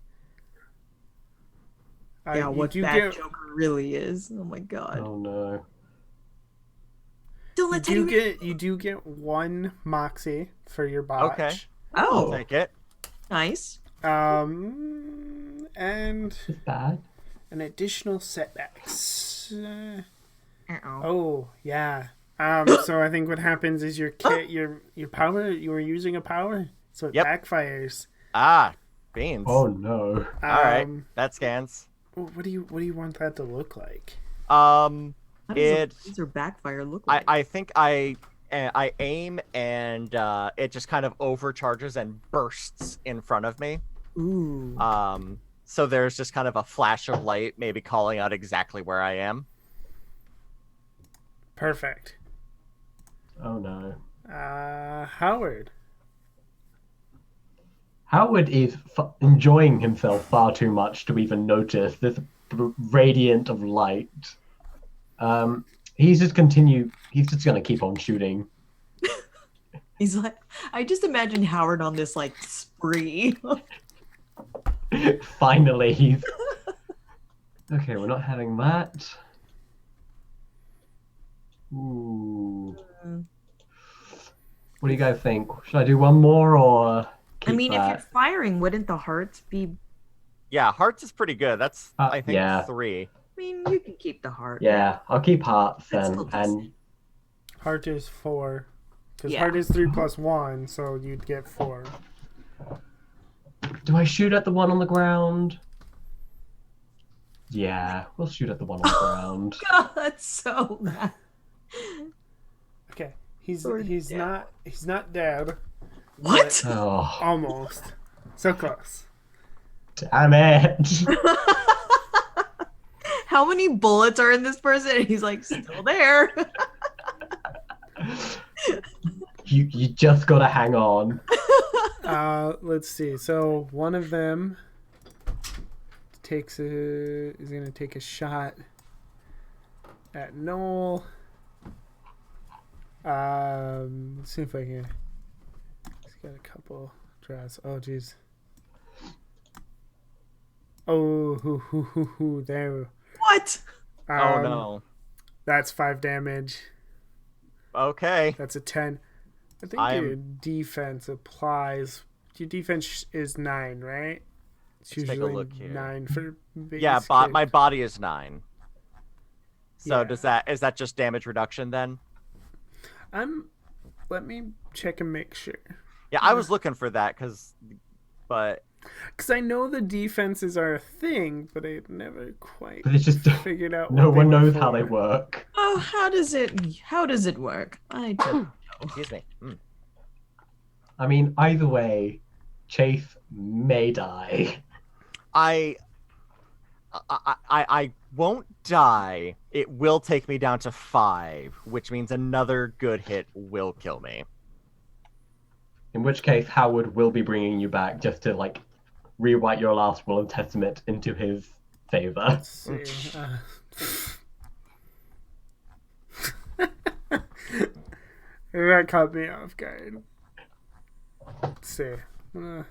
Speaker 3: Yeah,
Speaker 1: you
Speaker 3: what
Speaker 1: do
Speaker 3: that
Speaker 1: get
Speaker 3: Joker really is. Oh my god.
Speaker 2: Oh no.
Speaker 3: Don't
Speaker 1: you
Speaker 3: let
Speaker 1: do
Speaker 3: Teddy
Speaker 1: get you do get 1 moxie for your botch.
Speaker 4: Okay.
Speaker 3: Oh,
Speaker 4: I'll take it.
Speaker 3: nice.
Speaker 1: And
Speaker 2: It's bad.
Speaker 1: an additional setbacks.
Speaker 3: Uh-oh.
Speaker 1: Oh yeah. So I think what happens is your power. You were using a power, so it
Speaker 4: Yep.
Speaker 1: backfires.
Speaker 4: Ah, beans.
Speaker 2: Oh no.
Speaker 4: All right, that scans.
Speaker 1: What do you want that to look like?
Speaker 3: How does
Speaker 4: It.
Speaker 3: a laser backfire look like?
Speaker 4: I think I aim and it just kind of overcharges and bursts in front of me.
Speaker 3: Ooh.
Speaker 4: So there's just kind of a flash of light, maybe calling out exactly where I am.
Speaker 1: Perfect.
Speaker 2: Oh no.
Speaker 1: Howard.
Speaker 2: Howard is enjoying himself far too much to even notice this radiant of light. He's just going to keep on shooting.
Speaker 3: He's like, I just imagine Howard on this like spree.
Speaker 2: Finally, he's... Okay, we're not having that. Ooh. What do you guys think? Should I do one more or keep
Speaker 3: I mean,
Speaker 2: that?
Speaker 3: if you're firing, wouldn't the hearts be?
Speaker 4: Yeah, hearts is pretty good. That's I think
Speaker 2: yeah.
Speaker 4: 3.
Speaker 3: I mean, you can keep the heart.
Speaker 2: Yeah, I'll keep hearts
Speaker 3: That's
Speaker 2: then.
Speaker 3: still
Speaker 2: And
Speaker 1: Heart is 4. Because
Speaker 3: Yeah.
Speaker 1: heart is 3 plus 1, so you'd get 4.
Speaker 2: do I shoot at the one on the ground? Yeah, we'll shoot at the one on the ground.
Speaker 3: God, that's so bad.
Speaker 1: Okay. He's
Speaker 3: Yeah.
Speaker 1: not dead.
Speaker 3: What?
Speaker 2: Oh,
Speaker 1: Almost. So close.
Speaker 2: damn it!
Speaker 3: How many bullets are in this person? And he's like, still there.
Speaker 2: You just gotta hang on.
Speaker 1: Let's see. So one of them is gonna take a shot at Noel. Let's see if I can. He's got a couple draws. Oh jeez. Oh, there.
Speaker 3: What?
Speaker 4: Oh no.
Speaker 1: That's 5 damage.
Speaker 4: Okay.
Speaker 1: That's a 10. I think your defense applies. Your defense is 9, right? It's
Speaker 4: Let's take a
Speaker 1: usually
Speaker 4: look here.
Speaker 1: 9 for base
Speaker 4: Yeah,
Speaker 1: kick.
Speaker 4: my body is 9. So
Speaker 1: Yeah.
Speaker 4: is that just damage reduction then?
Speaker 1: Let me check and make sure.
Speaker 4: Yeah, I was looking for that but
Speaker 1: Because I know the defenses are a thing, but I never quite
Speaker 2: But it's just
Speaker 1: figured out.
Speaker 2: no
Speaker 1: what
Speaker 2: one
Speaker 1: they were
Speaker 2: knows how
Speaker 1: for.
Speaker 2: they work.
Speaker 3: Oh, how does it work? I don't know.
Speaker 4: excuse me.
Speaker 2: I mean, either way, Chase may die.
Speaker 4: I won't die. It will take me down to 5, which means another good hit will kill me.
Speaker 2: In which case, Howard will be bringing you back just to like rewrite your last will and testament into his favor.
Speaker 1: Let's see. That caught me off guard. Let's see. I'm gonna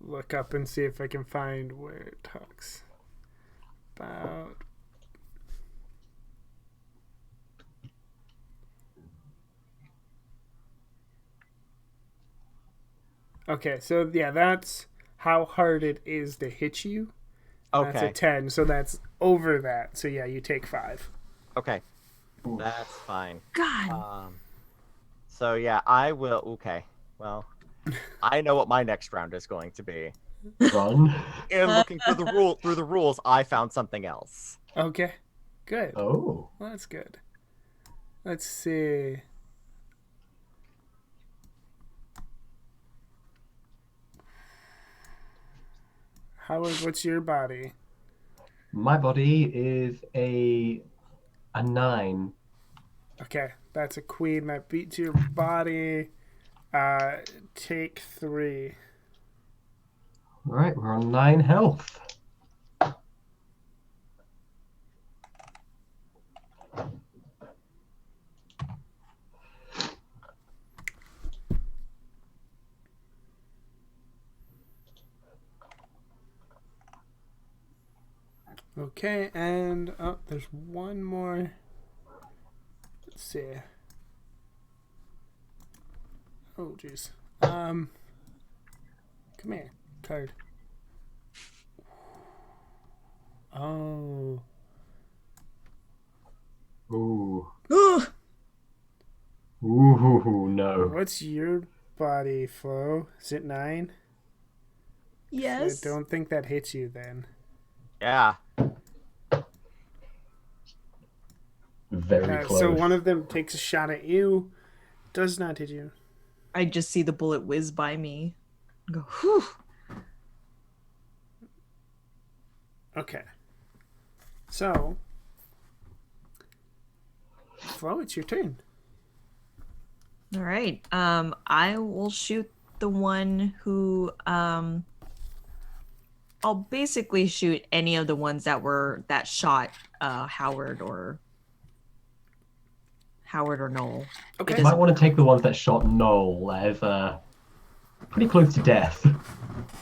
Speaker 1: look up and see if I can find where it talks about. Okay, so yeah, that's how hard it is to hit you. That's a
Speaker 4: Okay.
Speaker 1: 10, so that's over that. So yeah, you take 5.
Speaker 4: Okay. That's fine.
Speaker 3: God.
Speaker 4: So yeah, I will. Okay. Well, I know what my next round is going to be.
Speaker 2: Run.
Speaker 4: And looking through the rules, I found something else.
Speaker 1: Okay, good.
Speaker 2: Oh.
Speaker 1: Well, that's good. Let's see. Howard, what's your body?
Speaker 2: My body is a 9.
Speaker 1: Okay, that's a queen that beats your body. Take 3.
Speaker 2: All right, we're on 9 health.
Speaker 1: Okay, and there's one more. Let's see. Oh, jeez. Come here, card. Oh.
Speaker 2: Ooh.
Speaker 3: Ugh.
Speaker 2: Ooh, no.
Speaker 1: What's your body, Flo? Is it 9?
Speaker 3: Yes.
Speaker 1: I don't think that hits you then.
Speaker 4: Yeah.
Speaker 2: Very close.
Speaker 1: So one of them takes a shot at you, does not hit you.
Speaker 3: I just see the bullet whiz by me. Go, whew.
Speaker 1: Okay. So, Flo, it's your turn.
Speaker 3: All right. I will shoot the one who I'll basically shoot any of the ones that shot Howard or Noel.
Speaker 1: Okay.
Speaker 2: You might want to take the ones that shot Noel as pretty close to death.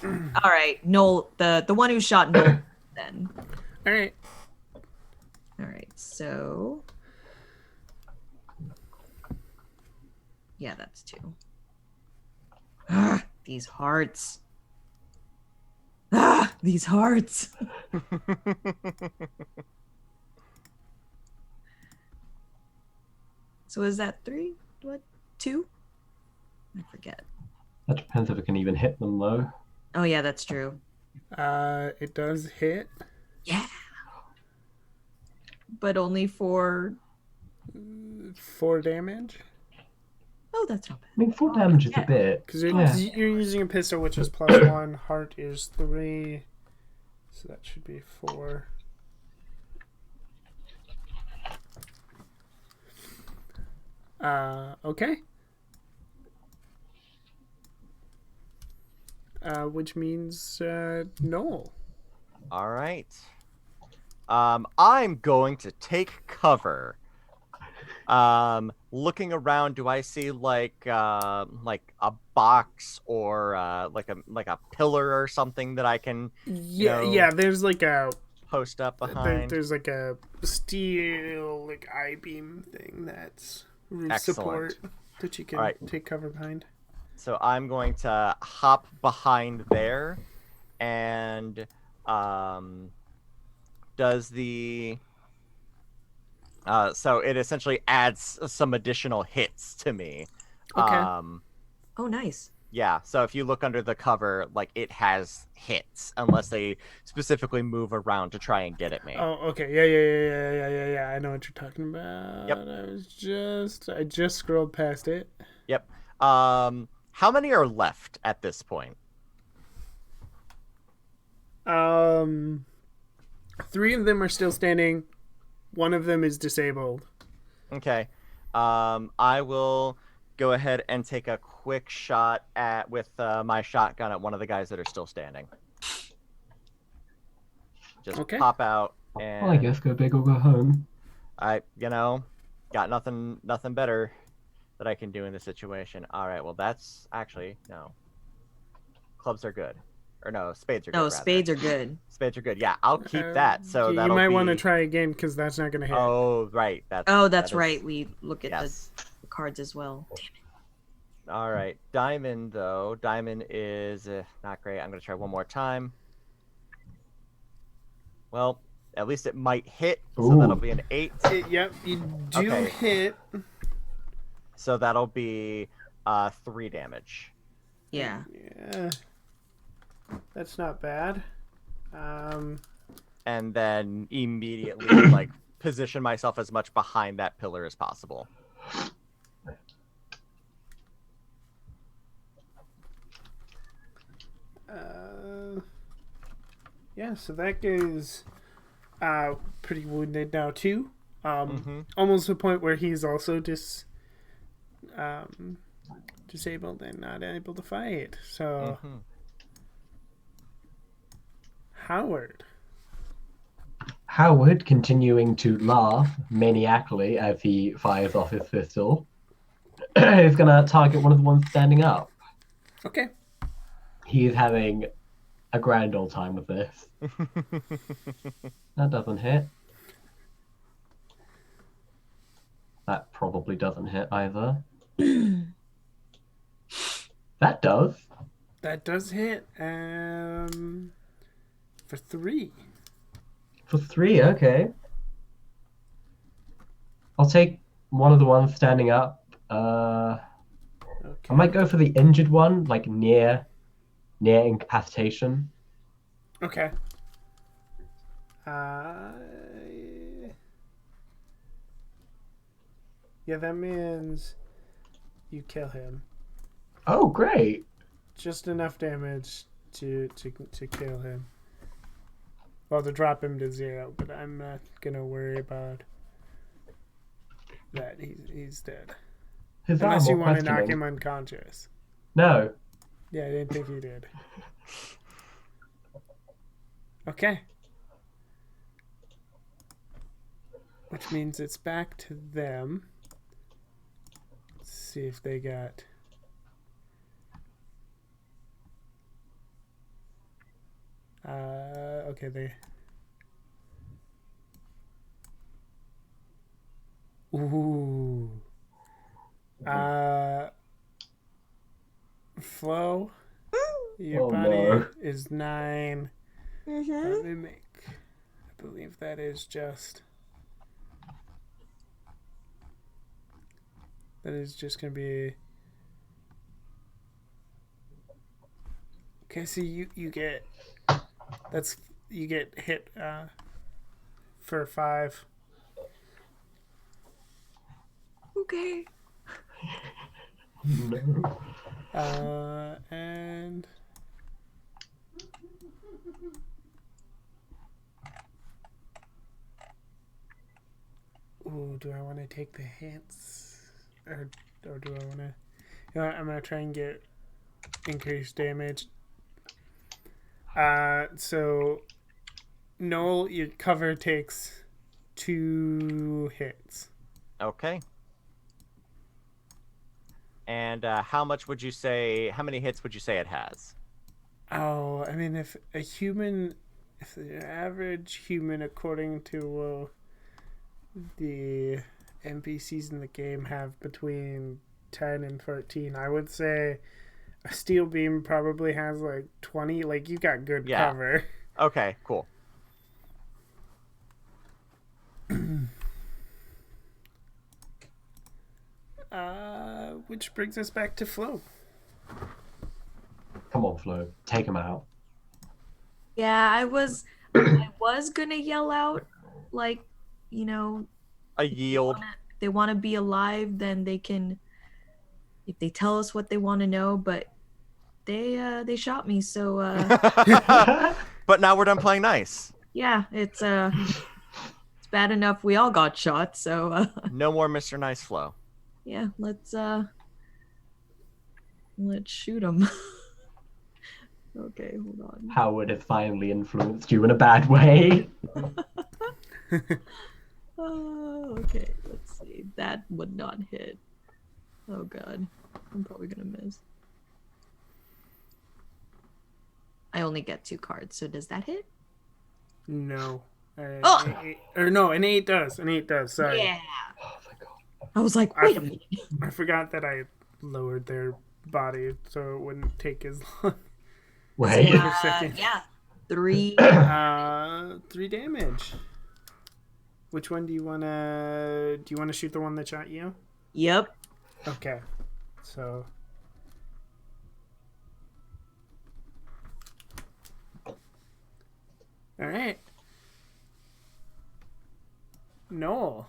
Speaker 3: All right, Noel, the one who shot Noel then.
Speaker 1: All right.
Speaker 3: All right. So yeah, that's 2. Ah, these hearts. Ah, these hearts. So is that 3? What? 2? I forget.
Speaker 2: That depends if it can even hit them, though.
Speaker 3: Oh yeah, that's true.
Speaker 1: It does hit.
Speaker 3: Yeah. But only for
Speaker 1: 4 damage.
Speaker 3: oh, that's not bad.
Speaker 2: I mean, 4 damage is a bit.
Speaker 1: Because
Speaker 2: Yeah.
Speaker 1: you're using a pistol, which is +1. Heart is 3. So that should be 4. Okay. Which means Noel.
Speaker 4: All right. I'm going to take cover. Looking around, do I see like a box or like a pillar or something that I can
Speaker 1: Yeah. There's like a
Speaker 4: post up behind?
Speaker 1: there's like a steel like I-beam thing that's roof
Speaker 4: Excellent.
Speaker 1: support that you can
Speaker 4: Alright.
Speaker 1: take cover behind.
Speaker 4: So I'm going to hop behind there, and does the so it essentially adds some additional hits to me.
Speaker 1: Okay.
Speaker 3: Oh, nice.
Speaker 4: Yeah, so if you look under the cover, like it has hits, unless they specifically move around to try and get at me.
Speaker 1: Oh, okay. Yeah. I know what you're talking about.
Speaker 4: Yep.
Speaker 1: I just scrolled past it.
Speaker 4: Yep. How many are left at this point?
Speaker 1: 3 of them are still standing. 1 of them is disabled.
Speaker 4: Okay. I will go ahead and take a quick shot with my shotgun at one of the guys that are still standing. Just
Speaker 1: Okay.
Speaker 4: pop out and
Speaker 2: Well, I guess go big or go home.
Speaker 4: I got nothing better that I can do in this situation. All right, well that's actually no. Clubs are good. Or no, spades are good.
Speaker 3: No,
Speaker 4: rather.
Speaker 3: spades are good.
Speaker 4: Spades are good. Yeah, I'll keep that. So
Speaker 1: you
Speaker 4: that'll
Speaker 1: might
Speaker 4: be...
Speaker 1: want to try again because that's not going to hit.
Speaker 4: Oh, right.
Speaker 3: That's right. We look at
Speaker 4: Yes.
Speaker 3: the cards as well.
Speaker 4: All right. Diamond, though. Diamond is not great. I'm going to try one more time. Well, at least it might hit. So
Speaker 2: Ooh.
Speaker 4: that'll be an 8.
Speaker 1: Yep, you do
Speaker 4: Okay.
Speaker 1: hit.
Speaker 4: So that'll be 3 damage.
Speaker 3: Yeah.
Speaker 1: Yeah. That's not bad.
Speaker 4: And then immediately, like, position myself as much behind that pillar as possible.
Speaker 1: Yeah, so that guy's pretty wounded now too.
Speaker 4: Mhm.
Speaker 1: Almost to the point where he's also disabled and not able to fight. So
Speaker 4: Mhm.
Speaker 1: Howard.
Speaker 2: Howard, continuing to laugh maniacally as he fires off his pistol, is going to target one of the ones standing up.
Speaker 1: Okay.
Speaker 2: He is having a grand old time with this. That doesn't hit. That probably doesn't hit either. That does.
Speaker 1: That does hit. For 3.
Speaker 2: For 3, okay. I'll take one of the ones standing up. I
Speaker 1: Okay.
Speaker 2: might go for the injured one, like near incapacitation.
Speaker 1: Okay. Yeah, that means you kill him.
Speaker 2: Oh, great.
Speaker 1: Just enough damage to kill him. Well, to drop him to 0, but I'm not gonna worry about that. He's dead.
Speaker 2: His
Speaker 1: Unless you
Speaker 2: armor
Speaker 1: want to knock
Speaker 2: questioning.
Speaker 1: him unconscious.
Speaker 2: No.
Speaker 1: Yeah, I didn't think you did. Okay. Which means it's back to them. Let's see if they got... okay, they... Ooh. Flo, your
Speaker 2: Oh,
Speaker 1: body
Speaker 2: no.
Speaker 1: is 9. Let me make... I believe that is just... That is just going to be... Okay, so you get... That's... You get hit for 5.
Speaker 3: Okay.
Speaker 2: No.
Speaker 1: And... Ooh, do I want to take the hits? Or do I want to... You know what, I'm going to try and get increased damage. So... Noel, your cover takes 2 hits.
Speaker 4: Okay. And how many hits would you say it has?
Speaker 1: Oh, I mean, if the average human, according to the NPCs in the game, have between 10 and 14, I would say a steel beam probably has like 20. Like, you got good cover.
Speaker 4: Okay, cool.
Speaker 1: Which brings us back to Flo.
Speaker 2: Come on, Flo. Take him out.
Speaker 3: Yeah, I was gonna yell out, like, you know,
Speaker 4: A yield.
Speaker 3: if they want to be alive, then they can. If they tell us what they want to know, but they shot me, so
Speaker 4: But now we're done playing nice.
Speaker 3: yeah, it's bad enough we all got shot, so
Speaker 4: No more Mr. Nice Flo.
Speaker 3: yeah, let's shoot him. Okay, hold on.
Speaker 2: Howard has finally influenced you in a bad way.
Speaker 3: Okay, let's see. That would not hit. Oh god, I'm probably gonna miss. I only get 2 cards, so does that hit?
Speaker 1: No.
Speaker 3: Oh!
Speaker 1: An 8 does. An 8 does. Sorry.
Speaker 3: Yeah.
Speaker 2: Oh my god.
Speaker 3: I was like, wait a minute.
Speaker 1: I forgot that I lowered their body so it wouldn't take as long.
Speaker 2: Wait.
Speaker 1: For a second.
Speaker 3: Yeah. 3.
Speaker 1: 3 damage. Which one do you wanna shoot the one that shot you?
Speaker 3: Yep.
Speaker 1: Okay. So alright. Noel.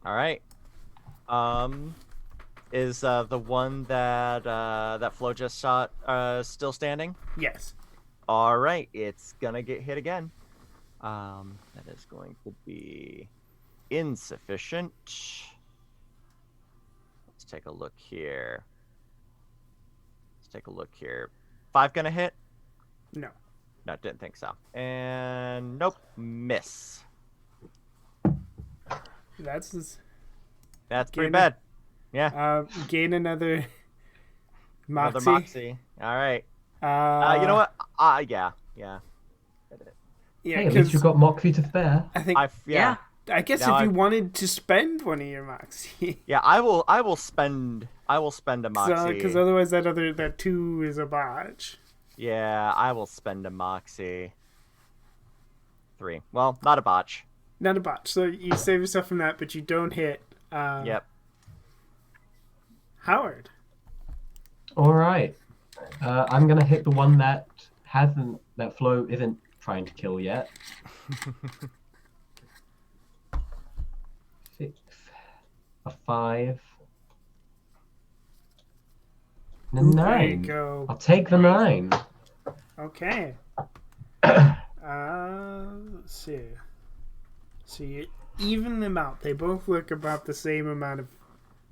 Speaker 4: Alright. Is the one that Flo just shot still standing?
Speaker 1: Yes.
Speaker 4: Alright, it's gonna get hit again. That is going to be insufficient. Let's take a look here. 5 gonna hit?
Speaker 1: No.
Speaker 4: No, didn't think so. And nope, miss.
Speaker 1: That's
Speaker 4: pretty
Speaker 1: Gain-
Speaker 4: bad. Yeah.
Speaker 1: gain another
Speaker 4: Another
Speaker 1: moxie.
Speaker 4: Moxie. Alright. You know what? Yeah.
Speaker 1: Yeah,
Speaker 2: Hey, at least you've got Moxie to spare.
Speaker 1: I think.
Speaker 3: Yeah.
Speaker 1: I guess
Speaker 4: Now
Speaker 1: if you
Speaker 4: I've-
Speaker 1: wanted to spend one of your moxie,
Speaker 4: Yeah, I will spend a moxie.
Speaker 1: because otherwise that 2 is a botch.
Speaker 4: Yeah, I will spend a moxie. 3. Well, not a botch.
Speaker 1: Not a botch. So you save yourself from that, but you don't hit.
Speaker 4: Yep.
Speaker 1: Howard.
Speaker 2: All right. I'm gonna hit the one that Flo isn't trying to kill yet. 6, a 5, and a
Speaker 1: There you
Speaker 2: 9.
Speaker 1: go.
Speaker 2: I'll take the 9.
Speaker 1: Okay. Let's see. So you even them out. They both look about the same amount of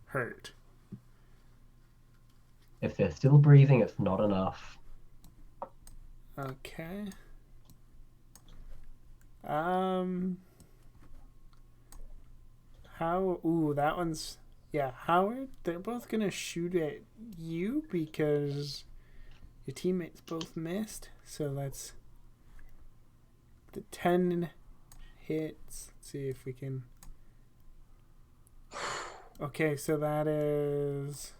Speaker 1: hurt.
Speaker 2: If they're still breathing, it's not enough.
Speaker 1: Okay. How? Ooh, that one's. Yeah, Howard. They're both gonna shoot at you because your teammates both missed. So let's. The 10 hits. Let's see if we can. Okay, so that is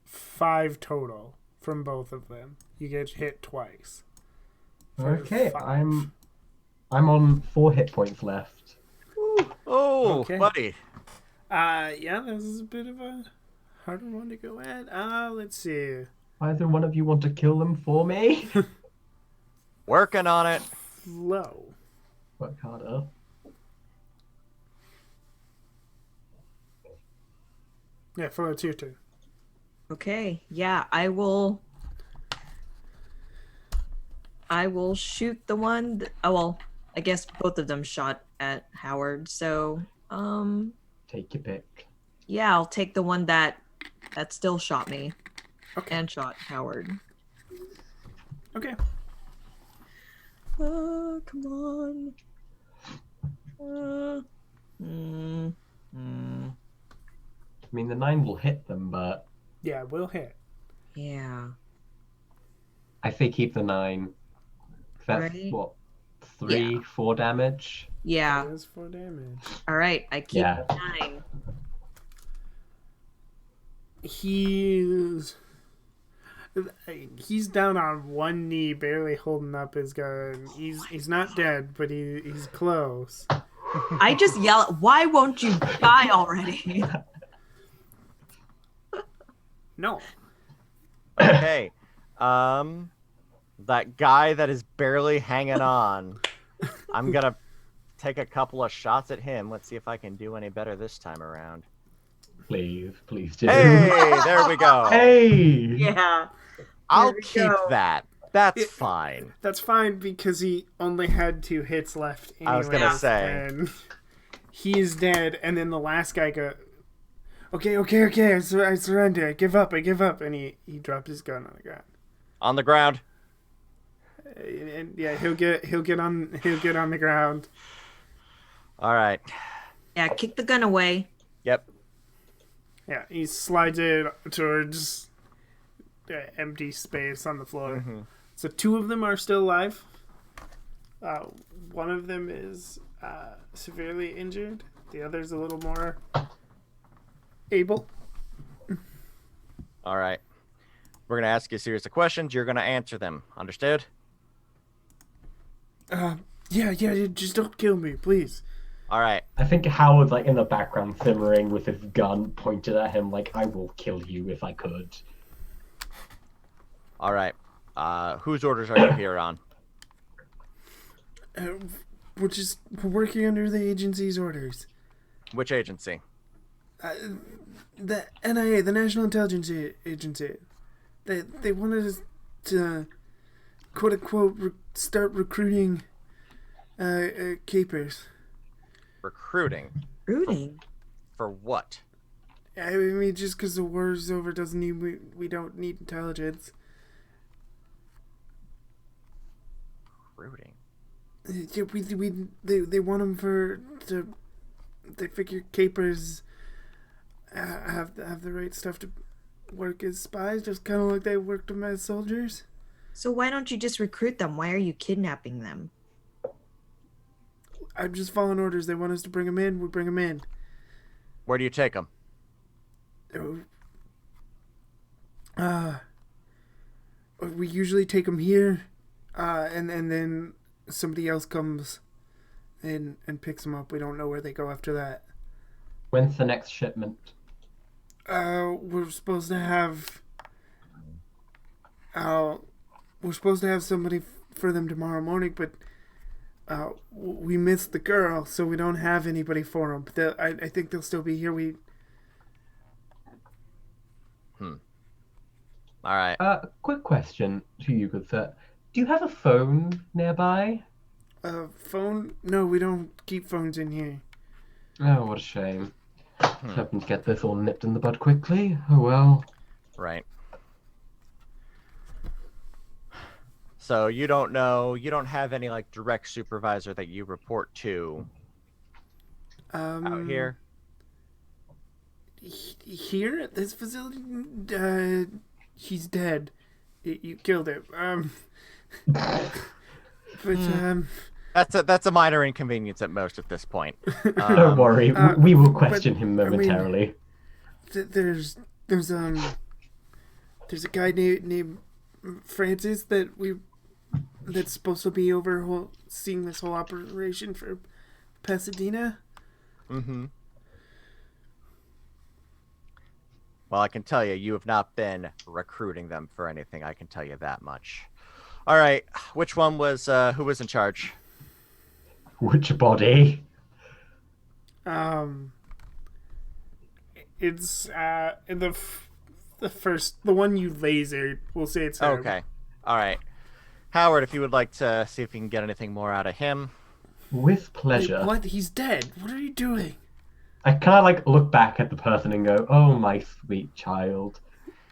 Speaker 1: 5 total from both of them. You get hit twice. For
Speaker 2: Okay,
Speaker 1: 5.
Speaker 2: I'm on 4 hit points left.
Speaker 4: Oh,
Speaker 1: Okay.
Speaker 4: buddy.
Speaker 1: Yeah, this is a bit of a harder one to go at. Let's see.
Speaker 2: Either one of you want to kill them for me?
Speaker 4: Working on it.
Speaker 1: Low.
Speaker 2: Work harder.
Speaker 1: Yeah, Flo, it's your turn.
Speaker 3: Okay. Yeah, I will shoot the one. Well, I guess both of them shot at Howard. So,
Speaker 2: Take your pick.
Speaker 3: yeah, I'll take the one that still shot me
Speaker 1: Okay.
Speaker 3: and shot Howard.
Speaker 1: Okay.
Speaker 3: Come on.
Speaker 2: I mean, the 9 will hit them, but
Speaker 1: Yeah, we'll hit.
Speaker 3: Yeah.
Speaker 2: I say keep the 9. That's
Speaker 3: Right.
Speaker 2: what, 3, 4 damage?
Speaker 3: Yeah.
Speaker 1: That is 4 damage.
Speaker 3: All right. I keep
Speaker 2: Yeah.
Speaker 3: 9.
Speaker 1: He's down on one knee, barely holding up his gun. He's not dead, but he's close.
Speaker 3: I just yell, "Why won't you die already?"
Speaker 1: No.
Speaker 4: Okay. That guy that is barely hanging on. I'm gonna take a couple of shots at him. Let's see if I can do any better this time around.
Speaker 2: Please do.
Speaker 4: Hey, there we go.
Speaker 2: Hey!
Speaker 3: Yeah.
Speaker 4: I'll
Speaker 3: we
Speaker 4: keep
Speaker 3: go.
Speaker 4: that. That's fine.
Speaker 1: That's fine because he only had 2 hits left.
Speaker 4: I was gonna
Speaker 1: anyways,
Speaker 4: say.
Speaker 1: and he's dead, and then the last guy go. Okay. I surrender. I give up. And he dropped his gun on the ground.
Speaker 4: On the ground.
Speaker 1: And yeah, he'll get on the ground.
Speaker 4: All right.
Speaker 3: Yeah. Kick the gun away.
Speaker 4: Yep.
Speaker 1: Yeah, he slides it towards the empty space on the floor.
Speaker 4: Mm-hmm.
Speaker 1: So 2 of them are still alive. One of them is severely injured. The other's a little more able.
Speaker 4: All right. We're gonna ask you a series of questions. You're gonna answer them. Understood?
Speaker 1: Yeah, just don't kill me, please.
Speaker 4: All right.
Speaker 2: I think Howard's like in the background simmering with his gun pointed at him like, I will kill you if I could.
Speaker 4: All right. Whose orders are you here on?
Speaker 1: We're working under the agency's orders.
Speaker 4: Which agency?
Speaker 1: The NIA, the National Intelligence Agency. They wanted us to, quote unquote, start recruiting capers.
Speaker 4: Recruiting.
Speaker 3: Rooting.
Speaker 4: For what?
Speaker 1: I mean, just because the war's over doesn't mean we don't need intelligence.
Speaker 4: Recruiting.
Speaker 1: Yeah, they want them they figure capers have the right stuff to work as spies, just kind of like they worked them as soldiers.
Speaker 3: So why don't you just recruit them? Why are you kidnapping them?
Speaker 1: I'm just following orders. They want us to bring them in. We bring them in.
Speaker 4: Where do you take them?
Speaker 1: We usually take them here, and then somebody else comes in and picks them up. We don't know where they go after that.
Speaker 2: When's the next shipment?
Speaker 1: We're supposed to have. We're supposed to have somebody for them tomorrow morning, but we missed the girl, so we don't have anybody for them. But I think they'll still be here.
Speaker 4: All right.
Speaker 2: Quick question to you, good sir. Do you have a phone nearby?
Speaker 1: Phone? No, we don't keep phones in here.
Speaker 2: Oh, what a shame. Hoping to get this all nipped in the bud quickly. Oh well.
Speaker 4: Right. So you don't have any like direct supervisor that you report to out here?
Speaker 1: Here at this facility? He's dead. You killed him.
Speaker 4: That's a minor inconvenience at most at this point.
Speaker 2: Don't worry, we will question him momentarily.
Speaker 1: There's a guy named Francis that's supposed to be seeing this whole operation for Pasadena.
Speaker 4: Mm-hmm. Well, I can tell you have not been recruiting them for anything. I can tell you that much. All right, which one was who was in charge?
Speaker 2: Which body?
Speaker 1: It's the first, the one you lasered. We'll say it's him.
Speaker 4: Okay. All right. Howard, if you would like to see if you can get anything more out of him.
Speaker 2: With pleasure.
Speaker 1: Wait, what? He's dead. What are you doing?
Speaker 2: I kind of look back at the person and go, oh, my sweet child.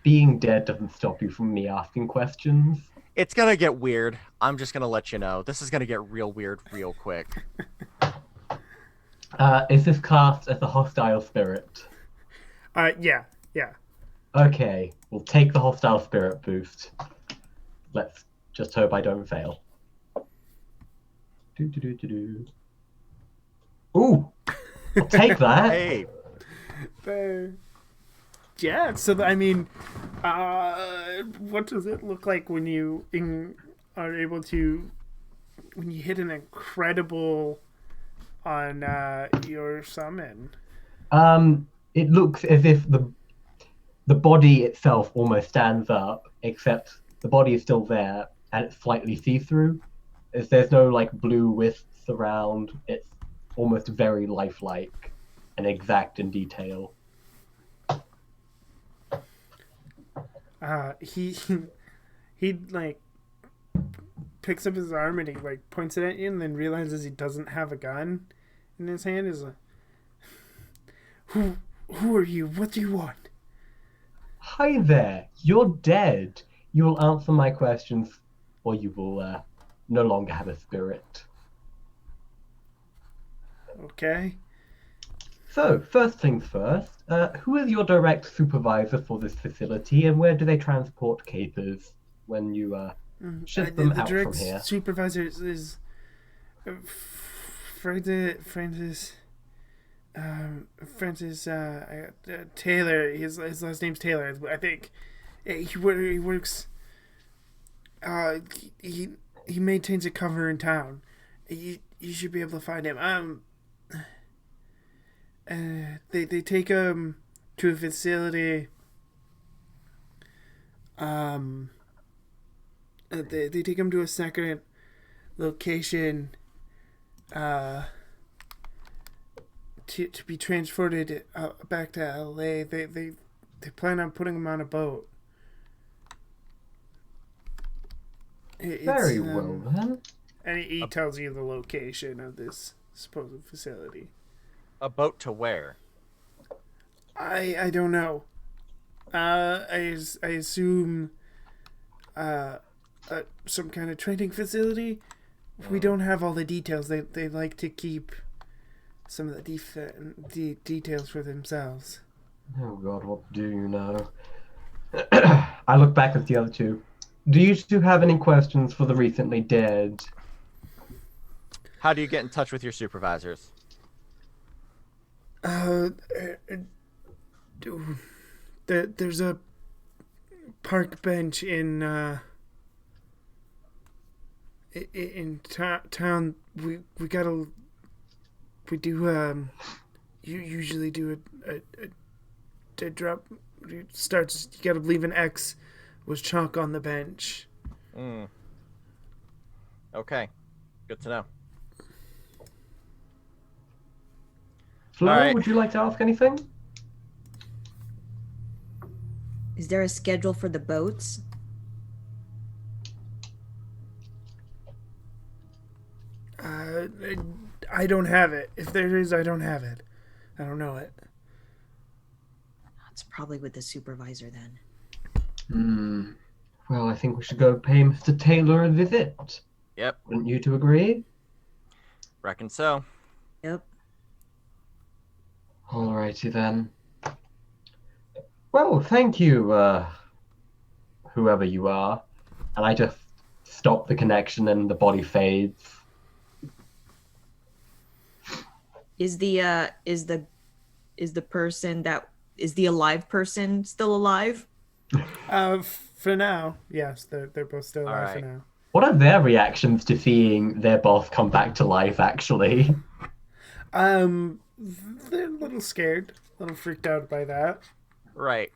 Speaker 2: Being dead doesn't stop you from me asking questions.
Speaker 4: It's going to get weird. I'm just going to let you know. This is going to get real weird real quick.
Speaker 2: Is this classed as a hostile spirit?
Speaker 1: Yeah.
Speaker 2: Okay, we'll take the hostile spirit boost. Let's just hope I don't fail. Ooh! I'll take that.
Speaker 4: Hey.
Speaker 1: Yeah, so what does it look like when you are able to, when you hit an incredible on your summon?
Speaker 2: It looks as if the body itself almost stands up, except the body is still there and it's slightly see-through. As there's no blue wisps around, it's almost very lifelike and exact in detail.
Speaker 1: He picks up his arm and he points it at you and then realizes he doesn't have a gun in his hand. Is like, who are you? What do you want?
Speaker 2: Hi there, you're dead. You will answer my questions or you will no longer have a spirit.
Speaker 1: Okay.
Speaker 2: So, first things first, who is your direct supervisor for this facility and where do they transport capers when you ship them out from here?
Speaker 1: The supervisor is Francis Taylor. His last name's Taylor, I think. He works. He maintains a cover in town. You should be able to find him. They take him to a facility. They take him to a second location. To be transported back to LA. They plan on putting him on a boat.
Speaker 2: Very well then.
Speaker 1: And he tells you the location of this supposed facility.
Speaker 4: A boat to where?
Speaker 1: I don't know. I assume some kind of training facility. We don't have all the details. They like to keep some of the details for themselves.
Speaker 2: Oh God, what do you know? I look back at the other two. Do you two have any questions for the recently dead?
Speaker 4: How do you get in touch with your supervisors?
Speaker 1: Uh, there's a park bench in town. We you usually do a drop. It starts. You gotta leave an X with chalk on the bench.
Speaker 4: Okay, good to know.
Speaker 2: Flo,
Speaker 4: Alright.
Speaker 2: would you like to ask anything?
Speaker 3: Is there a schedule for the boats?
Speaker 1: I don't have it. If there is, I don't have it. I don't know it.
Speaker 3: That's probably with the supervisor then.
Speaker 2: Well, I think we should go pay Mr. Taylor a visit.
Speaker 4: Yep,
Speaker 2: Wouldn't you two agree?
Speaker 4: reckon so.
Speaker 3: Yep.
Speaker 2: Alrighty then. Well, thank you, whoever you are. And I just stop the connection and the body fades.
Speaker 3: Is the alive person still alive?
Speaker 1: For now, yes, they're both still alive for
Speaker 4: Alright.
Speaker 1: now.
Speaker 2: What are their reactions to seeing their boss come back to life, actually?
Speaker 1: They're a little scared, a little freaked out by that.
Speaker 4: Right.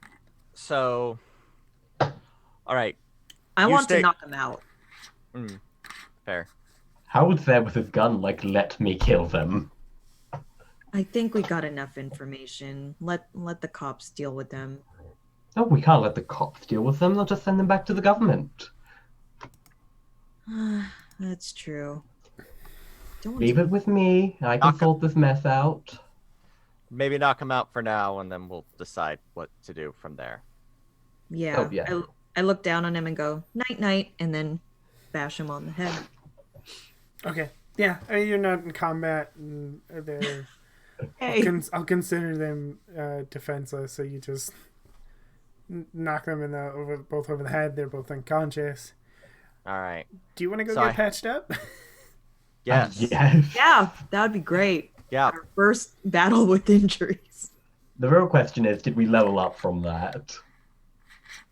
Speaker 4: So, alright,
Speaker 3: I
Speaker 4: You
Speaker 3: want
Speaker 4: stay-
Speaker 3: to knock him out.
Speaker 4: fair.
Speaker 2: Howard's there with his gun, like, let me kill them.
Speaker 3: I think we got enough information. Let the cops deal with them.
Speaker 2: No, we can't let the cops deal with them. They'll just send them back to the government.
Speaker 3: That's true. Don't
Speaker 2: Leave it with me. I can
Speaker 4: Knock-
Speaker 2: sort this mess out.
Speaker 4: Maybe knock him out for now, and then we'll decide what to do from there.
Speaker 3: Yeah.
Speaker 2: Oh, yeah.
Speaker 3: I look down on him and go, night night, and then bash him on the head.
Speaker 1: Okay. Yeah, I mean, you're not in combat, and they're.
Speaker 3: Hey.
Speaker 1: I'll consider them defenseless. So you just knock them both over the head. They're both unconscious.
Speaker 4: Alright.
Speaker 1: Do you want to go
Speaker 4: So
Speaker 1: get
Speaker 4: I-
Speaker 1: patched up?
Speaker 4: Yes.
Speaker 2: Yes.
Speaker 3: Yeah, that would be great.
Speaker 4: Yeah.
Speaker 3: Our first battle with injuries.
Speaker 2: The real question is, did we level up from that?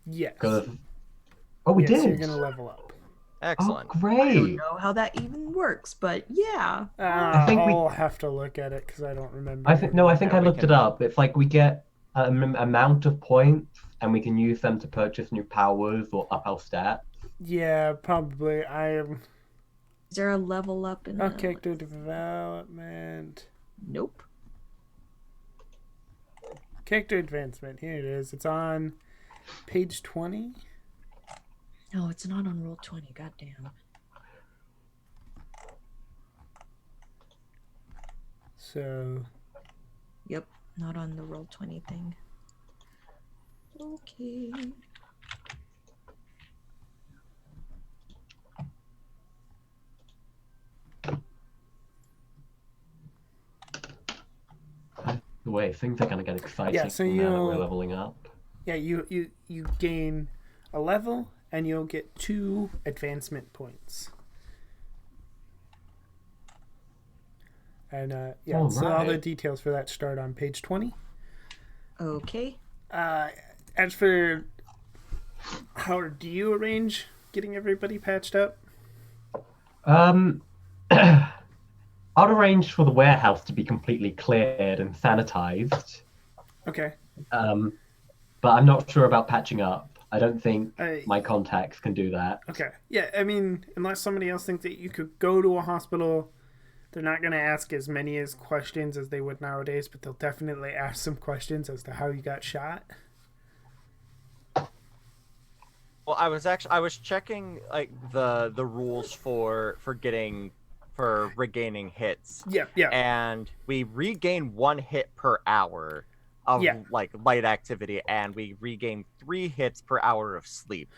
Speaker 1: Yes.
Speaker 2: Because oh, we
Speaker 1: yes,
Speaker 2: did.
Speaker 1: You're gonna level up.
Speaker 4: Excellent.
Speaker 2: Oh,
Speaker 3: I don't
Speaker 2: great.
Speaker 3: know how that even works, but yeah.
Speaker 2: think we-
Speaker 1: I'll have to look at it because I don't remember.
Speaker 2: I think no. I think
Speaker 4: Yeah,
Speaker 2: I
Speaker 4: we
Speaker 2: looked
Speaker 4: can-
Speaker 2: it up. It's like we get an amount of points, and we can use them to purchase new powers or up our stats.
Speaker 1: Yeah, probably. I am.
Speaker 3: Is there a level up in the...
Speaker 1: Character development.
Speaker 3: Nope.
Speaker 1: Character advancement. Here it is. It's on page 20.
Speaker 3: No, it's not on roll 20. Goddamn.
Speaker 1: So
Speaker 3: Yep, not on the roll 20 thing. Okay.
Speaker 2: The way things are gonna get exciting
Speaker 1: Yeah, so
Speaker 2: now that we're
Speaker 1: you'll-
Speaker 2: leveling up.
Speaker 1: yeah, you gain a level and you'll get 2 advancement points. And yeah, so all the
Speaker 2: Alright.
Speaker 1: details for that start on page 20.
Speaker 3: Okay.
Speaker 1: As for Howard, do you arrange getting everybody patched up?
Speaker 2: I'd arrange for the warehouse to be completely cleared and sanitized.
Speaker 1: Okay.
Speaker 2: But I'm not sure about patching up. I don't think
Speaker 1: I-
Speaker 2: my contacts can do that.
Speaker 1: Okay. Yeah, I mean, unless somebody else thinks that you could go to a hospital, they're not going to ask as many as questions as they would nowadays, but they'll definitely ask some questions as to how you got shot.
Speaker 4: Well, I was checking like the rules for regaining hits.
Speaker 1: Yeah, yeah.
Speaker 4: And we regain 1 hit per hour of
Speaker 1: Yeah.
Speaker 4: like light activity, and we regain 3 hits per hour of sleep.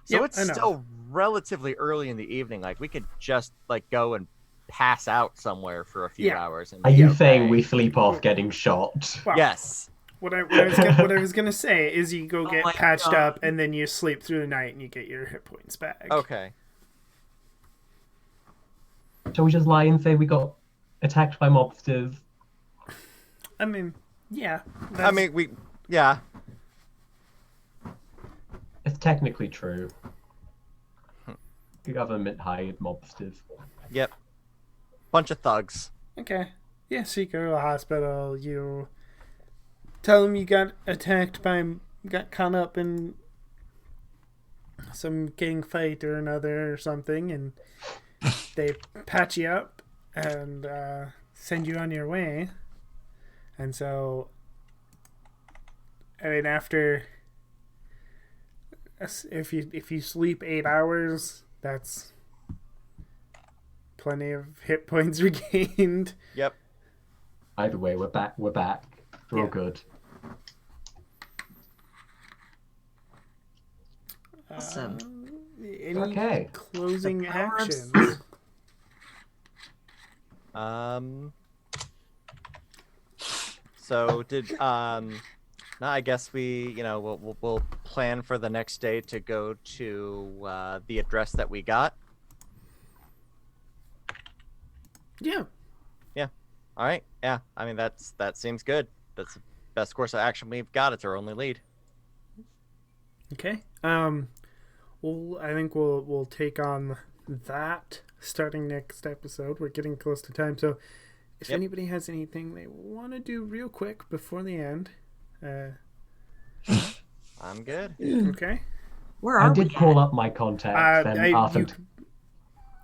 Speaker 4: So
Speaker 1: Yep,
Speaker 4: it's
Speaker 1: I know.
Speaker 4: still relatively early in the evening. Like we could just like go and pass out somewhere for a few
Speaker 1: Yeah.
Speaker 4: hours. And
Speaker 2: Are
Speaker 4: be
Speaker 2: you
Speaker 4: okay.
Speaker 2: saying we sleep off getting shot?
Speaker 1: Well,
Speaker 4: Yes.
Speaker 1: what I was gonna say is you go get
Speaker 3: my
Speaker 1: patched
Speaker 3: God.
Speaker 1: up and then you sleep through the night and you get your hit points back.
Speaker 4: Okay.
Speaker 2: Shall we just lie and say we got attacked by mobsters?
Speaker 1: I mean, yeah.
Speaker 4: I mean, yeah.
Speaker 2: It's technically true. The government hired mobsters.
Speaker 4: Yep. Bunch of thugs.
Speaker 1: Okay. Yeah, so you go to the hospital, you tell them you got caught up in some gang fight or another or something, and they patch you up and send you on your way. And so, I mean, after, if you sleep 8 hours, that's plenty of hit points regained.
Speaker 4: Yep.
Speaker 2: Either way, we're back. We're all good.
Speaker 3: Awesome.
Speaker 1: Any
Speaker 2: Okay.
Speaker 1: closing
Speaker 3: The power of
Speaker 1: actions?
Speaker 4: So did no, I guess we'll plan for the next day to go to the address that we got.
Speaker 1: Yeah.
Speaker 4: All right. Yeah. I mean that seems good. That's the best course of action we've got. It's our only lead.
Speaker 1: Okay. Well, I think we'll take on that starting next episode. We're getting close to time, so if
Speaker 4: Yep.
Speaker 1: anybody has anything they want to do real quick before the end,
Speaker 4: I'm good.
Speaker 1: okay.
Speaker 3: Where are
Speaker 2: I did
Speaker 3: we
Speaker 2: call
Speaker 3: at?
Speaker 2: up my contacts and asked them.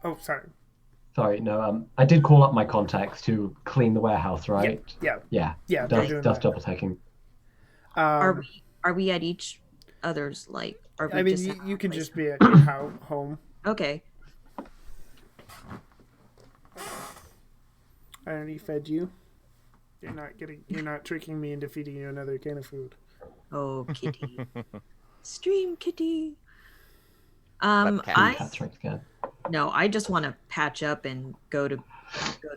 Speaker 1: Oh, sorry.
Speaker 2: Sorry, no. I did call up my contacts to clean the warehouse, right?
Speaker 1: Yeah.
Speaker 2: Yeah.
Speaker 1: Yeah. They're doing
Speaker 2: Just
Speaker 1: that.
Speaker 2: double checking.
Speaker 3: Are we at each other's like? Are we
Speaker 1: I mean,
Speaker 3: just at
Speaker 1: you
Speaker 3: our
Speaker 1: could
Speaker 3: place?
Speaker 1: just be at your home.
Speaker 3: Okay.
Speaker 1: I already fed you. You're not tricking me into feeding you another can of food.
Speaker 3: Oh, kitty. Stream kitty.
Speaker 4: Webcam.
Speaker 2: That's right again.
Speaker 3: I just want to patch up and go to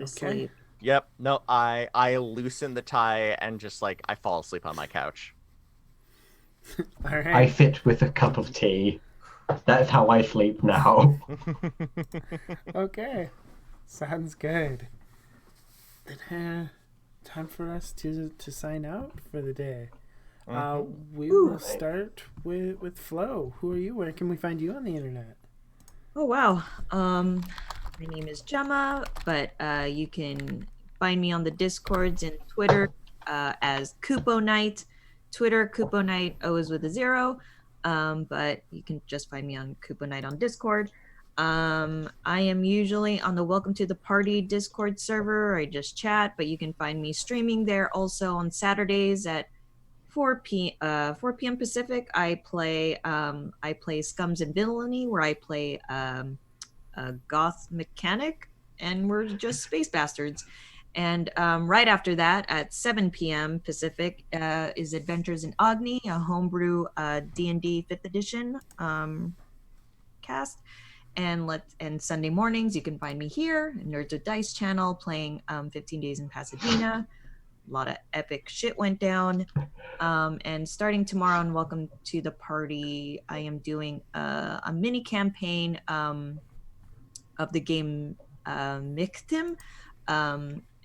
Speaker 3: sleep.
Speaker 4: Yep. No, I loosen the tie and just I fall asleep on my couch.
Speaker 1: All
Speaker 2: I
Speaker 1: right.
Speaker 2: fit with a cup of tea. That's how I sleep now.
Speaker 1: Okay. Sounds good. Then time for us to sign out for the day. We will start with Flo. Who are you? Where can we find you on the internet?
Speaker 3: Oh wow. My name is Gemma, but you can find me on the Discords and Twitter as Kupo Knight. Twitter Kupo Knight always with a 0. But you can just find me on Kupo Knight on Discord. I am usually on the Welcome to the Party Discord server. I just chat, but you can find me streaming there also on Saturdays at 4 p.m. Pacific. I play Scums and Villainy, where I play a goth mechanic, and we're just space bastards. And right after that, at 7 p.m. Pacific, is Adventures in Agni, a homebrew D&D 5th edition cast. And Sunday mornings, you can find me here, Nerds with Dice channel, playing 15 Days in Pasadena. A lot of epic shit went down. And starting tomorrow on Welcome to the Party, I am doing a mini campaign of the game Mictim.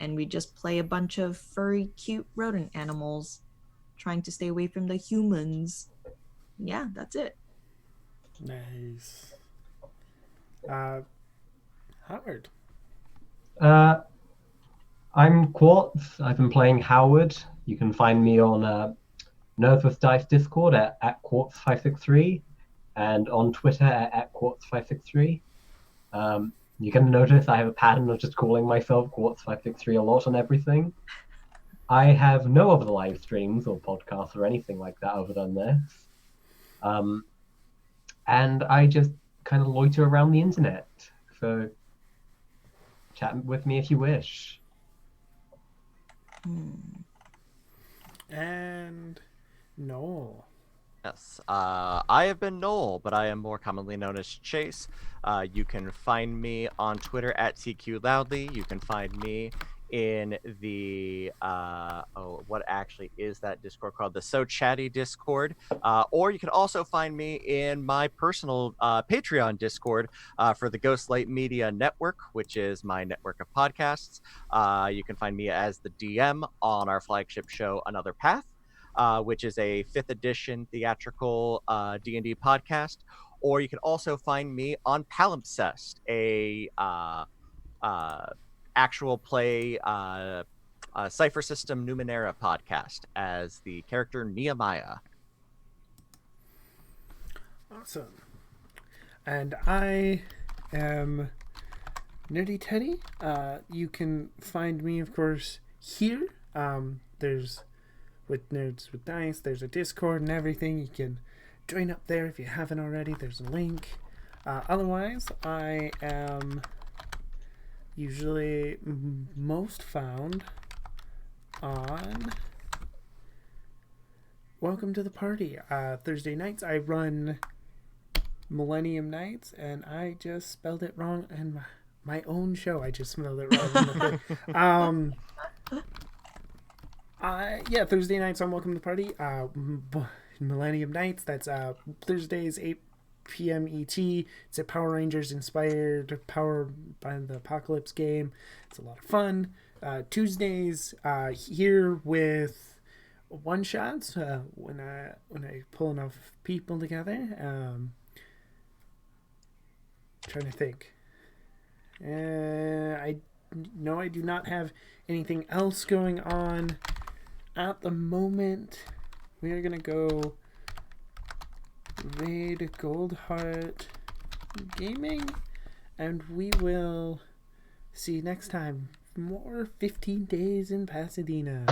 Speaker 3: And we just play a bunch of furry, cute rodent animals, trying to stay away from the humans. Yeah, that's it.
Speaker 1: Nice. Howard.
Speaker 2: I'm Quartz. I've been playing Howard. You can find me on Nerds with Dice Discord at Quartz563 and on Twitter at Quartz563. You can notice I have a pattern of just calling myself Quartz563 a lot on everything. I have no other live streams or podcasts or anything like that other than this. And I just kind of loiter around the internet. So chat with me if you wish.
Speaker 1: And Noel.
Speaker 4: Yes. I have been Noel, but I am more commonly known as Chase. You can find me on Twitter at TQLoudly. You can find me in the what actually is that Discord called? The So Chatty Discord. Or you can also find me in my personal Patreon Discord for the Ghostlight Media Network, which is my network of podcasts. You can find me as the DM on our flagship show, Another Path, which is a 5th edition theatrical D&D podcast. Or you can also find me on Palimpsest, a actual play Cypher System Numenera podcast as the character Nehemiah.
Speaker 1: Awesome. And I am Nerdy Teddy. You can find me, of course, here. There's with Nerds with Dice. There's a Discord and everything. You can join up there if you haven't already. There's a link. Otherwise, I am usually most found on Welcome to the Party. Thursday nights I run Millennium Nights, and I just spelled it wrong in my own show. I just spelled it wrong. Yeah, Thursday nights on Welcome to the Party. Millennium Nights. That's Thursdays 8 p.m. ET. It's a Power Rangers inspired, powered by the Apocalypse game. It's a lot of fun. Tuesdays here with one shots when I pull enough people together. Trying to think. I do not have anything else going on at the moment. We are gonna go raid Goldheart Gaming, and we will see you next time. More 15 days in Pasadena.